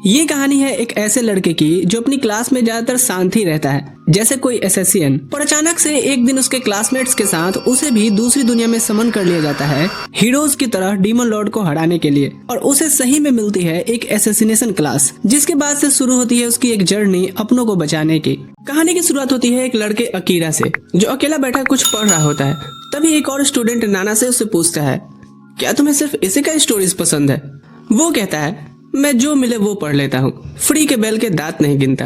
ये कहानी है एक ऐसे लड़के की जो अपनी क्लास में ज्यादातर शांत ही रहता है, जैसे कोई एसएससीएन, पर अचानक से एक दिन उसके क्लासमेट्स के साथ उसे भी दूसरी दुनिया में समन कर लिया जाता है हीरोज की तरह डीमन लॉर्ड को हराने के लिए। और उसे सही में मिलती है एक एसेसिनेशन क्लास, जिसके बाद से शुरू होती है उसकी एक जर्नी अपनों को बचाने की। कहानी की शुरुआत होती है एक लड़के अकीरा से, जो अकेला बैठा कुछ पढ़ रहा होता है। तभी एक और स्टूडेंट नाना से उससे पूछता है, क्या तुम्हें सिर्फ इसी का स्टोरीज पसंद है? वो कहता है, मैं जो मिले वो पढ़ लेता हूँ, फ्री के बैल के दांत नहीं गिनता।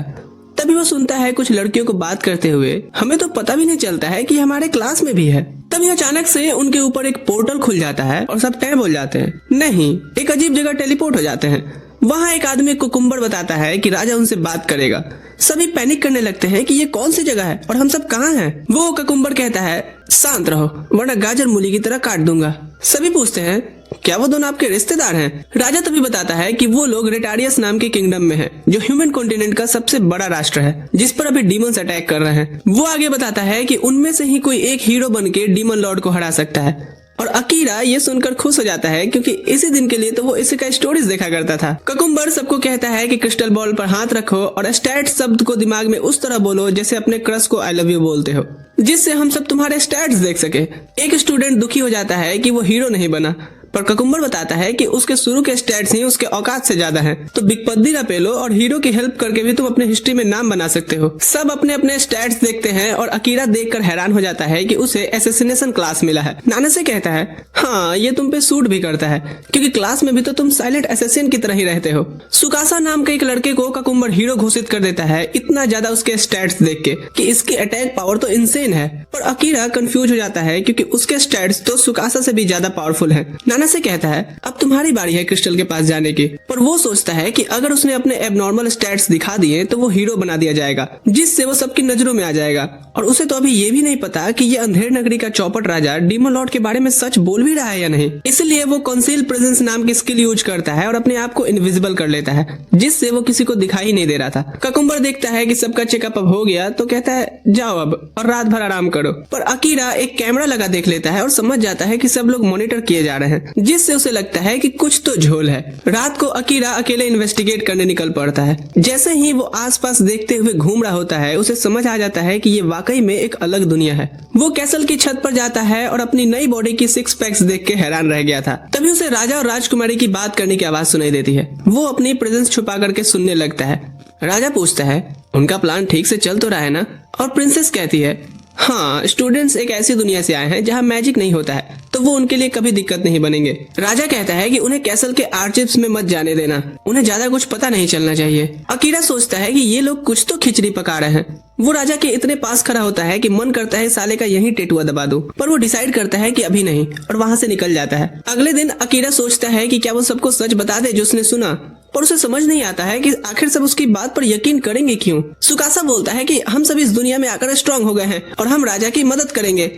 तभी वो सुनता है कुछ लड़कियों को बात करते हुए, हमें तो पता भी नहीं चलता है कि हमारे क्लास में भी है। तभी अचानक से उनके ऊपर एक पोर्टल खुल जाता है और सब टैब हो जाते हैं। नहीं, एक अजीब जगह टेलीपोर्ट हो जाते हैं। वहाँ एक आदमी कुकुम्बर बताता है कि राजा उनसे बात करेगा। सभी पैनिक करने लगते हैं कि ये कौन सी जगह है और हम सब कहाँ हैं। वो कुकुम्बर कहता है, शांत रहो वरना गाजर मूली की तरह काट दूंगा। सभी पूछते हैं, क्या वो दोनों आपके रिश्तेदार हैं? राजा तभी बताता है कि वो लोग रेटारियस नाम के किंगडम में हैं, जो ह्यूमन कॉन्टिनेंट का सबसे बड़ा राष्ट्र है, जिस पर अभी डीमंस अटैक कर रहे हैं। वो आगे बताता है कि उनमें से ही कोई एक हीरो बन के डीमन लॉर्ड को हरा सकता है। और अकीरा ये सुनकर खुश हो जाता है, क्योंकि इसी दिन के लिए तो वो इसी का स्टोरीज देखा करता था। कुकुम्बर सबको कहता है कि क्रिस्टल बॉल पर हाथ रखो और स्टैट शब्द को दिमाग में उस तरह बोलो जैसे अपने क्रश को आई लव यू बोलते हो, जिससे हम सब तुम्हारे स्टैट्स देख सके। एक स्टूडेंट दुखी हो जाता है कि वो हीरो नहीं बना, पर कुकुम्बर बताता है कि उसके शुरू के स्टैट्स ही उसके औकात से ज्यादा हैं। तो बिगपद्दी ना पेलो और हीरो की हेल्प करके भी तुम अपने हिस्ट्री में नाम बना सकते हो। सब अपने अपने स्टैट्स देखते हैं और अकीरा देखकर हैरान हो जाता है कि उसे एसेसिनेशन क्लास मिला है। नाना से कहता है, हाँ ये तुम पे सूट भी करता है, क्योंकि क्लास में भी तो तुम साइलेंट एसेसिन की तरह ही रहते हो। सुकासा नाम के एक लड़के को कुकुम्बर हीरो घोषित कर देता है, इतना ज्यादा उसके स्टैट्स देख के कि इसकी अटैक पावर तो इनसेन है। पर अकीरा कंफ्यूज हो जाता है, क्योंकि उसके स्टैट्स तो सुकासा से भी ज्यादा पावरफुल है। नाना से कहता है, अब तुम्हारी बारी है क्रिस्टल के पास जाने की। पर वो सोचता है कि अगर उसने अपने एबनॉर्मल स्टैट्स दिखा दिए तो वो हीरो बना दिया जाएगा, जिससे वो सबकी नजरों में आ जाएगा। और उसे तो अभी ये भी नहीं पता कि ये अंधेर नगरी का चौपट राजा डीमन लॉर्ड के बारे में सच बोल भी रहा है या नहीं। इसलिए वो कंसील प्रेजेंस नाम की स्किल यूज करता है और अपने आप को इनविजिबल कर लेता है, जिससे वो किसी को दिखाई नहीं दे रहा था। कुकुम्बर देखता है कि सबका चेकअप अब हो गया तो कहता है, जाओ अब और रात भर आराम करो। पर अकीरा एक कैमरा लगा देख लेता है और समझ जाता है कि सब लोग मॉनिटर किए जा रहे हैं, जिससे उसे लगता है कि कुछ तो झोल है। रात को अकीरा अकेले इन्वेस्टिगेट करने निकल पड़ता है। जैसे ही वो आसपास देखते हुए घूम रहा होता है, उसे समझ आ जाता है कि ये वाकई में एक अलग दुनिया है। वो कैसल की छत पर जाता है और अपनी नई बॉडी की 6 पैक्स देख के हैरान रह गया था। तभी उसे राजा और राजकुमारी की बात करने की आवाज सुनाई देती है। वो अपनी प्रेजेंस छुपा करके सुनने लगता है। राजा पूछता है, उनका प्लान ठीक से चल तो रहा है ना? और प्रिंसेस कहती है, हाँ, स्टूडेंट्स एक ऐसी दुनिया से आए हैं जहाँ मैजिक नहीं होता है, तो वो उनके लिए कभी दिक्कत नहीं बनेंगे। राजा कहता है कि उन्हें कैसल के आर्चिप्स में मत जाने देना, उन्हें ज्यादा कुछ पता नहीं चलना चाहिए। अकीरा सोचता है कि ये लोग कुछ तो खिचड़ी पका रहे हैं। वो राजा के इतने पास खड़ा होता है कि मन करता है साले का यही टेटुआ दबा दूं, पर वो डिसाइड करता है कि अभी नहीं और वहाँ से निकल जाता है। अगले दिन अकीरा सोचता है कि क्या वो सबको सच बता दे जो उसने सुना, पर उसे समझ नहीं आता है कि आखिर सब उसकी बात पर यकीन करेंगे क्यों। सुकासा बोलता है कि हम सब इस दुनिया में आकर स्ट्रांग हो गए हैं और हम राजा की मदद करेंगे।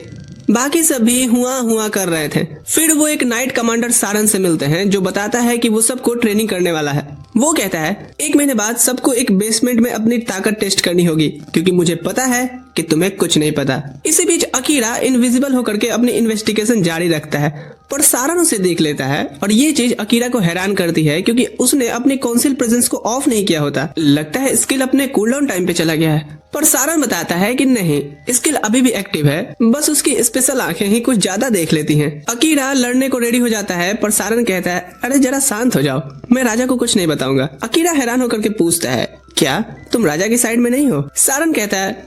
बाकी सब भी हुआ कर रहे थे। फिर वो एक नाइट कमांडर सारन से मिलते हैं, जो बताता है कि वो सबको ट्रेनिंग करने वाला है। वो कहता है, 1 महीने बाद सबको एक बेसमेंट में अपनी ताकत टेस्ट करनी होगी, क्योंकि मुझे पता है कि तुम्हें कुछ नहीं पता। इसी बीच अकीरा इनविजिबल होकर के अपनी इन्वेस्टिगेशन जारी रखता है, पर सारन उसे देख लेता है और ये चीज अकीरा को हैरान करती है, क्योंकि उसने अपनी काउंसिल प्रेजेंस को ऑफ नहीं किया होता। लगता है स्किल अपने कूलडाउन टाइम पे चला गया है। पर सारन बताता है कि नहीं, स्किल अभी भी एक्टिव है, बस उसकी स्पेशल आंखें ही कुछ ज्यादा देख लेती हैं। अकीरा लड़ने को रेडी हो जाता है, पर सारन कहता है, अरे जरा शांत हो जाओ, मैं राजा को कुछ नहीं बताऊंगा। अकीरा हैरान होकर के पूछता है, क्या तुम राजा की साइड में नहीं हो? सारन कहता है,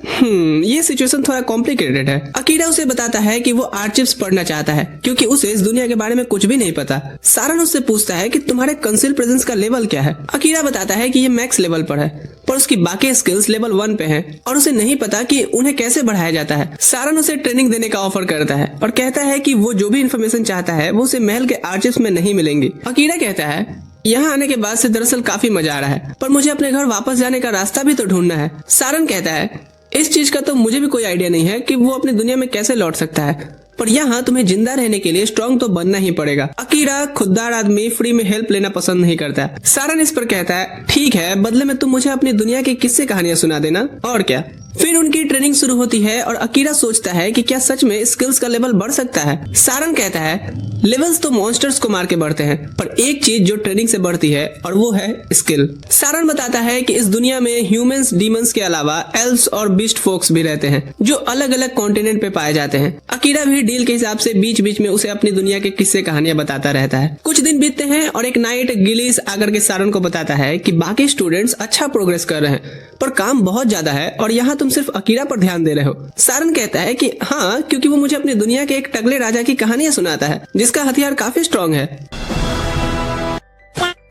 ये सिचुएशन थोड़ा कॉम्प्लिकेटेड है। अकीरा उसे बताता है कि वो आर्चिप्स पढ़ना चाहता है, क्योंकि उसे इस दुनिया के बारे में कुछ भी नहीं पता। सारन उससे पूछता है कि तुम्हारे कंसील प्रेजेंस का लेवल क्या है? अकीरा बताता है कि ये मैक्स लेवल पर है, पर उसकी बाकी स्किल्स लेवल 1 पे हैं और उसे नहीं पता कि उन्हें कैसे बढ़ाया जाता है। सारन उसे ट्रेनिंग देने का ऑफर करता है और कहता है कि वो जो भी इन्फॉर्मेशन चाहता है वो उसे महल के आर्चिप्स में नहीं मिलेंगी। अकीरा कहता है, यहाँ आने के बाद से दरअसल काफी मजा आ रहा है, पर मुझे अपने घर वापस जाने का रास्ता भी तो ढूंढना है। सारन कहता है, इस चीज का तो मुझे भी कोई आइडिया नहीं है कि वो अपनी दुनिया में कैसे लौट सकता है, पर यहाँ तुम्हें जिंदा रहने के लिए स्ट्रांग तो बनना ही पड़ेगा। अकीरा खुददार आदमी फ्री में हेल्प लेना पसंद नहीं करता। सारन इस पर कहता है, ठीक है, बदले में तुम मुझे अपनी दुनिया की किस्से कहानियां सुना देना, और क्या। फिर उनकी ट्रेनिंग शुरू होती है और अकीरा सोचता है कि क्या सच में स्किल्स का लेवल बढ़ सकता है। सारन कहता है लेवल्स तो मॉन्स्टर्स को मार के बढ़ते हैं, पर एक चीज जो ट्रेनिंग से बढ़ती है और वो है स्किल। सारन बताता है कि इस दुनिया में ह्यूमंस, डीमंस के अलावा एल्व्स और बीस्ट फोक्स भी रहते हैं जो अलग अलग कॉन्टिनेंट पे पाए जाते हैं। अकीरा भी डील के हिसाब से बीच बीच में उसे अपनी दुनिया के किस्से कहानियां बताता रहता है। कुछ दिन बीतते हैं और एक नाइट गिलीस आकर के सारन को बताता है कि बाकी स्टूडेंट्स अच्छा प्रोग्रेस कर रहे हैं पर काम बहुत ज्यादा है और यहाँ तुम सिर्फ अकीरा पर ध्यान दे रहे हो। सारन कहता है कि हाँ, क्योंकि वो मुझे अपनी दुनिया के एक टगले राजा की कहानियां सुनाता है जिसका हथियार काफी स्ट्रांग है।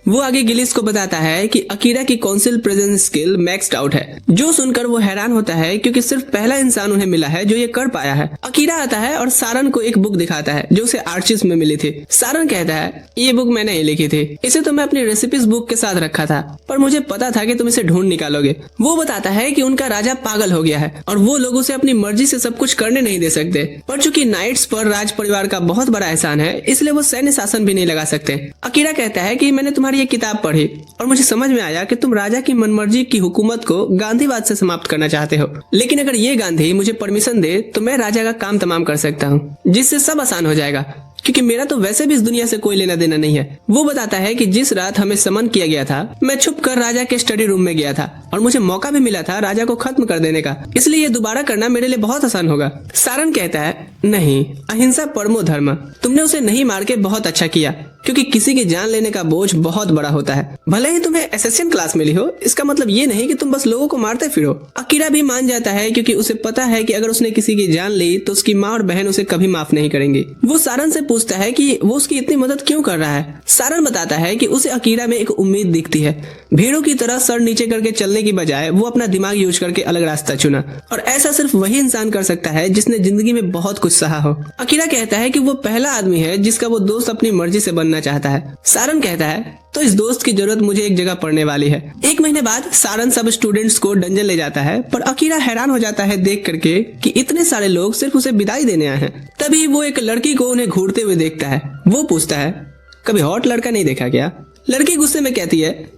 वो आगे गिलिस को बताता है कि अकीरा की council presence skill maxed out है, जो सुनकर वो हैरान होता है क्योंकि सिर्फ पहला इंसान उन्हें मिला है जो ये कर पाया है। अकीरा आता है और सारन को एक बुक दिखाता है जो उसे आर्चिस में मिली थी। सारन कहता है ये बुक मैंने ही लिखी थी, इसे तो मैं अपनी रेसिपीज बुक के साथ रखा था, पर मुझे पता था कि तुम इसे ढूंढ निकालोगे। वो बताता है कि उनका राजा पागल हो गया है और वो लोग उसे अपनी मर्जी से सब कुछ करने नहीं दे सकते, पर चूंकि नाइट्स पर राज परिवार का बहुत बड़ा एहसान है इसलिए वो सैन्य शासन भी नहीं लगा सकते। अकीरा कहता है कि मैंने तुम्हारी ये किताब पढ़ी और मुझे समझ में आया कि तुम राजा की मनमर्जी की हुकूमत को गांधीवाद से समाप्त करना चाहते हो, लेकिन अगर ये गांधी मुझे परमिशन दे तो मैं राजा का काम तमाम कर सकता हूँ, जिससे सब आसान हो जाएगा, क्योंकि मेरा तो वैसे भी इस दुनिया से कोई लेना देना नहीं है। वो बताता है कि जिस रात हमें समन किया गया था मैं छुप कर राजा के स्टडी रूम में गया था और मुझे मौका भी मिला था राजा को खत्म कर देने का, इसलिए ये दोबारा करना मेरे लिए बहुत आसान होगा। सारन कहता है नहीं, अहिंसा परमो धर्म, तुमने उसे नहीं मार के बहुत अच्छा किया, क्योंकि किसी की जान लेने का बोझ बहुत बड़ा होता है। भले ही तुम्हें एसेसियन क्लास मिली हो, इसका मतलब ये नहीं कि तुम बस लोगों को मारते फिरो। अकीरा भी मान जाता है क्योंकि उसे पता है कि अगर उसने किसी की जान ली तो उसकी माँ और बहन उसे कभी माफ नहीं करेंगी। वो सारन से पूछता है कि वो उसकी इतनी मदद क्यों कर रहा है। सारन बताता है कि उसे अकीरा में एक उम्मीद दिखती है। भीड़ों की तरह सर नीचे करके चलने की बजाय वो अपना दिमाग यूज करके अलग रास्ता चुना, और ऐसा सिर्फ वही इंसान कर सकता है जिसने जिंदगी में बहुत कुछ सहा हो। अकीरा कहता है कि वो पहला आदमी है जिसका वो दोस्त अपनी मर्जी से बनना चाहता है। सारन कहता है तो इस दोस्त की जरूरत मुझे एक जगह पड़ने वाली है। एक महीने बाद सारन सब स्टूडेंट्स को डंजन ले जाता है, पर अकीरा हैरान हो जाता है देख करके कि इतने सारे लोग सिर्फ उसे विदाई देने आए हैं। तभी वो एक लड़की को उन्हें घूरते हुए देखता है। वो पूछता है कभी हॉट लड़का नहीं देखा क्या? लड़की गुस्से में कहती है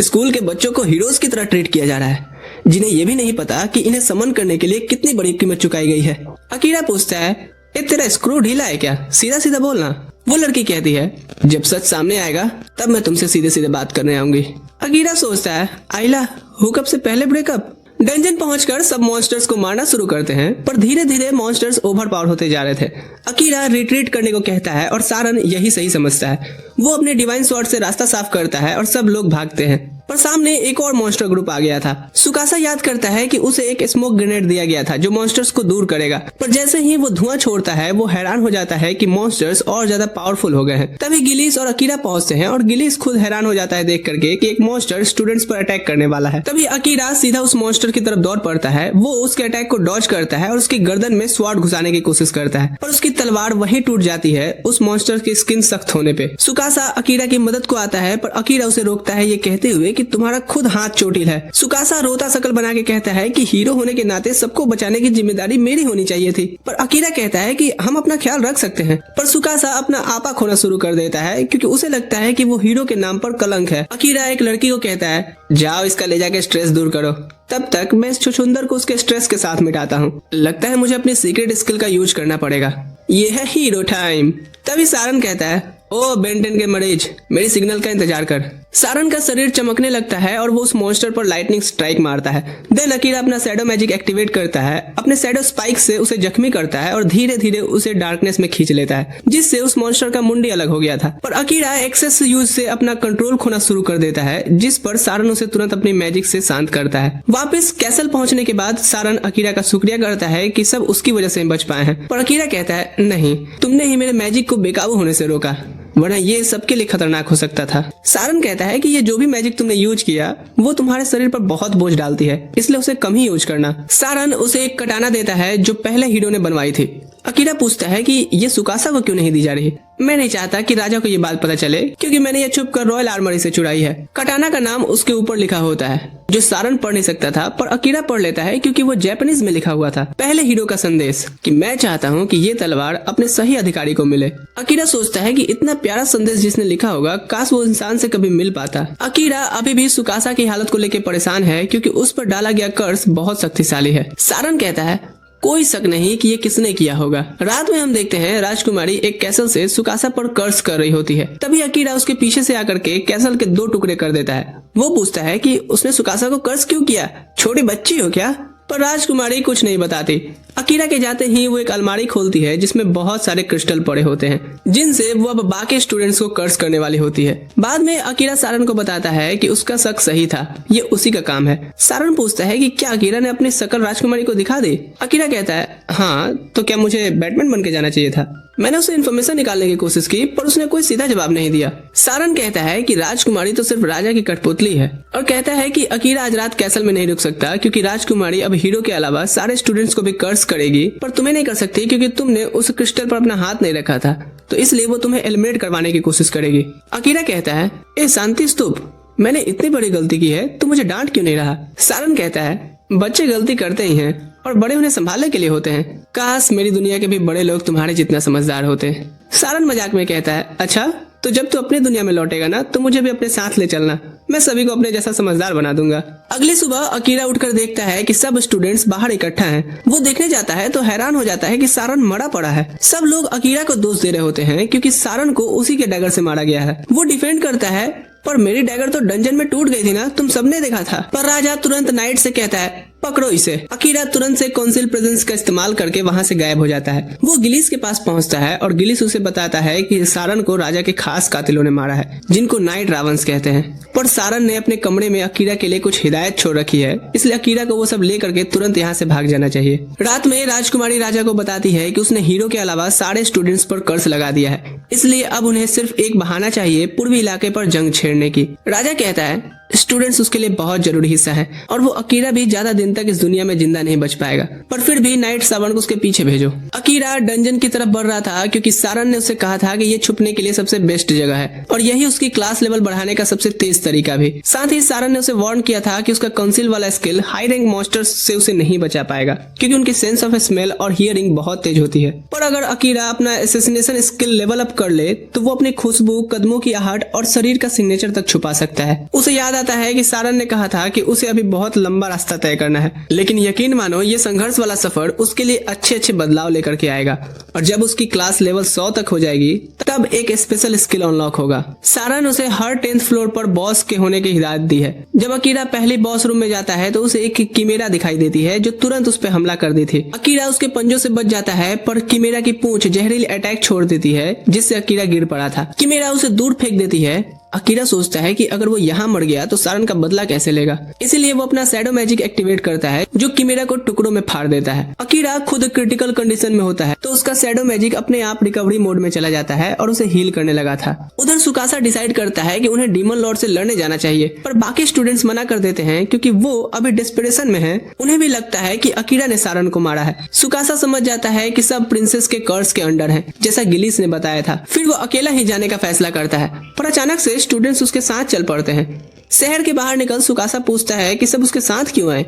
स्कूल के बच्चों को हीरोज की तरह ट्रीट किया जा रहा है, जिन्हें ये भी नहीं पता कि इन्हें समन करने के लिए कितनी बड़ी कीमत चुकाई गई है। अकीरा पूछता है तेरा स्क्रू ढीला है क्या? सीधा सीधा बोलना। वो लड़की कहती है जब सच सामने आएगा तब मैं तुमसे सीधे सीधे बात करने आऊंगी। अकीरा सोचता है आइला, हुकअप से पहले ब्रेकअप। डंजन पहुंचकर सब मॉन्स्टर्स को मारना शुरू करते हैं, पर धीरे धीरे मॉन्स्टर्स ओवर पावर होते जा रहे थे। अकीरा रिट्रीट करने को कहता है और सारन यही सही समझता है। वो अपने डिवाइन स्वॉर्ड से रास्ता साफ करता है और सब लोग भागते हैं, पर सामने एक और मॉन्स्टर ग्रुप आ गया था। सुकासा याद करता है कि उसे एक स्मोक ग्रेनेड दिया गया था जो मॉन्स्टर्स को दूर करेगा, पर जैसे ही वो धुआं छोड़ता है वो हैरान हो जाता है कि मॉन्स्टर्स और ज्यादा पावरफुल हो गए हैं। तभी गिलीस और अकीरा पहुंचते हैं और गिलीस खुद हैरान हो जाता है देख करके कि एक मॉन्स्टर स्टूडेंट्स पर अटैक करने वाला है। तभी अकीरा सीधा उस मॉन्स्टर की तरफ दौड़ पड़ता है। वो उसके अटैक को डॉज करता है और उसकी गर्दन में स्वॉर्ड घुसाने की कोशिश करता है, पर उसकी तलवार वहीं टूट जाती है उस मॉन्स्टर की स्किन सख्त होने पे। सुकासा अकीरा की मदद को आता है, पर अकीरा उसे रोकता है ये कहते हुए कि तुम्हारा खुद हाथ चोटिल है। सुकासा रोता शकल बना के कहता है कि हीरो होने के नाते सबको बचाने की जिम्मेदारी मेरी होनी चाहिए थी, पर अकीरा कहता है कि हम अपना ख्याल रख सकते हैं। पर सुकासा अपना आपा खोना शुरू कर देता है क्योंकि उसे लगता है कि वो हीरो के नाम पर कलंक है। अकीरा एक लड़की को कहता है जाओ इसका ले जाके स्ट्रेस दूर करो, तब तक मैं इस छुछुंदर को उसके स्ट्रेस के साथ मिटाता हूँ। लगता है मुझे अपनी सीक्रेट स्किल का यूज करना पड़ेगा। ये है हीरो टाइम। तभी सारन कहता है ओ बेंटन के मरीज, मेरी सिग्नल का इंतजार कर। सारन का शरीर चमकने लगता है और वो उस मॉन्स्टर पर लाइटनिंग स्ट्राइक मारता है। देन अकीरा अपना शैडो मैजिक एक्टिवेट करता है, अपने शैडो स्पाइक से उसे जख्मी करता है और धीरे धीरे उसे डार्कनेस में खींच लेता है, जिससे उस मॉन्स्टर का मुंडी अलग हो गया था। पर अकीरा एक्सेस यूज से अपना कंट्रोल खोना शुरू कर देता है, जिस पर सारन उसे तुरंत अपनी मैजिक से शांत करता है। वापस कैसल पहुंचने के बाद सारन अकीरा का शुक्रिया करता है कि सब उसकी वजह से बच पाए हैं, पर अकीरा कहता है नहीं, तुमने ही मेरे मैजिक को बेकाबू होने से रोका, वरना ये सबके लिए खतरनाक हो सकता था। सारन कहता है कि ये जो भी मैजिक तुमने यूज किया वो तुम्हारे शरीर पर बहुत बोझ डालती है, इसलिए उसे कम ही यूज करना। सारन उसे एक कटाना देता है जो पहले हीरो ने बनवाई थी। अकीरा पूछता है कि ये सुकासा को क्यों नहीं दी जा रही। मैं नहीं चाहता कि राजा को ये बात पता चले क्योंकि मैंने ये छुप कर रॉयल आर्मरी से चुराई है। कटाना का नाम उसके ऊपर लिखा होता है जो सारन पढ़ नहीं सकता था, पर अकीरा पढ़ लेता है क्योंकि वो जापानीज में लिखा हुआ था। पहले हीरो का संदेश कि मैं चाहता हूँ कि ये तलवार अपने सही अधिकारी को मिले। अकीरा सोचता है कि इतना प्यारा संदेश जिसने लिखा होगा काश वो इंसान से कभी मिल पाता। अकीरा अभी भी सुकासा की हालत को लेकर परेशान है क्योंकि उस पर डाला गया कर्ज बहुत शक्तिशाली है। सारन कहता है कोई शक नहीं कि ये किसने किया होगा। रात में हम देखते हैं राजकुमारी एक कैसल से सुकासा पर कर्ज कर रही होती है। तभी अकीरा उसके पीछे से आकर के कैसल के 2 टुकड़े कर देता है। वो पूछता है कि उसने सुकासा को कर्ज क्यों किया, छोटी बच्ची हो क्या? पर राजकुमारी कुछ नहीं बताती। अकीरा के जाते ही वो एक अलमारी खोलती है जिसमें बहुत सारे क्रिस्टल पड़े होते हैं जिनसे वो अब बाकी स्टूडेंट्स को कर्ज करने वाली होती है। बाद में अकीरा सारन को बताता है कि उसका शक सही था, ये उसी का काम है। सारन पूछता है कि क्या अकीरा ने अपनी शकल राजकुमारी को दिखा दी। अकीरा कहता है हाँ, तो क्या मुझे बैटमैन बन के जाना चाहिए था? मैंने उसे इन्फॉर्मेशन निकालने की कोशिश की पर उसने कोई सीधा जवाब नहीं दिया। सारन कहता है कि राजकुमारी तो सिर्फ राजा की कठपुतली है और कहता है कि अकीरा आज रात कैसल में नहीं रुक सकता क्योंकि राजकुमारी अब हीरो के अलावा सारे स्टूडेंट्स को भी कर्ज करेगी, पर तुम्हें नहीं कर सकती क्योंकि तुमने उस क्रिस्टल पर अपना हाथ नहीं रखा था, तो इसलिए वो तुम्हें एलिमिनेट करवाने की कोशिश करेगी। अकीरा कहता है ए शांति स्तूप, मैंने इतनी बड़ी गलती की है तो मुझे डांट क्यों नहीं रहा? सारन कहता है बच्चे गलती करते ही हैं और बड़े उन्हें संभालने के लिए होते हैं। काश मेरी दुनिया के भी बड़े लोग तुम्हारे जितना समझदार होते। सारन मजाक में कहता है अच्छा, तो जब तू अपनी दुनिया में लौटेगा ना तो मुझे भी अपने साथ ले चलना, मैं सभी को अपने जैसा समझदार बना दूंगा। अगली सुबह अकीरा उठकर देखता है कि सब स्टूडेंट्स बाहर इकट्ठा हैं। वो देखने जाता है तो हैरान हो जाता है कि सारन मरा पड़ा है। सब लोग अकीरा को दोष दे रहे होते हैं क्योंकि सारन को उसी के डैगर से मारा गया है। वो डिफेंड करता है पर मेरी डैगर तो डंजन में टूट गई थी ना, तुम सबने देखा था। पर राजा तुरंत नाइट से कहता है पकड़ो इसे। अकीरा तुरंत से काउंसिल प्रेजेंस का इस्तेमाल करके वहाँ से गायब हो जाता है। वो गिलिस के पास पहुँचता है और गिलिस उसे बताता है कि सारन को राजा के खास कातिलों ने मारा है जिनको नाइट रावंस कहते हैं। पर सारन ने अपने कमरे में अकीरा के लिए कुछ हिदायत छोड़ रखी है, इसलिए अकीरा को वो सब लेकर के तुरंत यहाँ से भाग जाना चाहिए। रात में राजकुमारी राजा को बताती है कि उसने हीरो के अलावा सारे स्टूडेंट्स पर कर्ज लगा दिया है, इसलिए अब उन्हें सिर्फ एक बहाना चाहिए पूर्वी इलाके पर जंग छेड़ने की। राजा कहता है स्टूडेंट्स उसके लिए बहुत जरूरी हिस्सा है और वो अकीरा भी ज्यादा दिन तक इस दुनिया में जिंदा नहीं बच पाएगा, पर फिर भी नाइट सावन को उसके पीछे भेजो। अकीरा डंजन की तरफ बढ़ रहा था क्योंकि सारन ने उसे कहा था कि ये छुपने के लिए सबसे बेस्ट जगह है और यही उसकी क्लास लेवल बढ़ाने का सबसे तेज तरीका भी। साथ ही सारन ने उसे वार्न किया था कि उसका काउंसिल वाला स्किल हाई रैंक मॉन्स्टर्स से उसे नहीं बचा पाएगा क्योंकि उनकी सेंस ऑफ स्मेल और हियरिंग बहुत तेज होती है। पर अगर अकीरा अपना एसेसिनेशन स्किल लेवल अप कर ले तो वो अपनी खुशबू, कदमों की आहट और शरीर का सिग्नेचर तक छुपा सकता है। उसे याद आता है कि सारन ने कहा था कि उसे अभी बहुत लंबा रास्ता तय करना है, लेकिन यकीन मानो ये संघर्ष वाला सफर उसके लिए अच्छे अच्छे बदलाव लेकर के आएगा और जब उसकी क्लास लेवल 100 तक हो जाएगी तब एक स्पेशल स्किल अनलॉक होगा। सारन उसे हर 10th फ्लोर पर बॉस के होने की हिदायत दी है। जब अकीरा पहली बॉस रूम में जाता है तो उसे एक किमेरा दिखाई देती है जो तुरंत उस पर हमला कर दी थी। अकीरा उसके पंजों से बच जाता है पर किमेरा की पूंछ जहरीली अटैक छोड़ देती है जिससे अकीरा गिर पड़ा था। किमेरा उसे दूर फेंक देती है। अकीरा सोचता है कि अगर वो यहाँ मर गया तो सारन का बदला कैसे लेगा, इसीलिए वो अपना शैडो मैजिक एक्टिवेट करता है जो किमेरा को टुकड़ों में फाड़ देता है। अकीरा खुद क्रिटिकल कंडीशन में होता है तो उसका शैडो मैजिक अपने आप रिकवरी मोड में चला जाता है और उसे हील करने लगा था। उधर सुकासा डिसाइड करता है कि उन्हें डीमन लॉर्ड से लड़ने जाना चाहिए, पर बाकी स्टूडेंट्स मना कर देते हैं क्योंकि वो अभी डिस्परेशन में है। उन्हें भी लगता है कि अकीरा ने सारन को मारा है। सुकासा समझ जाता है कि सब प्रिंसेस के कर्ज के अंडर हैं, जैसा गिलिस ने बताया था। फिर वो अकेला ही जाने का फैसला करता है, पर अचानक से स्टूडेंट्स उसके साथ चल पड़ते हैं। शहर के बाहर निकल सुकासा पूछता है कि सब उसके साथ क्यों आए।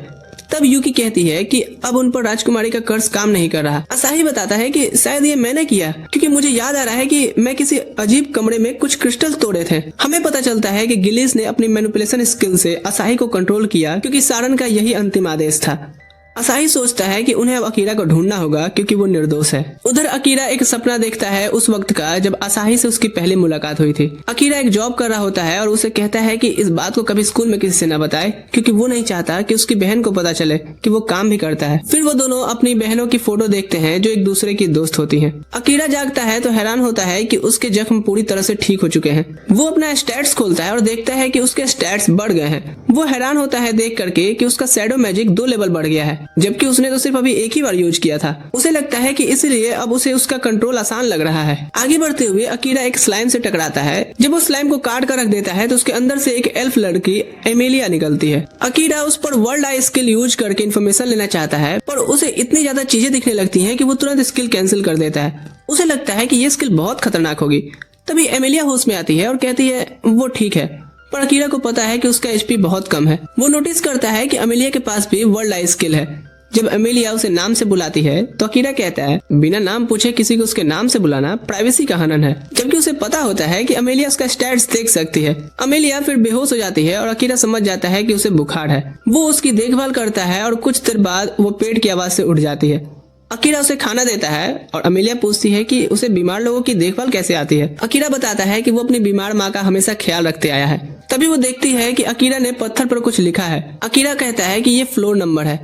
तब यूकी कहती है कि अब उन पर राजकुमारी का कर्ज काम नहीं कर रहा। असाही बताता है कि शायद ये मैंने किया क्योंकि मुझे याद आ रहा है कि मैं किसी अजीब कमरे में कुछ क्रिस्टल तोड़े थे। हमें पता चलता है कि गिलिस ने अपनी मैनिपुलेशन स्किल से असाही को कंट्रोल किया क्योंकि सारन का यही अंतिम आदेश था। असाही सोचता है कि उन्हें अब अकीरा को ढूंढना होगा क्योंकि वो निर्दोष है। उधर अकीरा एक सपना देखता है उस वक्त का जब असाही से उसकी पहली मुलाकात हुई थी। अकीरा एक जॉब कर रहा होता है और उसे कहता है कि इस बात को कभी स्कूल में किसी से न बताए क्योंकि वो नहीं चाहता कि उसकी बहन को पता चले कि वो काम भी करता है। फिर वो दोनों अपनी बहनों की फोटो देखते हैं जो एक दूसरे की दोस्त होती है। अकीरा जागता है तो हैरान होता है कि उसके जख्म पूरी तरह से ठीक हो चुके हैं। वो अपना स्टैट्स खोलता है और देखता है कि उसके स्टैट्स बढ़ गए हैं। वो हैरान होता है देख करके कि उसका शैडो मैजिक 2 लेवल बढ़ गया है। जबकि उसने तो सिर्फ अभी एक ही बार यूज किया था। उसे लगता है कि इसलिए अब उसे उसका कंट्रोल आसान लग रहा है। आगे बढ़ते हुए अकीरा एक स्लाइम से टकराता है। जब वो स्लाइम को काट कर रख देता है तो उसके अंदर से एक एल्फ लड़की एमेलिया निकलती है। अकीरा उस पर वर्ल्ड आई स्किल यूज करके इन्फॉर्मेशन लेना चाहता है, पर उसे इतनी ज्यादा चीजें दिखने लगती हैं कि वो तुरंत स्किल कैंसिल कर देता है। उसे लगता है कि ये स्किल बहुत खतरनाक होगी। तभी एमेलिया होश में आती है और कहती है वो ठीक है, पर अकीरा को पता है कि उसका एचपी बहुत कम है। वो नोटिस करता है कि एमेलिया के पास भी वर्ल्ड आई स्किल है। जब एमेलिया उसे नाम से बुलाती है तो अकीरा कहता है बिना नाम पूछे किसी को उसके नाम से बुलाना प्राइवेसी का हनन है, जबकि उसे पता होता है कि एमेलिया उसका स्टैट्स देख सकती है। एमेलिया फिर बेहोश हो जाती है और अकीरा समझ जाता है कि उसे बुखार है। वो उसकी देखभाल करता है और कुछ देर बाद वो पेट की आवाज से उठ जाती है। अकीरा उसे खाना देता है और एमेलिया पूछती है कि उसे बीमार लोगों की देखभाल कैसे आती है। अकीरा बताता है कि वो अपनी बीमार माँ का हमेशा ख्याल रखते आया है। तभी वो देखती है कि अकीरा ने पत्थर पर कुछ लिखा है। अकीरा कहता है कि ये फ्लोर नंबर है।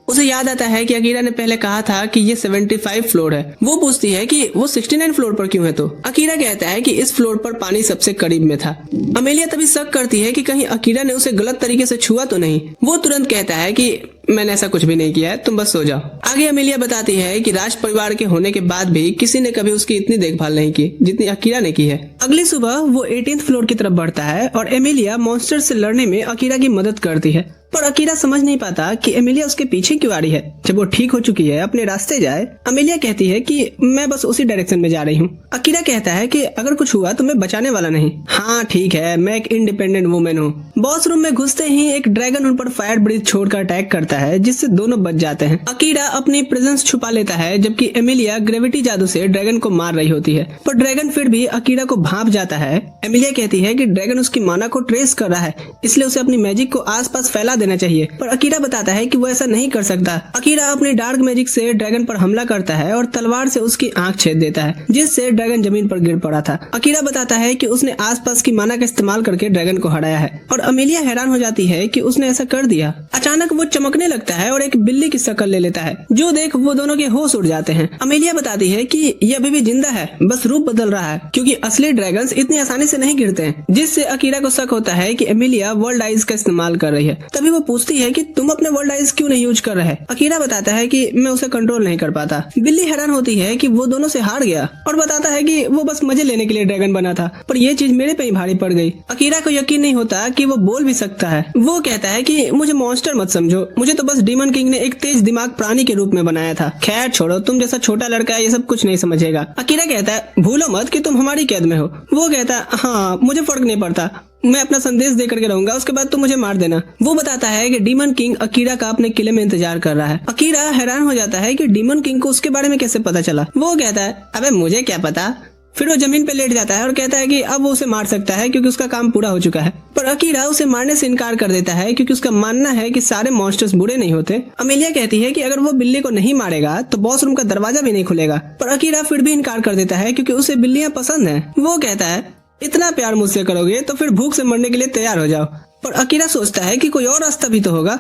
उसे याद आता है कि अकीरा ने पहले कहा था कि ये 75 फ्लोर है। वो पूछती है कि वो 69 फ्लोर पर क्यों है। तो अकीरा कहता है कि इस फ्लोर पर पानी सबसे करीब में था। अमेलिया तभी शक करती है कि कहीं अकीरा ने उसे गलत तरीके से छुआ तो नहीं। वो तुरंत कहता है कि मैंने ऐसा कुछ भी नहीं किया है, तुम बस सो जाओ। आगे अमेलिया बताती है कि राज परिवार के होने के बाद भी किसी ने कभी उसकी इतनी देखभाल नहीं की जितनी अकीरा ने की है। अगली सुबह वो 18th फ्लोर की तरफ बढ़ता है और एमेलिया मॉन्स्टर से लड़ने में अकीरा की मदद करती है, पर अकीरा समझ नहीं पाता कि एमेलिया उसके पीछे क्यों आ रही है। जब वो ठीक हो चुकी है, अपने रास्ते जाए, अमेलिया कहती है कि मैं बस उसी डायरेक्शन में जा रही हूँ। अकीरा कहता है कि अगर कुछ हुआ तो मैं बचाने वाला नहीं। हाँ ठीक है, मैं एक इंडिपेंडेंट वुमेन हूँ। बॉस रूम में घुसते ही एक ड्रैगन उन पर फायर ब्रीथ छोड़कर अटैक करता है, जिससे दोनों बच जाते हैं। अकीरा अपनी प्रेजेंस छुपा लेता है, जबकि एमेलिया ग्रेविटी जादू से ड्रैगन को मार रही होती है, पर ड्रैगन फिर भी अकीरा को भांप जाता है। एमेलिया कहती है कि ड्रैगन उसकी माना को ट्रेस कर रहा है, इसलिए उसे अपनी मैजिक को आसपास फैला देना चाहिए, पर अकीरा बताता है कि वो ऐसा नहीं कर सकता। अकीरा अपनी डार्क मैजिक से ड्रैगन पर हमला करता है और तलवार से उसकी आंख छेद देता है, जिससे ड्रैगन जमीन पर गिर पड़ा था। अकीरा बताता है कि उसने आसपास की माना का इस्तेमाल करके ड्रैगन को हराया है, और अमेलिया हैरान हो जाती है कि उसने ऐसा कर दिया। अचानक वो चमकने लगता है और एक बिल्ली की शक्ल ले लेता है, जो देख वो दोनों के होश उड़ जाते हैं। अमेलिया बताती है कि ये अभी भी जिंदा है, बस रूप बदल रहा है, क्योंकि असली ड्रैगन्स इतनी आसानी से नहीं गिरते हैं, जिससे अकीरा को शक होता है कि एमेलिया वर्ल्ड आइज का इस्तेमाल कर रही है। तभी वो पूछती है कि तुम अपने वर्ल्ड आइज क्यों नहीं यूज कर रहे। अकीरा बताता है कि मैं उसे कंट्रोल नहीं कर पाता। बिल्ली हैरान होती है कि वो दोनों से हार गया और बताता है कि वो बस मजे लेने के लिए ड्रैगन बना था, पर ये चीज मेरे पे ही भारी पड़ गई। अकीरा को यकीन नहीं होता कि वो बोल भी सकता है। वो कहता है कि मुझे मॉन्स्टर मत समझो, मुझे तो बस डीमन किंग ने एक तेज दिमाग प्राणी के रूप में बनाया था। खैर छोड़ो, तुम जैसा छोटा लड़का है ये सब कुछ नहीं समझेगा। अकीरा कहता है भूलो मत कि तुम हमारी कैद में हो। वो कहता है हाँ मुझे फर्क नहीं पड़ता, मैं अपना संदेश दे करके रहूंगा, उसके बाद तुम मुझे मार देना। वो बताता है कि डीमन किंग अकीरा का अपने किले में इंतजार कर रहा है। अकीरा हैरान हो जाता है कि डीमन किंग को उसके बारे में कैसे पता चला। वो कहता है अबे मुझे क्या पता। फिर वो जमीन पे लेट जाता है और कहता है कि अब वो उसे मार सकता है क्योंकि उसका काम पूरा हो चुका है, पर अकीरा उसे मारने से इनकार कर देता है क्योंकि उसका मानना है कि सारे मॉन्स्टर्स बुरे नहीं होते। अमेलिया कहती है कि अगर वो बिल्ली को नहीं मारेगा तो बॉस रूम का दरवाजा भी नहीं खुलेगा, पर अकीरा फिर भी इनकार कर देता है क्योंकि उसे बिल्लियां पसंद है। वो कहता है इतना प्यार मुझसे करोगे तो फिर भूख से मरने के लिए तैयार हो जाओ, पर अकीरा सोचता है कि कोई और रास्ता भी तो होगा।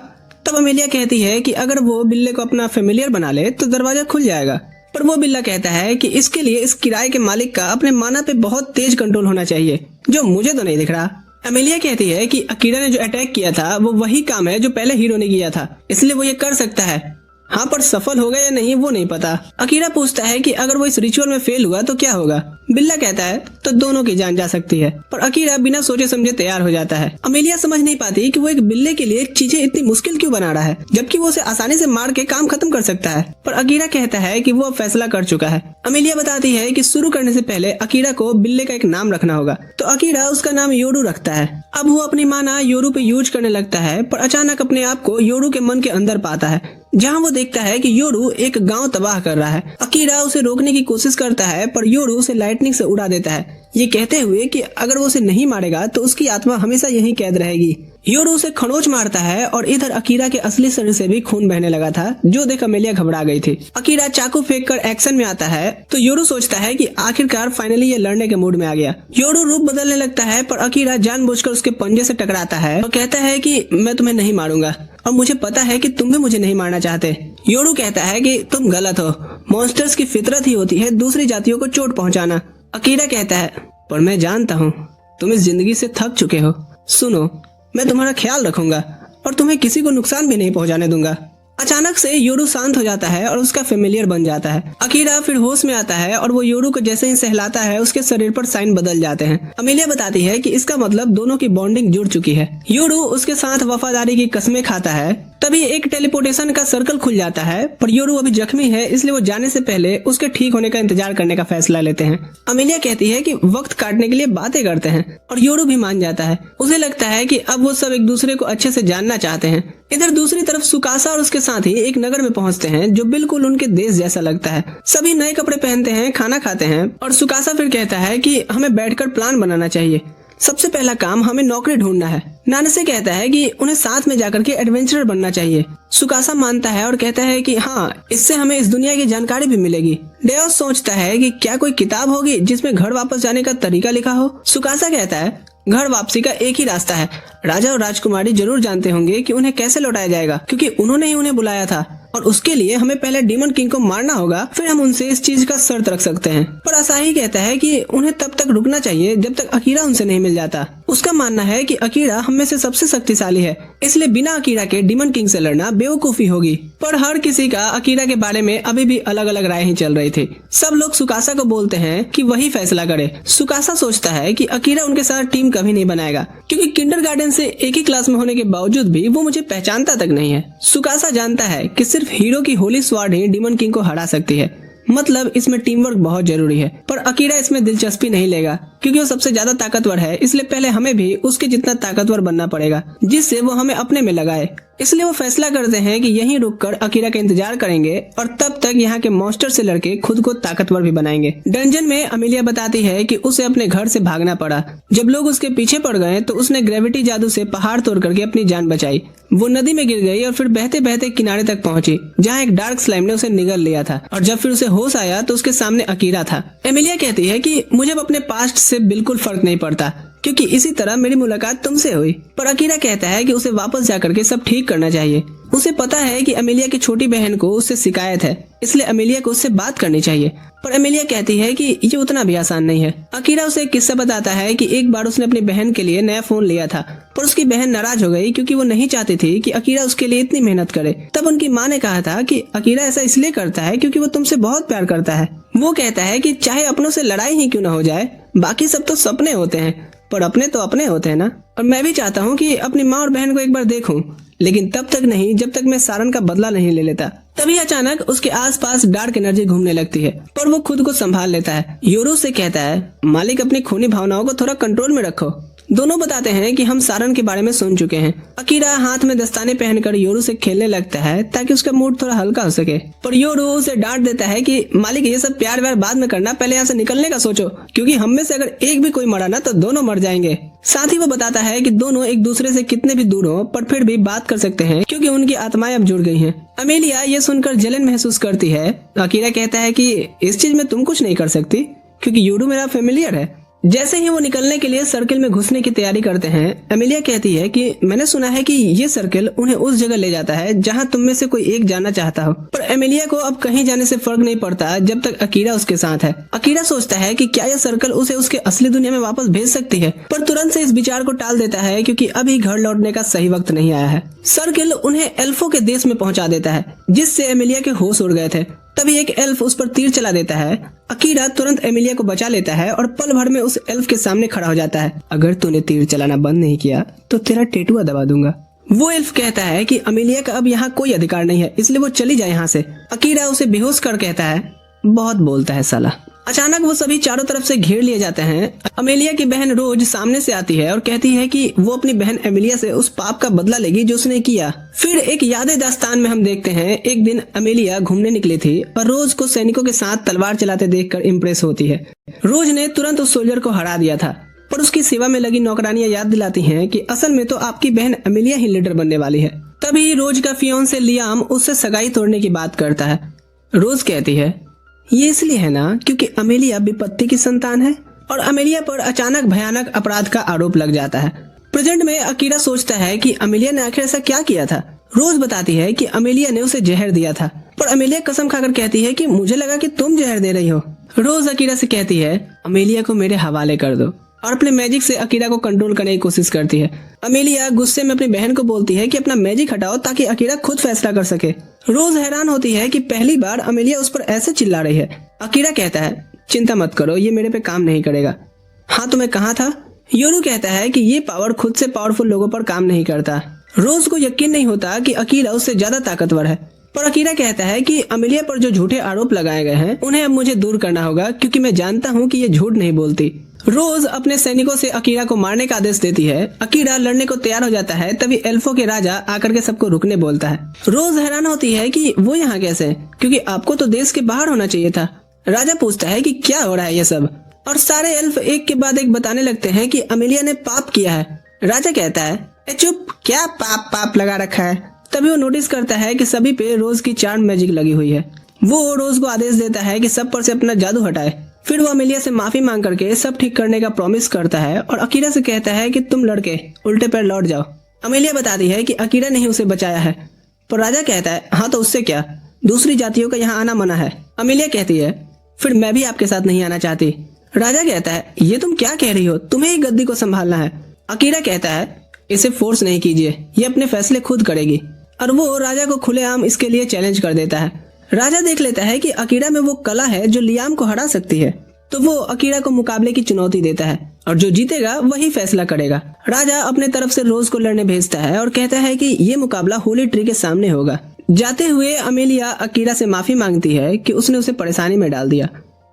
तब अमेलिया कहती है कि अगर वो बिल्ले को अपना फेमिलियर बना ले तो दरवाजा खुल जाएगा, पर वो बिल्ला कहता है कि इसके लिए इस किराए के मालिक का अपने माना पे बहुत तेज कंट्रोल होना चाहिए, जो मुझे तो नहीं दिख रहा। अमेलिया कहती है कि अकीरा ने जो अटैक किया था वो वही काम है जो पहले हीरो ने किया था, इसलिए वो ये कर सकता है। हाँ, पर सफल होगा या नहीं वो नहीं पता। अकीरा पूछता है कि अगर वो इस रिचुअल में फेल हुआ तो क्या होगा। बिल्ला कहता है तो दोनों की जान जा सकती है, पर अकीरा बिना सोचे समझे तैयार हो जाता है। अमेलिया समझ नहीं पाती कि वो एक बिल्ले के लिए चीजें इतनी मुश्किल क्यों बना रहा है, जबकि वो उसे आसानी से मार के काम खत्म कर सकता है। पर अकीरा कहता है कि वो फैसला कर चुका है। अमेलिया बताती है कि शुरू करने से पहले अकीरा को बिल्ले का एक नाम रखना होगा, तो अकीरा उसका नाम योरू रखता है। अब वो अपनी माना योरू पे यूज करने लगता है, पर अचानक अपने आप को योरू के मन के अंदर पाता है, जहाँ वो देखता है कि योरू एक गांव तबाह कर रहा है। अकीरा उसे रोकने की कोशिश करता है, पर योरू उसे लाइटनिंग से उड़ा देता है, ये कहते हुए कि अगर वो उसे नहीं मारेगा तो उसकी आत्मा हमेशा यहीं कैद रहेगी। योरू उसे खरोच मारता है और इधर अकीरा के असली शरीर से भी खून बहने लगा था, जो देख अमेलिया घबरा गई थी। अकीरा चाकू फेंक कर एक्शन में आता है तो योरू सोचता है कि आखिरकार फाइनली ये लड़ने के मूड में आ गया। योरू रूप बदलने लगता है, पर अकीरा जानबूझकर उसके पंजे से टकराता है और कहता है कि मैं तुम्हें नहीं मारूंगा और मुझे पता है कि तुम भी मुझे नहीं मारना चाहते। योरू कहता है कि तुम गलत हो, मॉन्स्टर्स की फितरत ही होती है दूसरी जातियों को चोट पहुंचाना। अकीरा कहता है पर मैं जानता हूँ तुम इस जिंदगी से थक चुके हो। सुनो, मैं तुम्हारा ख्याल रखूंगा और तुम्हें किसी को नुकसान भी नहीं पहुंचाने दूंगा। अचानक से योरू शांत हो जाता है और उसका फेमिलियर बन जाता है। अकीरा फिर होश में आता है और वो योरू को जैसे ही सहलाता है उसके शरीर पर साइन बदल जाते हैं। अमेलिया बताती है कि इसका मतलब दोनों की बॉन्डिंग जुड़ चुकी है। योरू उसके साथ वफादारी की कस्में खाता है। तभी एक टेलीपोर्टेशन का सर्कल खुल जाता है, पर योरू अभी जख्मी है इसलिए वो जाने से पहले उसके ठीक होने का इंतजार करने का फैसला लेते हैं। अमेलिया कहती है कि वक्त काटने के लिए बातें करते हैं और योरू भी मान जाता है। उसे लगता है कि अब वो सब एक दूसरे को अच्छे से जानना चाहते हैं। इधर दूसरी तरफ सुकासा और उसके साथी एक नगर में पहुंचते हैं जो बिल्कुल उनके देश जैसा लगता है। सभी नए कपड़े पहनते हैं, खाना खाते हैं और सुकासा फिर कहता है कि हमें बैठकर प्लान बनाना चाहिए। सबसे पहला काम हमें नौकरी ढूंढना है। नानसे कहता है कि उन्हें साथ में जाकर के एडवेंचरर बनना चाहिए। सुकासा मानता है और कहता है कि हाँ, इससे हमें इस दुनिया की जानकारी भी मिलेगी। डेओस सोचता है कि क्या कोई किताब होगी जिसमें घर वापस जाने का तरीका लिखा हो। सुकासा कहता है घर वापसी का एक ही रास्ता है। राजा और राजकुमारी जरूर जानते होंगे कि उन्हें कैसे लौटाया जाएगा, क्योंकि उन्होंने ही उन्हें बुलाया था और उसके लिए हमें पहले डीमन किंग को मारना होगा, फिर हम उनसे इस चीज का शर्त रख सकते हैं। पर असाही कहता है कि उन्हें तब तक रुकना चाहिए जब तक अकीरा उनसे नहीं मिल जाता। उसका मानना है कि अकीरा हम में से सबसे शक्तिशाली है, इसलिए बिना अकीरा के डीमन किंग से लड़ना बेवकूफी होगी। पर हर किसी का अकीरा के बारे में अभी भी अलग अलग राय ही चल रही थी। सब लोग सुकासा को बोलते हैं कि वही फैसला करे। सुकासा सोचता है कि अकीरा उनके साथ टीम कभी नहीं बनाएगा, क्योंकि किंडरगार्टन से एक ही क्लास में होने के बावजूद भी वो मुझे पहचानता तक नहीं है। सुकासा जानता है कि सिर्फ हीरो की होली स्वॉर्ड ही डीमन किंग को हरा सकती है, मतलब इसमें टीम वर्क बहुत जरूरी है। पर अकीरा इसमें दिलचस्पी नहीं लेगा, क्योंकि वो सबसे ज्यादा ताकतवर है, इसलिए पहले हमें भी उसके जितना ताकतवर बनना पड़ेगा जिससे वो हमें अपने में लगाए। इसलिए वो फैसला करते हैं कि यहीं रुककर अकीरा का इंतजार करेंगे और तब तक यहाँ के मॉन्स्टर से लड़के खुद को ताकतवर भी बनाएंगे। डंजन में अमेलिया बताती है कि उसे अपने घर से भागना पड़ा। जब लोग उसके पीछे पड़ गए तो उसने ग्रेविटी जादू से पहाड़ तोड़ करके अपनी जान बचाई। वो नदी में गिर गई और फिर बहते बहते किनारे तक पहुंची, जहाँ एक डार्क स्लाइम ने उसे निगल लिया था। और जब फिर उसे होश आया तो उसके सामने अकीरा था। एमिलिया कहती है कि मुझे अब अपने पास्ट से बिल्कुल फर्क नहीं पड़ता, क्योंकि इसी तरह मेरी मुलाकात तुमसे हुई। पर अकीरा कहता है कि उसे वापस जाकर के सब ठीक करना चाहिए। उसे पता है कि अमेलिया की छोटी बहन को उससे शिकायत है, इसलिए अमेलिया को उससे बात करनी चाहिए। पर अमेलिया कहती है कि ये उतना भी आसान नहीं है। अकीरा उसे एक किस्सा बताता है कि एक बार उसने अपनी बहन के लिए नया फोन लिया था, पर उसकी बहन नाराज हो गई क्योंकि वो नहीं चाहती थी कि अकीरा उसके लिए इतनी मेहनत करे। तब उनकी माँ ने कहा था कि अकीरा ऐसा इसलिए करता है क्योंकि वो तुमसे बहुत प्यार करता है। वो कहता है कि चाहे अपनों से लड़ाई ही क्यों न हो जाए, बाकी सब तो सपने होते हैं, पर अपने तो अपने होते हैं ना। और मैं भी चाहता हूँ कि अपनी माँ और बहन को एक बार देखूं, लेकिन तब तक नहीं जब तक मैं सारन का बदला नहीं ले लेता। तभी अचानक उसके आसपास डार्क एनर्जी घूमने लगती है, पर वो खुद को संभाल लेता है। योरू से कहता है, मालिक अपनी खूनी भावनाओं को थोड़ा कंट्रोल में रखो। दोनों बताते हैं कि हम सारन के बारे में सुन चुके हैं। अकीरा हाथ में दस्ताने पहनकर योरू से खेलने लगता है ताकि उसका मूड थोड़ा हल्का हो सके, पर योरू उसे डांट देता है कि मालिक ये सब प्यार व्यार बाद में करना, पहले यहाँ से निकलने का सोचो, क्योंकि हम में से अगर एक भी कोई मरा ना तो दोनों मर जाएंगे। साथ ही वो बताता है कि दोनों एक दूसरे से कितने भी दूर हो पर फिर भी बात कर सकते हैं, क्योंकि उनकी आत्माएं अब जुड़ गई हैं। अमेलिया ये सुनकर जलन महसूस करती है। अकीरा कहता है कि इस चीज में तुम कुछ नहीं कर सकती, क्योंकि योरू मेरा फेमिलियर है। जैसे ही वो निकलने के लिए सर्किल में घुसने की तैयारी करते हैं, अमेलिया कहती है कि मैंने सुना है कि ये सर्किल उन्हें उस जगह ले जाता है जहां तुम में से कोई एक जाना चाहता हो। पर अमेलिया को अब कहीं जाने से फर्क नहीं पड़ता जब तक अकीरा उसके साथ है। अकीरा सोचता है कि क्या यह सर्किल उसे उसके असली दुनिया में वापस भेज सकती है, पर तुरंत से इस विचार को टाल देता है क्योंकि अभी घर लौटने का सही वक्त नहीं आया है। सर्किल उन्हें एल्फों के देश में पहुंचा देता है, जिससे अमेलिया के होश उड़ गए थे। तभी एक एल्फ उस पर तीर चला देता है। अकीरा तुरंत एमिलिया को बचा लेता है और पल भर में उस एल्फ के सामने खड़ा हो जाता है। अगर तूने तीर चलाना बंद नहीं किया तो तेरा टेटुआ दबा दूंगा। वो एल्फ कहता है कि अमेलिया का अब यहाँ कोई अधिकार नहीं है, इसलिए वो चली जाए यहाँ से। अकीरा उसे बेहोश कर कहता है, बहुत बोलता है साला। अचानक वो सभी चारों तरफ से घेर लिए जाते हैं। अमेलिया की बहन रोज सामने से आती है और कहती है कि वो अपनी बहन एमिलिया से उस पाप का बदला लेगी जो उसने किया। फिर एक यादे दास्तान में हम देखते हैं, एक दिन अमेलिया घूमने निकली थी और रोज को सैनिकों के साथ तलवार चलाते देखकर इम्प्रेस होती है। रोज ने तुरंत उस सोल्जर को हरा दिया था, पर उसकी सेवा में लगी नौकरानियां याद दिलाती हैं कि असल में तो आपकी बहन अमेलिया ही लीडर बनने वाली है। तभी रोज का फियोंसे लियाम उससे सगाई तोड़ने की बात करता है। रोज कहती है, ये इसलिए है ना क्योंकि अमेलिया विपत्ति की संतान है, और अमेलिया पर अचानक भयानक अपराध का आरोप लग जाता है। प्रेजेंट में अकीरा सोचता है कि अमेलिया ने आखिर ऐसा क्या किया था। रोज बताती है कि अमेलिया ने उसे जहर दिया था, पर अमेलिया कसम खाकर कहती है कि मुझे लगा कि तुम जहर दे रही हो। रोज अकीरा से कहती है, अमेलिया को मेरे हवाले कर दो। और अपने मैजिक से अकीरा को कंट्रोल करने की कोशिश करती है। अमेलिया गुस्से में अपनी बहन को बोलती है कि अपना मैजिक हटाओ ताकि अकीरा खुद फैसला कर सके। रोज हैरान होती है कि पहली बार अमेलिया उस पर ऐसे चिल्ला रही है। अकीरा कहता है चिंता मत करो, ये मेरे पे काम नहीं करेगा। हाँ तो मैं कहाँ था? योरू कहता है कि ये पावर खुद से पावरफुल लोगों पर काम नहीं करता। रोज को यकीन नहीं होता कि अकीरा उससे ज्यादा ताकतवर है, पर अकीरा कहता है कि अमेलिया पर जो झूठे आरोप लगाए गए हैं उन्हें अब मुझे दूर करना होगा, क्योंकि मैं जानता हूँ कि ये झूठ नहीं बोलती। रोज अपने सैनिकों से अकीरा को मारने का आदेश देती है। अकीरा लड़ने को तैयार हो जाता है, तभी एल्फो के राजा आकर के सबको रुकने बोलता है। रोज हैरान होती है कि वो यहाँ कैसे, क्योंकि आपको तो देश के बाहर होना चाहिए था। राजा पूछता है कि क्या हो रहा है ये सब, और सारे एल्फ एक के बाद एक बताने लगते हैं कि अमेलिया ने पाप किया है। राजा कहता है चुप, क्या पाप पाप लगा रखा है। तभी वो नोटिस करता है कि सभी पे रोज की चार्म मैजिक लगी हुई है। वो रोज को आदेश देता है कि सब पर से अपना जादू हटाए। फिर वो अमेलिया से माफी मांग करके सब ठीक करने का प्रॉमिस करता है और अकीरा से कहता है कि तुम लड़के उल्टे पैर लौट जाओ। अमेलिया बताती है कि अकीरा ने ही उसे बचाया है, पर राजा कहता है हाँ तो उससे क्या, दूसरी जातियों का यहाँ आना मना है। अमेलिया कहती है फिर मैं भी आपके साथ नहीं आना चाहती। राजा कहता है ये तुम क्या कह रही हो, तुम्हें ही गद्दी को संभालना है। अकीरा कहता है इसे फोर्स नहीं कीजिए, ये अपने फैसले खुद करेगी, और वो राजा को खुलेआम इसके लिए चैलेंज कर देता है। राजा देख लेता है कि अकीरा में वो कला है जो लियाम को हरा सकती है, तो वो अकीरा को मुकाबले की चुनौती देता है और जो जीतेगा वही फैसला करेगा। राजा अपने तरफ से रोज को लड़ने भेजता है और कहता है कि ये मुकाबला होली ट्री के सामने होगा। जाते हुए अमेलिया अकीरा से माफी मांगती है कि उसने उसे परेशानी में डाल दिया,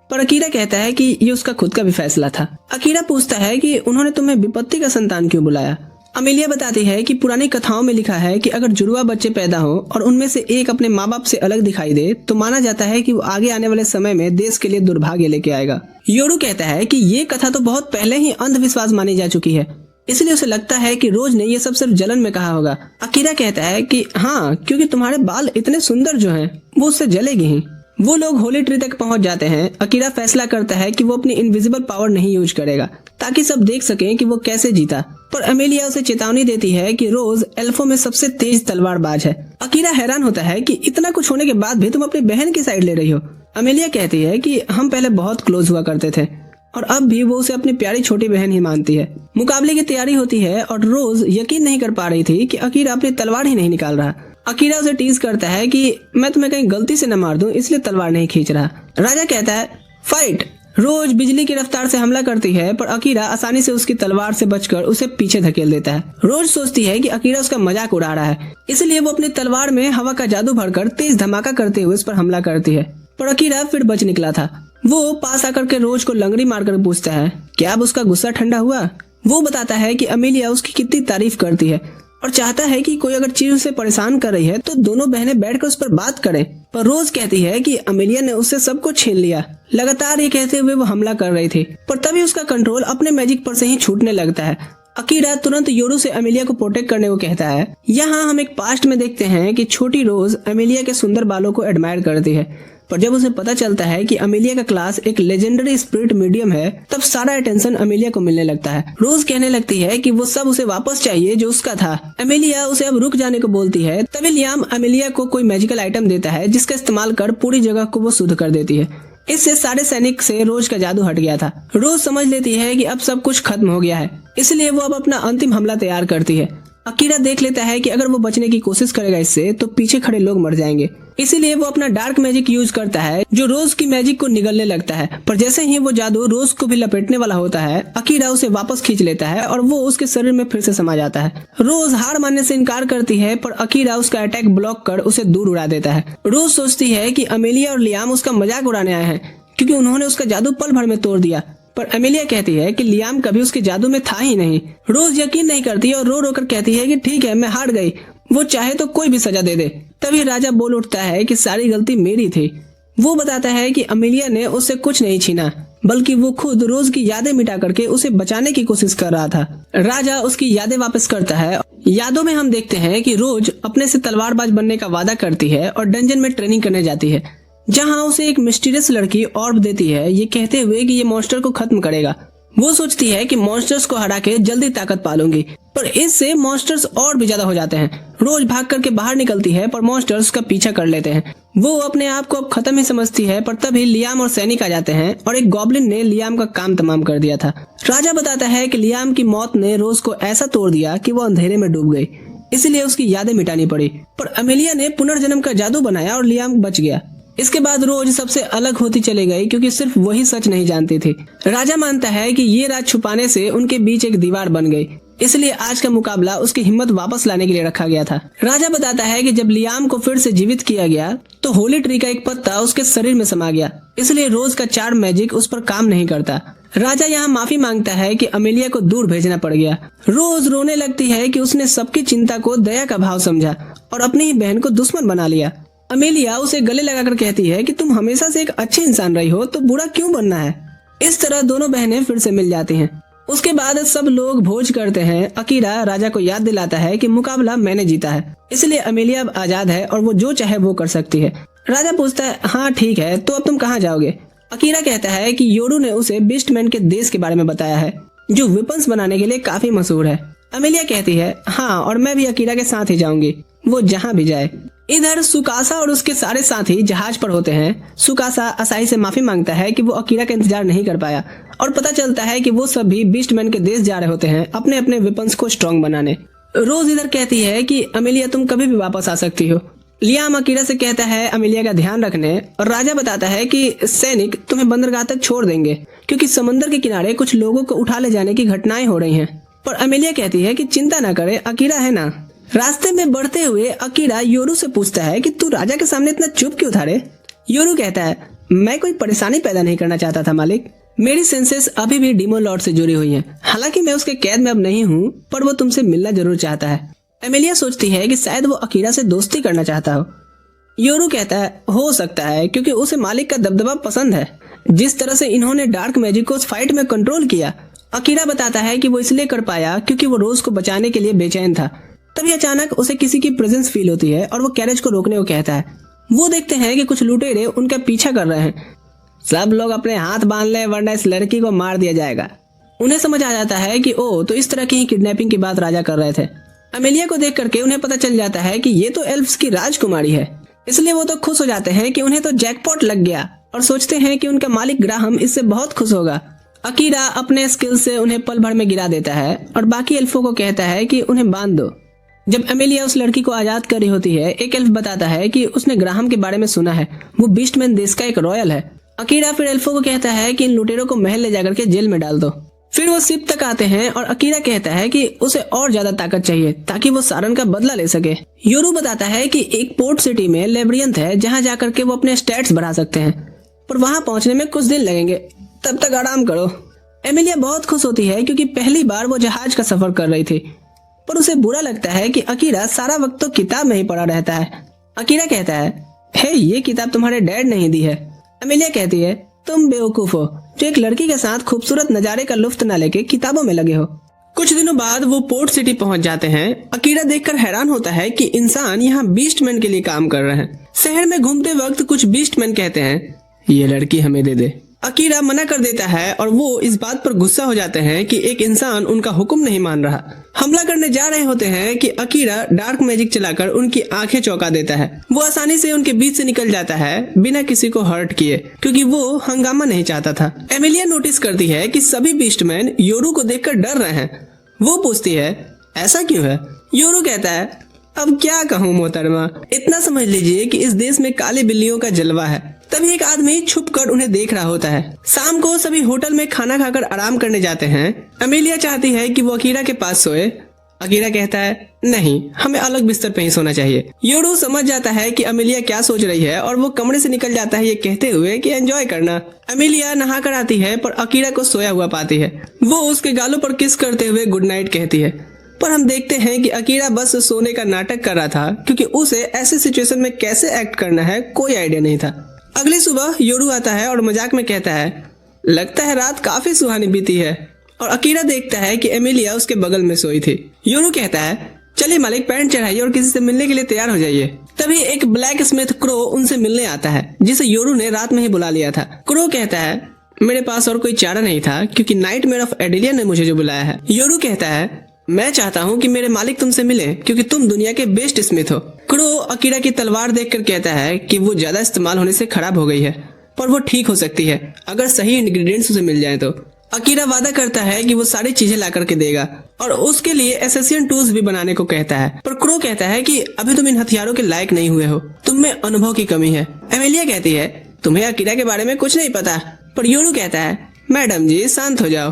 पर अकीरा कहता है कि ये उसका खुद का भी फैसला था। अकीरा पूछता है कि उन्होंने तुम्हें विपत्ति का संतान क्यों बुलाया। अमेलिया बताती है कि पुरानी कथाओं में लिखा है कि अगर जुड़वा बच्चे पैदा हो और उनमें से एक अपने माँ बाप से अलग दिखाई दे तो माना जाता है कि वो आगे आने वाले समय में देश के लिए दुर्भाग्य लेके आएगा। योरू कहता है कि ये कथा तो बहुत पहले ही अंधविश्वास मानी जा चुकी है, इसलिए उसे लगता है कि रोज ने ये सब सिर्फ जलन में कहा होगा। अकीरा कहता है कि हाँ, क्योंकि तुम्हारे बाल इतने सुंदर जो हैं वो उससे जलेगी ही। वो लोग होली ट्री तक पहुंच जाते हैं। अकीरा फैसला करता है कि वो अपनी इनविजिबल पावर नहीं यूज करेगा ताकि सब देख सकें कि वो कैसे जीता, पर अमेलिया उसे चेतावनी देती है कि रोज एल्फो में सबसे तेज तलवारबाज है। अकीरा हैरान होता है कि इतना कुछ होने के बाद भी तुम अपनी बहन की साइड ले रही हो। अमेलिया कहती है कि हम पहले बहुत क्लोज हुआ करते थे और अब भी वो उसे अपनी प्यारी छोटी बहन ही मानती है। मुकाबले की तैयारी होती है और रोज यकीन नहीं कर पा रही थी कि अकीरा अपनी तलवार ही नहीं निकाल रहा। अकीरा उसे टीज करता है कि मैं तुम्हें कहीं गलती से न मार दूं इसलिए तलवार नहीं खींच रहा। राजा कहता है फाइट। रोज बिजली की रफ्तार से हमला करती है, पर अकीरा आसानी से उसकी तलवार से बचकर उसे पीछे धकेल देता है। रोज सोचती है कि अकीरा उसका मजाक उड़ा रहा है, इसलिए वो अपनी तलवार में हवा का जादू भरकर तेज धमाका करते हुए उस पर हमला करती है, पर अकीरा फिर बच निकला था। वो पास आकर के रोज को लंगड़ी मारकर पूछता है क्या अब उसका गुस्सा ठंडा हुआ। वो बताता है कि अमेलिया उसकी कितनी तारीफ करती है और चाहता है कि कोई अगर चीज उसे परेशान कर रही है तो दोनों बहनें बैठकर उस पर बात करें, पर रोज कहती है कि अमेलिया ने उससे सब कुछ छीन लिया। लगातार ये कहते हुए वो हमला कर रही थी, पर तभी उसका कंट्रोल अपने मैजिक पर से ही छूटने लगता है। अकीरा तुरंत योरू से अमेलिया को प्रोटेक्ट करने को कहता है। यहाँ हम एक पास्ट में देखते हैं कि छोटी रोज अमेलिया के सुंदर बालों को एडमायर करती है, पर जब उसे पता चलता है कि अमेलिया का क्लास एक लेजेंडरी स्पिरिट मीडियम है तब सारा अटेंशन अमेलिया को मिलने लगता है। रोज कहने लगती है कि वो सब उसे वापस चाहिए जो उसका था। अमेलिया उसे अब रुक जाने को बोलती है। तभी लियाम अमेलिया को कोई मैजिकल आइटम देता है जिसका इस्तेमाल कर पूरी जगह को वो शुद्ध कर देती है। इससे सारे सैनिक से रोज का जादू हट गया था। रोज समझ लेती है कि अब सब कुछ खत्म हो गया है, इसलिए वो अब अपना अंतिम हमला तैयार करती है। अकीरा देख लेता है कि अगर वो बचने की कोशिश करेगा इससे तो पीछे खड़े लोग मर जाएंगे, इसीलिए वो अपना डार्क मैजिक यूज करता है जो रोज की मैजिक को निगलने लगता है। पर जैसे ही वो जादू रोज को भी लपेटने वाला होता है, अकीरा उसे वापस खींच लेता है और वो उसके शरीर में फिर से समा जाता है। रोज हार मानने से इनकार करती है, पर अकीरा उसका अटैक ब्लॉक कर उसे दूर उड़ा देता है। रोज सोचती है कि अमेलिया और लियाम उसका मजाक उड़ाने आए हैं क्योंकि उन्होंने उसका जादू पल भर में तोड़ दिया, पर अमेलिया कहती है कि लियाम कभी उसके जादू में था ही नहीं। रोज यकीन नहीं करती और रो रो कर कहती है कि ठीक है मैं हार गई, वो चाहे तो कोई भी सजा दे दे। तभी राजा बोल उठता है कि सारी गलती मेरी थी। वो बताता है कि अमेलिया ने उससे कुछ नहीं छीना, बल्कि वो खुद रोज की यादें मिटा करके उसे बचाने की कोशिश कर रहा था। राजा उसकी यादें वापस करता है। यादों में हम देखते हैं कि रोज अपने से तलवारबाज बनने का वादा करती है और डंजन में ट्रेनिंग करने जाती है, जहां उसे एक मिस्टीरियस लड़की ऑर्ब देती है, ये कहते हुए कि ये मॉन्स्टर को खत्म करेगा। वो सोचती है कि मॉन्स्टर्स को हरा के जल्दी ताकत पालूंगी, पर इससे मॉन्स्टर्स और भी ज्यादा हो जाते हैं। रोज भाग करके बाहर निकलती है, पर मॉन्स्टर्स का पीछा कर लेते हैं। वो अपने आप को अब खत्म ही समझती है, पर तभी लियाम और सैनिक आ जाते हैं और एक गॉब्लिन ने लियाम का काम तमाम कर दिया था। राजा बताता है कि लियाम की मौत ने रोज को ऐसा तोड़ दिया कि वो अंधेरे में डूब गई, इसलिए उसकी यादें मिटानी पड़ी। पर अमेलिया ने पुनर्जन्म का जादू बनाया और लियाम बच गया। इसके बाद रोज सबसे अलग होती चली गई, क्योंकि सिर्फ वही सच नहीं जानती थी। राजा मानता है कि ये राज छुपाने से उनके बीच एक दीवार बन गई, इसलिए आज का मुकाबला उसकी हिम्मत वापस लाने के लिए रखा गया था। राजा बताता है कि जब लियाम को फिर से जीवित किया गया तो होली ट्री का एक पत्ता उसके शरीर में समा गया, इसलिए रोज का चार्म मैजिक उस पर काम नहीं करता। राजा यहाँ माफी मांगता है कि अमेलिया को दूर भेजना पड़ गया। रोज रोने लगती है कि उसने सबकी चिंता को दया का भाव समझा और अपनी ही बहन को दुश्मन बना लिया। अमेलिया उसे गले लगाकर कहती है कि तुम हमेशा से एक अच्छी इंसान रही हो, तो बुरा क्यों बनना है। इस तरह दोनों बहनें फिर से मिल जाती हैं। उसके बाद सब लोग भोज करते हैं। अकीरा राजा को याद दिलाता है कि मुकाबला मैंने जीता है, इसलिए अमेलिया अब आजाद है और वो जो चाहे वो कर सकती है। राजा पूछता है, हाँ ठीक है, तो अब तुम कहाँ जाओगे। अकीरा कहता है कि योरू ने उसे बीस्टमैन के देश के बारे में बताया है, जो वेपन्स बनाने के लिए काफी मशहूर है। अमेलिया कहती है, हाँ, और मैं भी अकीरा के साथ ही जाऊंगी, वो जहाँ भी जाए। इधर सुकासा और उसके सारे साथी जहाज पर होते हैं। सुकासा असाही से माफी मांगता है कि वो अकीरा का इंतजार नहीं कर पाया और पता चलता है कि वो सभी बीस्टमैन के देश जा रहे होते हैं अपने अपने वेपन्स को स्ट्रॉन्ग बनाने। रोज इधर कहती है कि अमेलिया तुम कभी भी वापस आ सकती हो। लियाम अकीरा से कहता है अमेलिया का ध्यान रखने, और राजा बताता है कि सैनिक तुम्हें बंदरगाह तक छोड़ देंगे, क्योंकि समंदर के किनारे कुछ लोगों को उठा ले जाने की घटनाएं हो रही हैं। पर अमेलिया कहती है कि चिंता न करे, अकीरा है ना। रास्ते में बढ़ते हुए अकीरा योरू से पूछता है कि तू राजा के सामने इतना चुप क्यों था रे। योरू कहता है, मैं कोई परेशानी पैदा नहीं करना चाहता था मालिक, मेरी सेंसेस अभी भी डीमन लॉर्ड से जुड़ी हुई हैं। हालांकि मैं उसके कैद में अब नहीं हूँ, पर वो तुमसे मिलना जरूर चाहता है। एमेलिया सोचती है कि शायद वो अकीरा से दोस्ती करना चाहता हो। योरू कहता है, हो सकता है, क्योंकि उसे मालिक का दबदबा पसंद है, जिस तरह से इन्होंने डार्क मैजिक को उस फाइट में कंट्रोल किया। अकीरा बताता है कि वो इसलिए कर पाया क्योंकि वो रोज को बचाने के लिए बेचैन था। तभी अचानक उसे किसी की प्रेजेंस फील होती है और वो कैरेज को रोकने को कहता है। वो देखते हैं कि कुछ लुटेरे उनका पीछा कर रहे हैं। सब लोग अपने हाथ बांध ले, वरना इस लड़की को मार दिया जाएगा। उन्हें समझ आ जाता है कि ओ, तो इस तरह की ही किडनैपिंग की बात राजा कर रहे थे। अमेलिया को देख करके उन्हें पता चल जाता है कि ये तो एल्फ्स की राजकुमारी है, इसलिए वो तो खुश हो जाते हैं कि उन्हें तो जैकपॉट लग गया और सोचते हैं कि उनका मालिक ग्राहम इससे बहुत खुश होगा। अकीरा अपने स्किल से उन्हें पल भर में गिरा देता है और बाकी एल्फों को कहता है कि उन्हें बांध दो। जब अमेलिया उस लड़की को आजाद कर रही होती है, एक एल्फ बताता है कि उसने ग्राहम के बारे में सुना है, वो बीस्टमैन देश का एक रॉयल है। अकीरा फिर एल्फों को कहता है कि इन लुटेरों को महल ले जाकर के जेल में डाल दो। फिर वो शिप तक आते हैं और अकीरा कहता है कि उसे और ज्यादा ताकत चाहिए ताकि वो सारन का बदला ले सके। योरू बताता है कि एक पोर्ट सिटी में लेब्रियंथ है जहाँ जाकर के वो अपने स्टैट्स बढ़ा सकते हैं, पर वहां पहुंचने में कुछ दिन लगेंगे, तब तक आराम करो। एमिलिया बहुत खुश होती है क्योंकि पहली बार वो जहाज का सफर कर रही थी, पर उसे बुरा लगता है कि अकीरा सारा वक्त तो किताब में ही पड़ा रहता है। अकीरा कहता है, हे, ये किताब तुम्हारे डैड ने ही दी है। एमिलिया कहती है, तुम बेवकूफ हो जो एक लड़की के साथ खूबसूरत नजारे का लुत्फ न लेके किताबों में लगे हो। कुछ दिनों बाद वो पोर्ट सिटी पहुंच जाते हैं। अकीरा देखकर हैरान होता है कि इंसान यहाँ बीस्टमैन के लिए काम कर रहे हैं। शहर में घूमते वक्त कुछ बीस्टमैन कहते हैं, ये लड़की हमें दे दे। अकीरा मना कर देता है और वो इस बात पर गुस्सा हो जाते हैं कि एक इंसान उनका हुक्म नहीं मान रहा। हमला करने जा रहे होते हैं कि अकीरा डार्क मैजिक चलाकर उनकी आंखें चौंका देता है। वो आसानी से उनके बीच से निकल जाता है बिना किसी को हर्ट किए, क्योंकि वो हंगामा नहीं चाहता था। एमिलिया नोटिस करती है कि सभी बीस्टमैन योरू को देखकर डर रहे हैं। वो पूछती है, ऐसा क्यों है? योरू कहता है, अब क्या कहूँ मोहतरमा, इतना समझ लीजिए कि इस देश में काली बिल्लियों का जलवा है। तभी एक आदमी छुपकर उन्हें देख रहा होता है। शाम को सभी होटल में खाना खाकर आराम करने जाते हैं। अमेलिया चाहती है कि वो अकीरा के पास सोए। अकीरा कहता है, नहीं, हमें अलग बिस्तर पे ही सोना चाहिए। योरू समझ जाता है कि अमेलिया क्या सोच रही है और वो कमरे से निकल जाता है ये कहते हुए कि एंजॉय करना। अमेलिया नहा कर आती है पर अकीरा को सोया हुआ पाती है। वो उसके गालों पर किस करते हुए गुड नाइट कहती है, पर हम देखते हैं कि अकीरा बस सोने का नाटक कर रहा था, क्योंकि उसे ऐसे सिचुएशन में कैसे एक्ट करना है कोई आइडिया नहीं था। अगली सुबह योरू आता है और मजाक में कहता है, लगता है रात काफी सुहानी बीती है। और अकीरा देखता है कि एमिलिया उसके बगल में सोई थी। योरू कहता है, चलिए मालिक, पैंट चढ़ाइए और किसी से मिलने के लिए तैयार हो जाइए। तभी एक ब्लैक स्मिथ क्रो उनसे मिलने आता है, जिसे योरू ने रात में ही बुला लिया था। क्रो कहता है, मेरे पास और कोई चारा नहीं था, क्योंकि नाइटमेयर ऑफ एडेलिया ने मुझे जो बुलाया है। योरू कहता है, मैं चाहता हूँ कि मेरे मालिक तुमसे मिले, क्योंकि तुम दुनिया के बेस्ट स्मिथ हो। क्रो अकीरा की तलवार देखकर कहता है कि वो ज्यादा इस्तेमाल होने से खराब हो गई है, पर वो ठीक हो सकती है अगर सही इंग्रेडिएंट्स उसे मिल जाए तो। अकीरा वादा करता है कि वो सारी चीजें ला करके देगा और उसके लिए एसेसियन टूल्स भी बनाने को कहता है, पर क्रो कहता है कि अभी तुम इन हथियारों के लायक नहीं हुए हो, तुम में अनुभव की कमी है। एमेलिया कहती है तुम्हें अकीरा के बारे में कुछ नहीं पता, पर योरू कहता है मैडम जी शांत हो जाओ।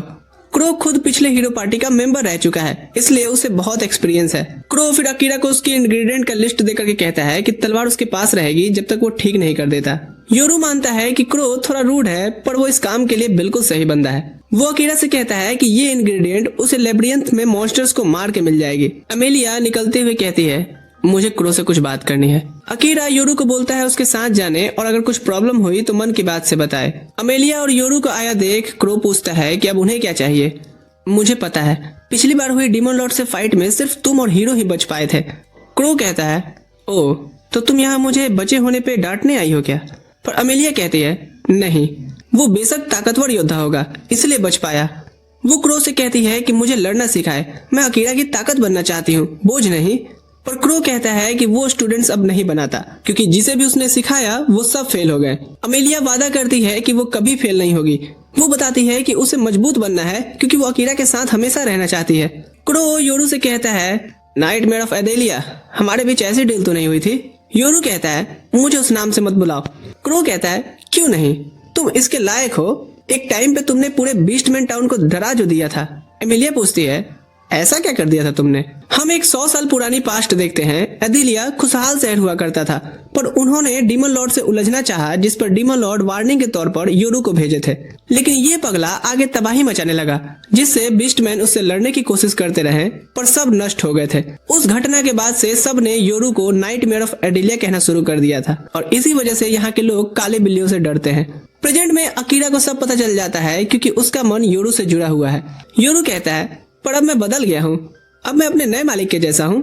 क्रो खुद पिछले हीरो पार्टी का मेंबर रह चुका है, इसलिए उसे बहुत एक्सपीरियंस है। क्रो फिर अकीरा को उसके इंग्रेडिएंट का लिस्ट देकर के कहता है कि तलवार उसके पास रहेगी जब तक वो ठीक नहीं कर देता। योरू मानता है कि क्रो थोड़ा रूड है, पर वो इस काम के लिए बिल्कुल सही बंदा है। वो अकीरा से कहता है कि ये इंग्रेडिएंट उसे लेब्रियंथ में मॉन्स्टर्स को मार के मिल जाएगी। अमेलिया निकलते हुए कहती है मुझे क्रो से कुछ बात करनी है। अकीरा योरू को बोलता है उसके साथ जाने और अगर कुछ प्रॉब्लम हुई तो मन की बात से बताए। अमेलिया और योरू को आया देख क्रो पूछता है कि अब उन्हें क्या चाहिए। मुझे पता है पिछली बार हुई डीमन लॉर्ड से फाइट में सिर्फ तुम और हीरो ही बच पाए थे। क्रो कहता है ओह तो तुम यहाँ मुझे बचे होने पे डांटने आई हो क्या? पर अमेलिया कहती है नहीं, वो बेशक ताकतवर योद्धा होगा इसलिए बच पाया। वो क्रो से कहती है कि मुझे लड़ना सिखाए, मैं अकीरा की ताकत बनना चाहती हूँ, बोझ नहीं। पर क्रो कहता है कि वो स्टूडेंट्स अब नहीं बनाता क्योंकि जिसे भी उसने सिखाया वो सब फेल हो गए। अमेलिया वादा करती है कि वो कभी फेल नहीं होगी। वो बताती है कि उसे मजबूत बनना है क्योंकि वो अकीरा के साथ हमेशा रहना चाहती है। क्रो योरू से कहता है नाइटमेयर ऑफ एडेलिया, हमारे बीच ऐसी डील तो नहीं हुई थी। योरू कहता है मुझे उस नाम से मत बुलाओ। क्रो कहता है क्यों नहीं, तुम इसके लायक हो, एक टाइम पे तुमने पूरे बीस्टमैन टाउन को डरा जो दिया था। एमिलिया पूछती है ऐसा क्या कर दिया था तुमने? हम एक 100 साल पुरानी पास्ट देखते हैं। एडिलिया खुशहाल शहर हुआ करता था, पर उन्होंने डीमन लॉर्ड से उलझना चाहा, जिस पर डीमन लॉर्ड वार्निंग के तौर पर योरू को भेजे थे। लेकिन ये पगला आगे तबाही मचाने लगा, जिससे बीस्टमैन उससे लड़ने की कोशिश करते रहे, पर सब नष्ट हो गए थे। उस घटना के बाद से सब ने योरू को नाइटमेयर ऑफ एडिलिया कहना शुरू कर दिया था और इसी वजह से यहाँ के लोग काले बिल्लियों से डरते हैं। प्रेजेंट में अकीरा को सब पता चल जाता है क्योंकि उसका मन योरू से जुड़ा हुआ है। योरू कहता है पर अब मैं बदल गया हूँ, अब मैं अपने नए मालिक के जैसा हूँ।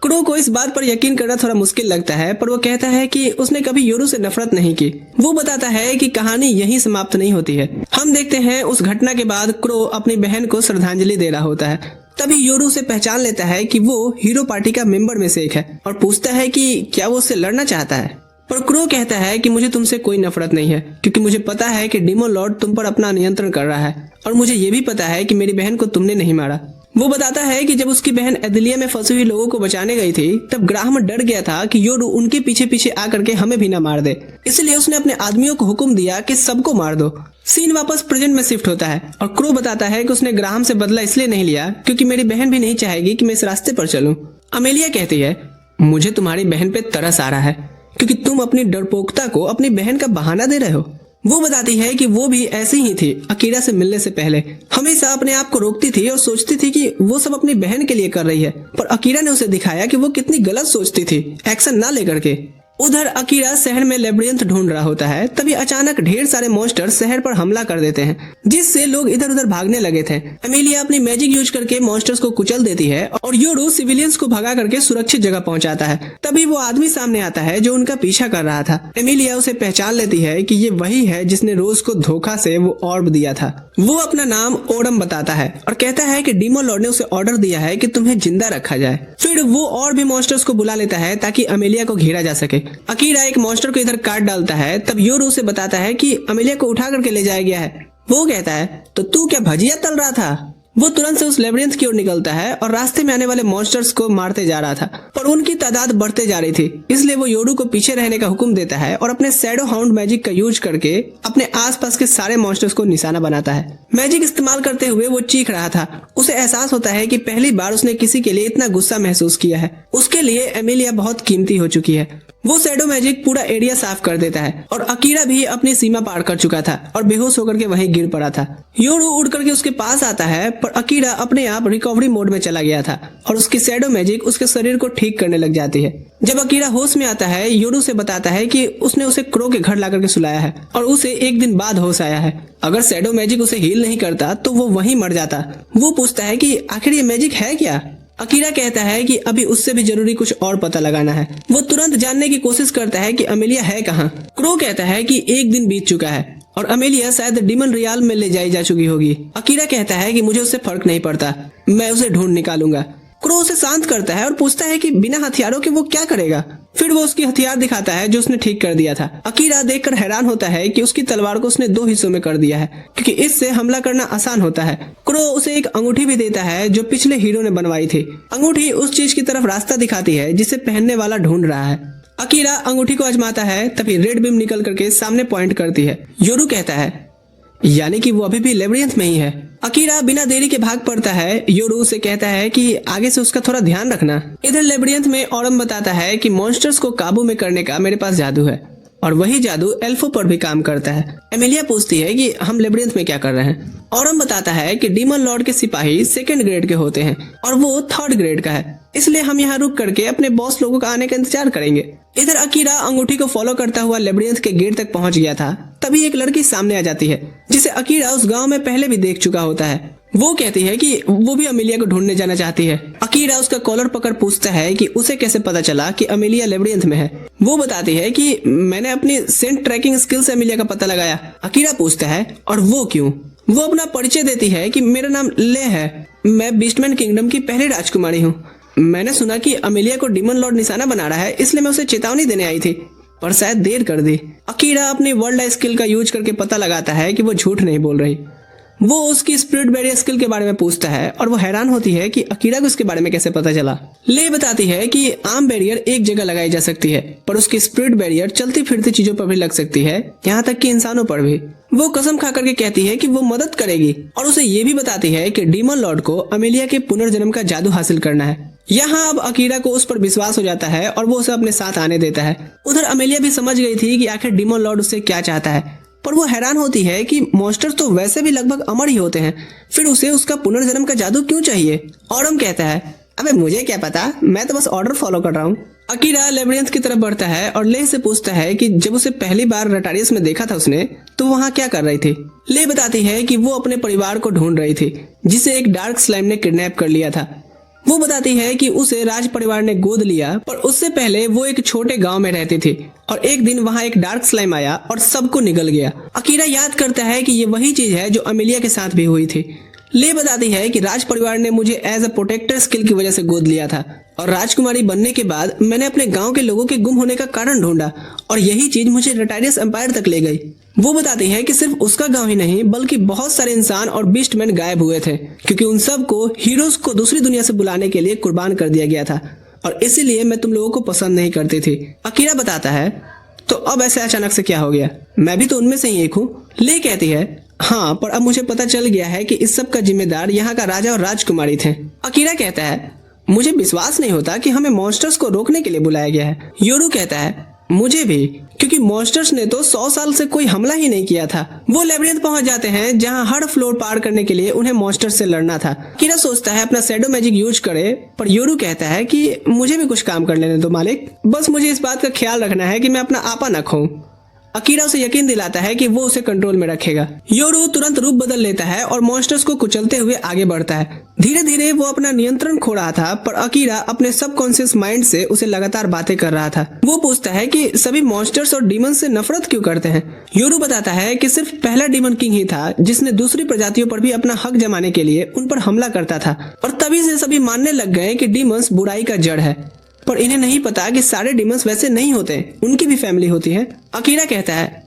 क्रो को इस बात पर यकीन करना थोड़ा मुश्किल लगता है, पर वो कहता है कि उसने कभी योरू से नफरत नहीं की। वो बताता है कि कहानी यहीं समाप्त नहीं होती है। हम देखते हैं उस घटना के बाद क्रो अपनी बहन को श्रद्धांजलि दे रहा होता है। तभी योरू से पहचान लेता है कि वो हीरो पार्टी का मेंबर में से एक है और पूछता है कि क्या वो उससे लड़ना चाहता है। पर क्रो कहता है कि मुझे तुमसे कोई नफरत नहीं है क्योंकि मुझे पता है कि डीमन लॉर्ड तुम पर अपना नियंत्रण कर रहा है और मुझे ये भी पता है कि मेरी बहन को तुमने नहीं मारा। वो बताता है कि जब उसकी बहन एडिलिया में फंसी हुई लोगों को बचाने गई थी तब ग्राहम डर गया था कि योरू उनके पीछे पीछे आकर के हमें भी ना मार दे, इसलिए उसने अपने आदमियों को हुक्म दिया कि सबको मार दो। सीन वापस प्रेजेंट में शिफ्ट होता है और क्रो बताता है कि उसने ग्राहम से बदला इसलिए नहीं लिया क्योंकि मेरी बहन भी नहीं चाहेगी कि मैं इस रास्ते पर चलूं। अमेलिया कहती है मुझे तुम्हारी बहन पे तरस आ रहा है क्योंकि तुम अपनी डरपोकता को अपनी बहन का बहाना दे रहे हो। वो बताती है कि वो भी ऐसी ही थी। अकीरा से मिलने से पहले हमेशा अपने आप को रोकती थी और सोचती थी कि वो सब अपनी बहन के लिए कर रही है, पर अकीरा ने उसे दिखाया कि वो कितनी गलत सोचती थी एक्शन ना लेकर के। उधर अकीरा शहर में लेब्रियंथ ढूंढ रहा होता है, तभी अचानक ढेर सारे मॉन्स्टर शहर पर हमला कर देते हैं जिससे लोग इधर उधर भागने लगे थे। एमिलिया अपनी मैजिक यूज करके मॉन्स्टर्स को कुचल देती है और योरू सिविलियंस को भगा करके सुरक्षित जगह पहुंचाता है। तभी वो आदमी सामने आता है जो उनका पीछा कर रहा था। एमिलिया उसे पहचान लेती है कि ये वही है जिसने रोज को धोखा से वो ऑर्ब दिया था। वो अपना नाम ओडम बताता है और कहता है कि डीमन लॉर्ड ने उसे ऑर्डर दिया है कि तुम्हें जिंदा रखा जाए। फिर वो और भी मॉन्स्टर्स को बुला लेता है ताकि अमेलिया को घेरा जा सके। अकीरा एक मॉन्स्टर को इधर काट डालता है, तब योरू उसे बताता है कि अमेलिया को उठा करके ले जाया गया है। वो कहता है तो तू क्या भजिया तल रहा था? वो तुरंत से उस लेब्रियंथ की ओर निकलता है और रास्ते में आने वाले मॉन्स्टर्स को मारते जा रहा था, पर उनकी तादाद बढ़ते जा रही थी, इसलिए वो योरू को पीछे रहने का हुक्म देता है और अपने शैडो हाउंड मैजिक का यूज करके अपने आसपास के सारे मॉन्स्टर्स को निशाना बनाता है। मैजिक इस्तेमाल करते हुए वो चीख रहा था। उसे एहसास होता है कि पहली बार उसने किसी के लिए इतना गुस्सा महसूस किया है। उसके लिए एमिलिया बहुत कीमती हो चुकी है। वो शैडो मैजिक पूरा एरिया साफ कर देता है और अकीरा भी अपनी सीमा पार कर चुका था और बेहोश होकर के वहीं गिर पड़ा था। योरू उड़ करके उसके पास आता है, पर अकीरा अपने आप रिकवरी मोड में चला गया था और उसकी शैडो मैजिक उसके शरीर को ठीक करने लग जाती है। जब अकीरा होश में आता है, योरू से बताता है कि उसने उसे क्रो के घर ला करके सुलाया है और उसे एक दिन बाद होश आया है। अगर शैडो मैजिक उसे हील नहीं करता तो वो वहीं मर जाता। वो पूछता है कि आखिर ये मैजिक है क्या? अकीरा कहता है कि अभी उससे भी जरूरी कुछ और पता लगाना है। वो तुरंत जानने की कोशिश करता है कि अमेलिया है कहाँ। क्रो कहता है कि एक दिन बीत चुका है और अमेलिया शायद डीमन रियाल में ले जाई जा चुकी होगी। अकीरा कहता है कि मुझे उससे फर्क नहीं पड़ता, मैं उसे ढूंढ निकालूंगा। क्रो उसे शांत करता है और पूछता है कि बिना हथियारों के वो क्या करेगा। फिर वो उसकी हथियार दिखाता है जो उसने ठीक कर दिया था। अकीरा देखकर हैरान होता है कि उसकी तलवार को उसने 2 हिस्सों में कर दिया है क्योंकि इससे हमला करना आसान होता है। क्रो उसे एक अंगूठी भी देता है जो पिछले हीरो ने बनवाई थी। अंगूठी उस चीज की तरफ रास्ता दिखाती है जिसे पहनने वाला ढूंढ रहा है। अकीरा अंगूठी को आजमाता है, तभी रेड बीम निकल करके सामने पॉइंट करती है। योरू कहता है यानी कि वो अभी भी लेबिरिंथ में ही है। अकीरा बिना देरी के भाग पड़ता है। योरू उसे कहता है कि आगे से उसका थोड़ा ध्यान रखना। इधर लेबिरिंथ में ऑरम बताता है कि मॉन्स्टर्स को काबू में करने का मेरे पास जादू है और वही जादू एल्फो पर भी काम करता है। एमिलिया पूछती है कि हम लेबिरिंथ में क्या कर रहे हैं। ऑरम बताता है कि डीमन लॉर्ड के सिपाही 2nd ग्रेड के होते हैं और वो 3rd ग्रेड का है, इसलिए हम यहाँ रुक करके अपने बॉस लोगों का आने का इंतजार करेंगे। इधर अकीरा अंगूठी को फॉलो करता हुआ लेबिरिंथ के गेट तक पहुंच गया था। तभी एक लड़की सामने आ जाती है जिसे अकीरा उस गांव में पहले भी देख चुका होता है। वो कहती है कि वो भी अमेलिया को ढूंढने जाना चाहती है। अकीरा उसका कॉलर पकड़ पूछता है कि उसे कैसे पता चला कि अमेलिया लेबिरिंथ में है। वो बताती है कि मैंने अपनी सेंट ट्रैकिंग स्किल से अमेलिया का पता लगाया। अकीरा पूछता है और वो क्यों? वो अपना परिचय देती है कि मेरा नाम ले है, मैं बीस्टमैन किंगडम की पहली राजकुमारी हूँ। मैंने सुना कि अमेलिया को डीमन लॉर्ड निशाना बना रहा है, इसलिए मैं उसे चेतावनी देने आई थी, पर शायद देर कर दी। अकीरा अपनी वर्ल्ड स्किल का यूज करके पता लगाता है कि वो झूठ नहीं बोल रही। वो उसकी स्पिरिट बैरियर स्किल के बारे में पूछता है और वो हैरान होती है कि अकीरा को इसके बारे में कैसे पता चला। ले बताती है कि आर्म बैरियर एक जगह लगाई जा सकती है, पर उसकी स्पिरिट बैरियर चलती फिरती चीजों पर भी लग सकती है, यहाँ तक कि इंसानों पर भी। वो कसम खा करके कहती है कि वो मदद करेगी और उसे ये भी बताती है कि डीमन लॉर्ड को अमेलिया के पुनर्जन्म का जादू हासिल करना है। यहाँ अब अकीरा को उस पर विश्वास हो जाता है और वो उसे अपने साथ आने देता है। उधर अमेलिया भी समझ गई थी कि आखिर डीमन लॉर्ड उससे क्या चाहता है, पर वो हैरान होती है कि मॉन्स्टर्स तो वैसे भी लगभग अमर ही होते हैं, फिर उसे उसका पुनर्जन्म का जादू क्यों चाहिए। ऑरम कहता है अबे मुझे क्या पता, मैं तो बस ऑर्डर फॉलो कर रहा हूँ। अकीरा लेबिरिंथ की तरफ बढ़ता है और ले से पूछता है कि जब उसे पहली बार रटारियस में देखा था उसने, तो वहाँ क्या कर रही थी। ले बताती है कि वो अपने परिवार को ढूंढ रही थी जिसे एक डार्क स्लाइम ने किडनैप कर लिया था। वो बताती है कि उसे राज परिवार ने गोद लिया, पर उससे पहले वो एक छोटे गांव में रहती थी और एक दिन वहां एक डार्क स्लाइम आया और सबको निगल गया। अकीरा याद करता है कि ये वही चीज है जो अमेलिया के साथ भी हुई थी। ले बताती है कि राज परिवार ने मुझे एज अ प्रोटेक्टर स्किल की वजह से गोद लिया था और राजकुमारी बनने के बाद मैंने अपने गांव के लोगों के गुम होने का कारण ढूंढा और यही चीज मुझे रटारियस एम्पायर तक ले गई। वो बताती है कि सिर्फ उसका गांव ही नहीं बल्कि बहुत सारे इंसान और बीस्टमैन गायब हुए थे क्योंकि उन सब को हीरोज को दूसरी दुनिया से बुलाने के लिए कुर्बान कर दिया गया था और इसीलिए मैं तुम लोगों को पसंद नहीं करती थी। अकीरा बताता है तो अब ऐसे अचानक से क्या हो गया, मैं भी तो उनमें से ही एक हूँ। ले कहती है हाँ, पर अब मुझे पता चल गया है कि इस सब का जिम्मेदार यहाँ का राजा और राजकुमारी थे। अकीरा कहता है मुझे विश्वास नहीं होता कि हमें मॉन्स्टर्स को रोकने के लिए बुलाया गया है। योरू कहता है मुझे भी, क्योंकि मॉन्स्टर्स ने तो 100 साल से कोई हमला ही नहीं किया था। वो लेबिरिंथ पहुंच जाते हैं जहां हर फ्लोर पार करने के लिए उन्हें मॉन्स्टर्स से लड़ना था। अकीरा सोचता है अपना शैडो मैजिक यूज करे, पर योरू कहता है कि मुझे भी कुछ काम कर लेने दो मालिक, बस मुझे इस बात का ख्याल रखना है कि मैं अपना आपा न खोऊं। अकीरा उसे यकीन दिलाता है कि वो उसे कंट्रोल में रखेगा। योरू तुरंत रूप बदल लेता है और मॉन्स्टर्स को कुचलते हुए आगे बढ़ता है। धीरे धीरे वो अपना नियंत्रण खो रहा था, पर अकीरा अपने सबकॉन्शियस माइंड से उसे लगातार बातें कर रहा था। वो पूछता है कि सभी मॉन्स्टर्स और डीमन से नफरत क्यों करते हैं। योरू बताता है कि सिर्फ पहला डीमन किंग ही था जिसने दूसरी प्रजातियों पर भी अपना हक जमाने के लिए उन पर हमला करता था और तभी से सभी मानने लग गए कि डीमंस बुराई का जड़ है। पर इन्हें नहीं पता कि सारे डीमंस वैसे नहीं होते, उनकी भी फैमिली होती है। अकीरा कहता है